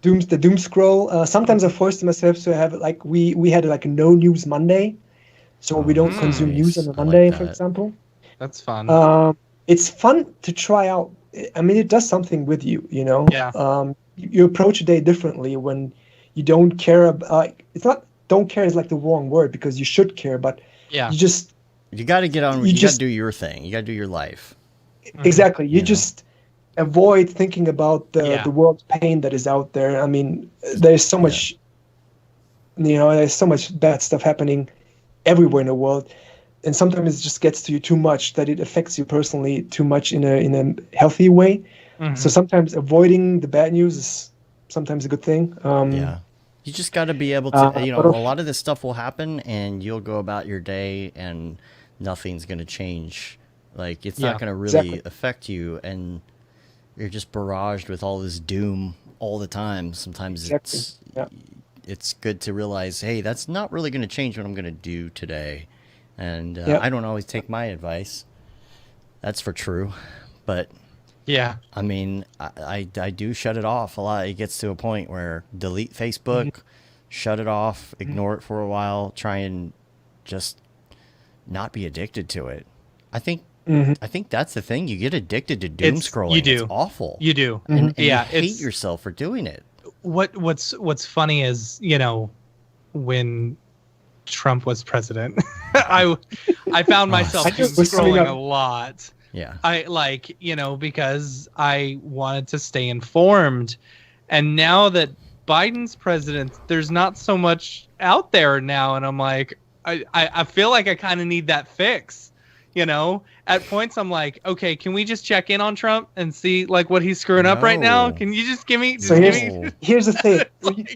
The doom scroll. Sometimes I forced myself to have like we had like a no news Monday, so we don't consume news on a Monday, for example. That's fun. it's fun to try out. I mean, it does something with you, you know. Yeah. You approach a day differently when you don't care about. It's not don't care is like the wrong word because you should care, but Yeah. you got to get on. You got to do your thing. You got to do your life. Exactly. You just avoid thinking about the world's pain that is out there. I mean, there's so much, there's so much bad stuff happening everywhere in the world, and sometimes it just gets to you too much that it affects you personally too much in a healthy way. So sometimes avoiding the bad news is sometimes a good thing. You just got to be able to, a lot of this stuff will happen and you'll go about your day and nothing's going to change. Like, it's not going to really affect you, and you're just barraged with all this doom all the time. Sometimes it's good to realize, hey, that's not really going to change what I'm going to do today. And I don't always take my advice. That's for true. But, I mean, I do shut it off a lot. It gets to a point where delete Facebook, shut it off, ignore it for a while, try and just not be addicted to it. I think that's the thing. You get addicted to doom scrolling. You do. It's awful. You do. And you hate yourself for doing it. What's funny is, when Trump was president, I found myself scrolling a lot. Yeah. Because I wanted to stay informed. And now that Biden's president, there's not so much out there now. And I'm like, I feel like I kind of need that fix. At points I'm like, okay, can we just check in on Trump and see like what he's screwing up right now? Can you just give me? Here's the thing.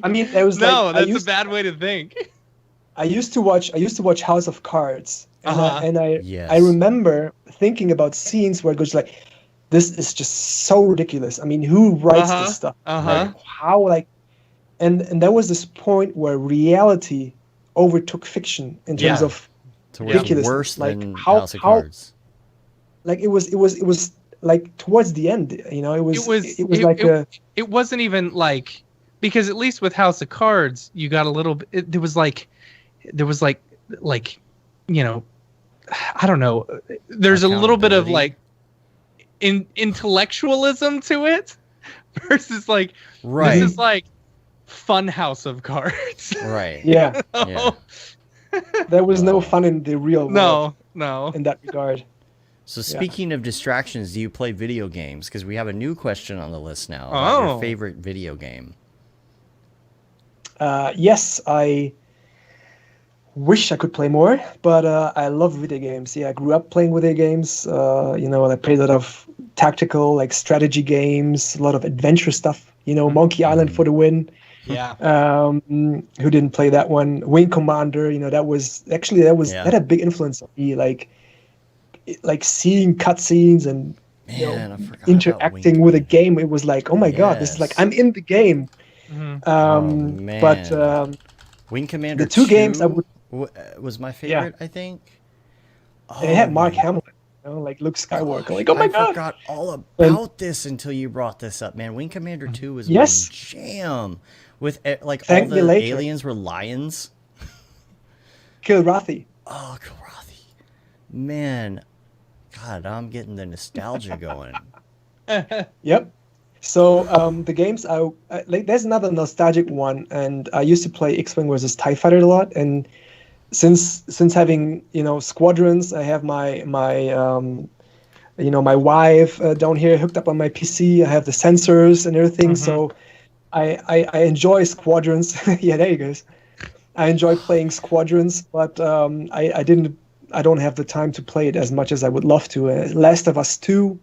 I mean, there was that's a bad way to think. I used to watch House of Cards, and I remember thinking about scenes where it goes like, this is just so ridiculous. I mean, who writes this stuff? Like, how and there was this point where reality overtook fiction in terms of ridiculous. Worse than House of Cards. Like it was like towards the end, it wasn't even like, because at least with House of Cards you got a little bit, there was like I don't know, there's a little bit of like intellectualism to it versus like this is like fun House of Cards. Right. Yeah. There was no fun in the real world. No. In that regard. So speaking of distractions, do you play video games? Because we have a new question on the list now. Your favorite video game? Yes, I wish I could play more, but I love video games. Yeah, I grew up playing video games. I played a lot of tactical, like strategy games, a lot of adventure stuff. Monkey Island for the win. Yeah. Who didn't play that one? Wing Commander. That had a big influence on me. Like seeing cutscenes and interacting with a game. It was like, oh my god, this is like I'm in the game. But Wing Commander, the two games I would was my favorite. I think. And it had Mark Hamill, like Luke Skywalker. Like, oh my god! I forgot all about this until you brought this up, man. Wing Commander 2 was my jam. With like all the aliens were lions. Kilrathi. Oh, Kilrathi. Man, God, I'm getting the nostalgia going. Yep. So the games there's another nostalgic one, and I used to play X-Wing versus TIE Fighter a lot, and since having squadrons, I have my wife down here hooked up on my PC. I have the sensors and everything, so I enjoy squadrons. Yeah, there you go. I enjoy playing squadrons, but I don't have the time to play it as much as I would love to. Last of Us 2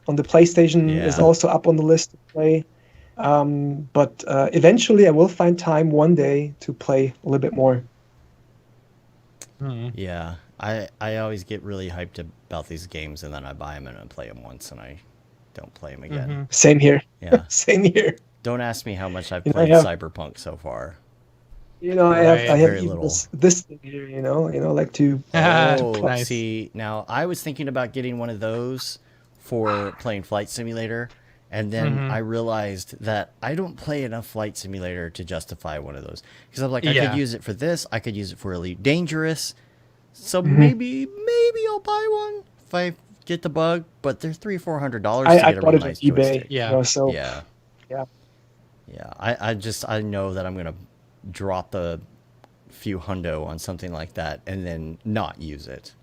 on the PlayStation is also up on the list to play. But eventually I will find time one day to play a little bit more. Yeah, I always get really hyped about these games, and then I buy them and I play them once and I don't play them again. Same here. Yeah. Same here. Don't ask me how much I've played Cyberpunk so far. I have this thing here, like to nice. See, now I was thinking about getting one of those for playing Flight Simulator, and then I realized that I don't play enough Flight Simulator to justify one of those. Because I'm like, I could use it for this, I could use it for Elite Dangerous, so maybe I'll buy one if I get the bug, but they're $300-400 to I get a bought real it on nice eBay. joystick. Yeah. You know, so Yeah. yeah. Yeah. I know that I'm gonna drop the few hundo on something like that and then not use it.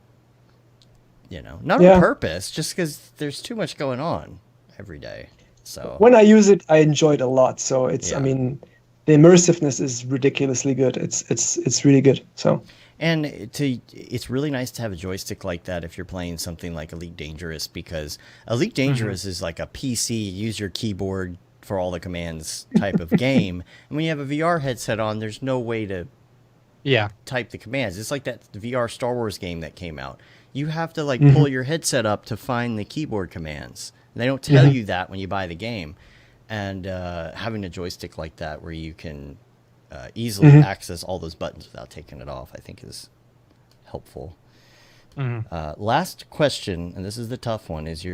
You know, not on purpose, just because there's too much going on every day. So when I use it, I enjoy it a lot. So it's, I mean, the immersiveness is ridiculously good. It's really good. So. And it's really nice to have a joystick like that if you're playing something like Elite Dangerous, because Elite Dangerous is like a PC, use your keyboard for all the commands type of game. And when you have a VR headset on, there's no way to type the commands. It's like that VR Star Wars game that came out. You have to like pull your headset up to find the keyboard commands. And they don't tell you that when you buy the game. And having a joystick like that where you can easily access all those buttons without taking it off, I think is helpful. Last question, and this is the tough one, is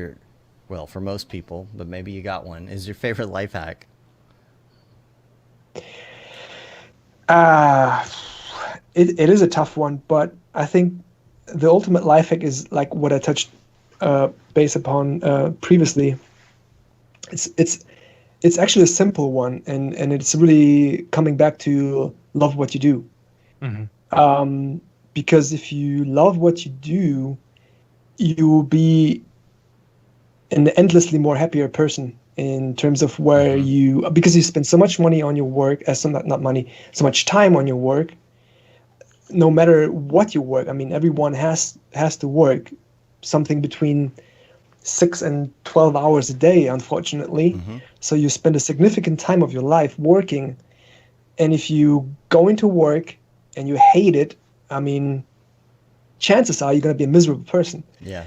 well, for most people, but maybe you got one, is your favorite life hack? It is a tough one, but I think the ultimate life hack is like what I touched base upon previously. It's actually a simple one, and it's really coming back to love what you do. Because if you love what you do, you will be an endlessly more happier person in terms of where because you spend so much money on your work, so much time on your work. No matter what you work, I mean, everyone has to work something between 6 and 12 hours a day, unfortunately. So you spend a significant time of your life working. And if you go into work and you hate it, I mean, chances are you're going to be a miserable person. Yeah.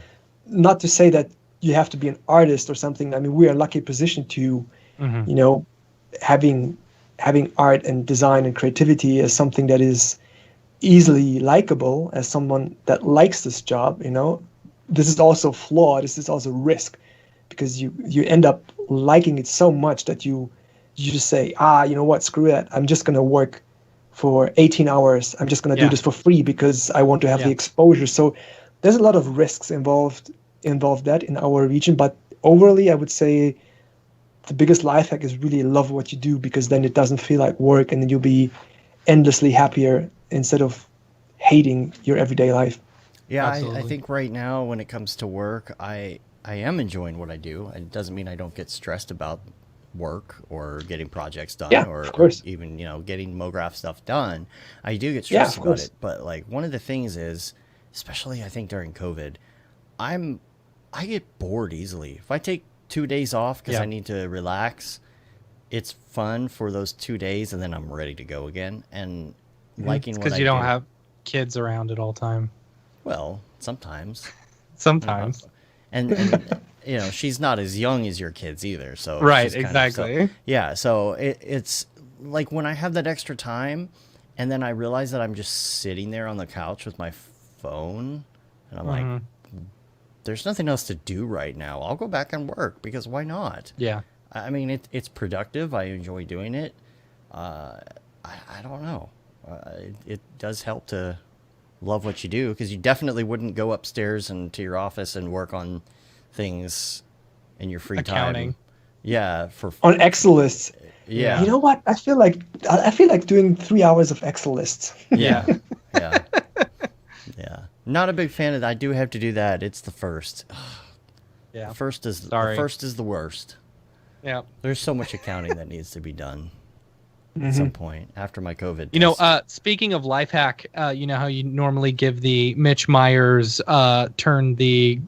Not to say that you have to be an artist or something. I mean, we are in a lucky position to, you know, having art and design and creativity as something that is easily likable, as someone that likes this job, you know. This is also flawed. This is also risk, because you end up liking it so much that you just say, you know what, screw that. I'm just going to work for 18 hours. I'm just going to do this for free because I want to have the exposure. So there's a lot of risks involved that in our region. But overall, I would say the biggest life hack is really love what you do, because then it doesn't feel like work, and then you'll be endlessly happier instead of hating your everyday life. Yeah, I think right now when it comes to work, I am enjoying what I do. It doesn't mean I don't get stressed about work or getting projects done, or even, you know, getting Mograph stuff done. I do get stressed about it. But like one of the things is, especially I think during COVID, I get bored easily. If I take 2 days off because I need to relax, it's fun for those 2 days, and then I'm ready to go again. And liking what I do. Because you don't have kids around at all time. Well, sometimes. Sometimes. And you know, she's not as young as your kids either. So right, exactly. So it's like when I have that extra time, and then I realize that I'm just sitting there on the couch with my phone, and I'm like, there's nothing else to do right now. I'll go back and work, because why not? Yeah. I mean, it's productive. I enjoy doing it. I don't know. It does help to love what you do, because you definitely wouldn't go upstairs and to your office and work on things in your free time. Yeah, on Excel lists. Yeah. You know what? I feel like doing 3 hours of Excel lists. Yeah. Not a big fan of that. I do have to do that. It's the first. Yeah. The first is the worst. Yeah. There's so much accounting that needs to be done at some point after my COVID. You know, speaking of life hack, you know how you normally give the Mitch Myers turn the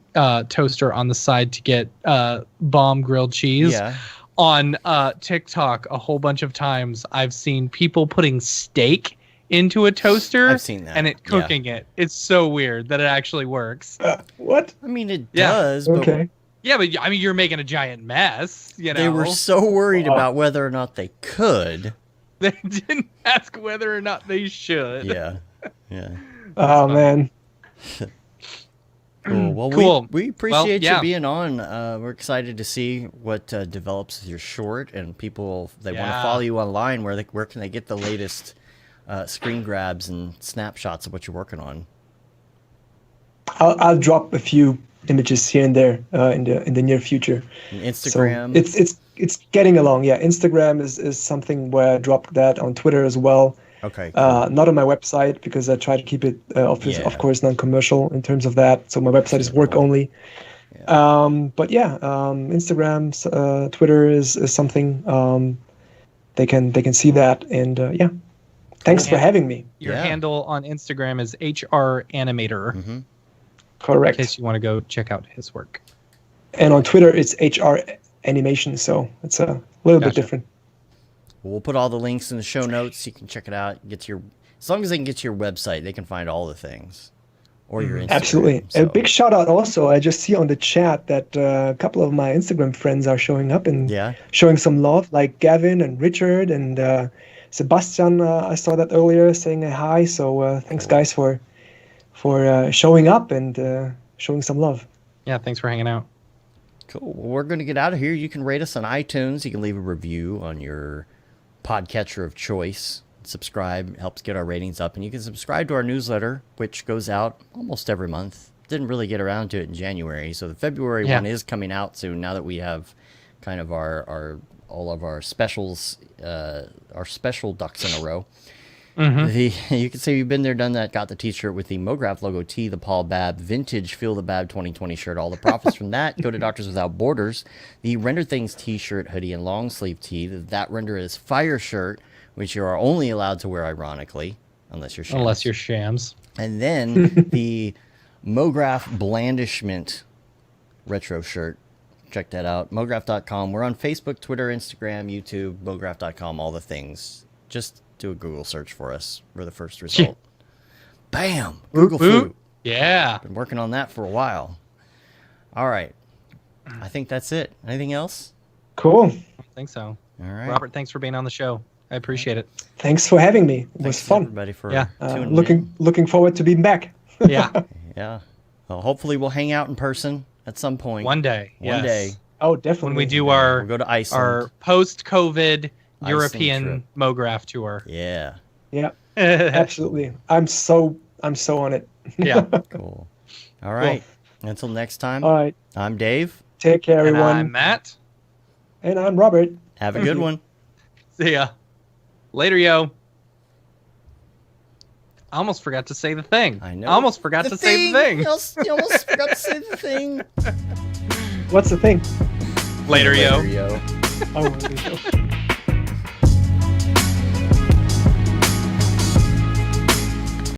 toaster on the side to get bomb grilled cheese? Yeah. On TikTok, a whole bunch of times I've seen people putting steak into a toaster. I've seen that. And it cooking it. It's so weird that it actually works. What? I mean, it does. Okay. But yeah, but I mean, you're making a giant mess. You know, they were so worried about whether or not they could. They didn't ask whether or not they should. Yeah. Oh man. Cool. Well, cool. We appreciate you being on. We're excited to see what develops with your short, and people that want to follow you online. Where can they get the latest screen grabs and snapshots of what you're working on? I'll drop a few images here and there in the near future. And Instagram. So it's getting along. Yeah, Instagram is something where I dropped that on Twitter as well. Okay. Cool. Not on my website because I try to keep it, of course, non-commercial in terms of that. So my website is work only. Yeah. But yeah, Instagram, Twitter is something they can see that, and yeah. Thanks for having me. Your handle on Instagram is HR Animator. Mm-hmm. Correct. In case you want to go check out his work. And on Twitter, it's HR Animation, so it's a little bit different. We'll put all the links in the show notes. You can check it out. As long as they can get to your website, they can find all the things. Or your Instagram. Absolutely. So. A big shout out also. I just see on the chat that a couple of my Instagram friends are showing up and showing some love, like Gavin and Richard and Sebastian. I saw that earlier saying hi. So thanks, guys, for showing up and showing some love. Yeah, thanks for hanging out. Cool. Well, we're going to get out of here. You can rate us on iTunes. You can leave a review on your podcatcher of choice. Subscribe. It helps get our ratings up. And you can subscribe to our newsletter, which goes out almost every month. Didn't really get around to it in January. So the February one is coming out soon now that we have kind of all of our specials, our special ducks in a row. Mm-hmm. You can say you've been there, done that, got the t-shirt with the Mograph logo tee, the Paul Babb vintage Feel the Babb 2020 shirt. All the profits from that go to Doctors Without Borders. The Render Things t-shirt, hoodie, and long sleeve tee. That Render is Fire shirt, which you are only allowed to wear ironically, unless you're shams. And then the Mograph Blandishment retro shirt. Check that out. Mograph.com. We're on Facebook, Twitter, Instagram, YouTube, Mograph.com, all the things. Just do a Google search for us for the first result. Bam! Google Foo. Yeah. Been working on that for a while. All right. I think that's it. Anything else? Cool. I think so. All right. Robert, thanks for being on the show. I appreciate it. Thanks for having me. It was fun. Everybody for looking forward to being back. Yeah. Yeah. Well, hopefully we'll hang out in person at some point. One day. One day. Oh, definitely. When we do we'll go to Iceland. our post-COVID European Mograph tour. Yeah. Yeah. Absolutely. I'm so on it. Yeah. Cool. All right. Cool. Until next time. All right. I'm Dave. Take care, everyone. And I'm Matt. And I'm Robert. Have a good one. See ya. Later, yo. I almost forgot to say the thing. I know. I almost forgot to say the thing. You almost forgot to say the thing. What's the thing? Later, yo. Later, yo. Oh,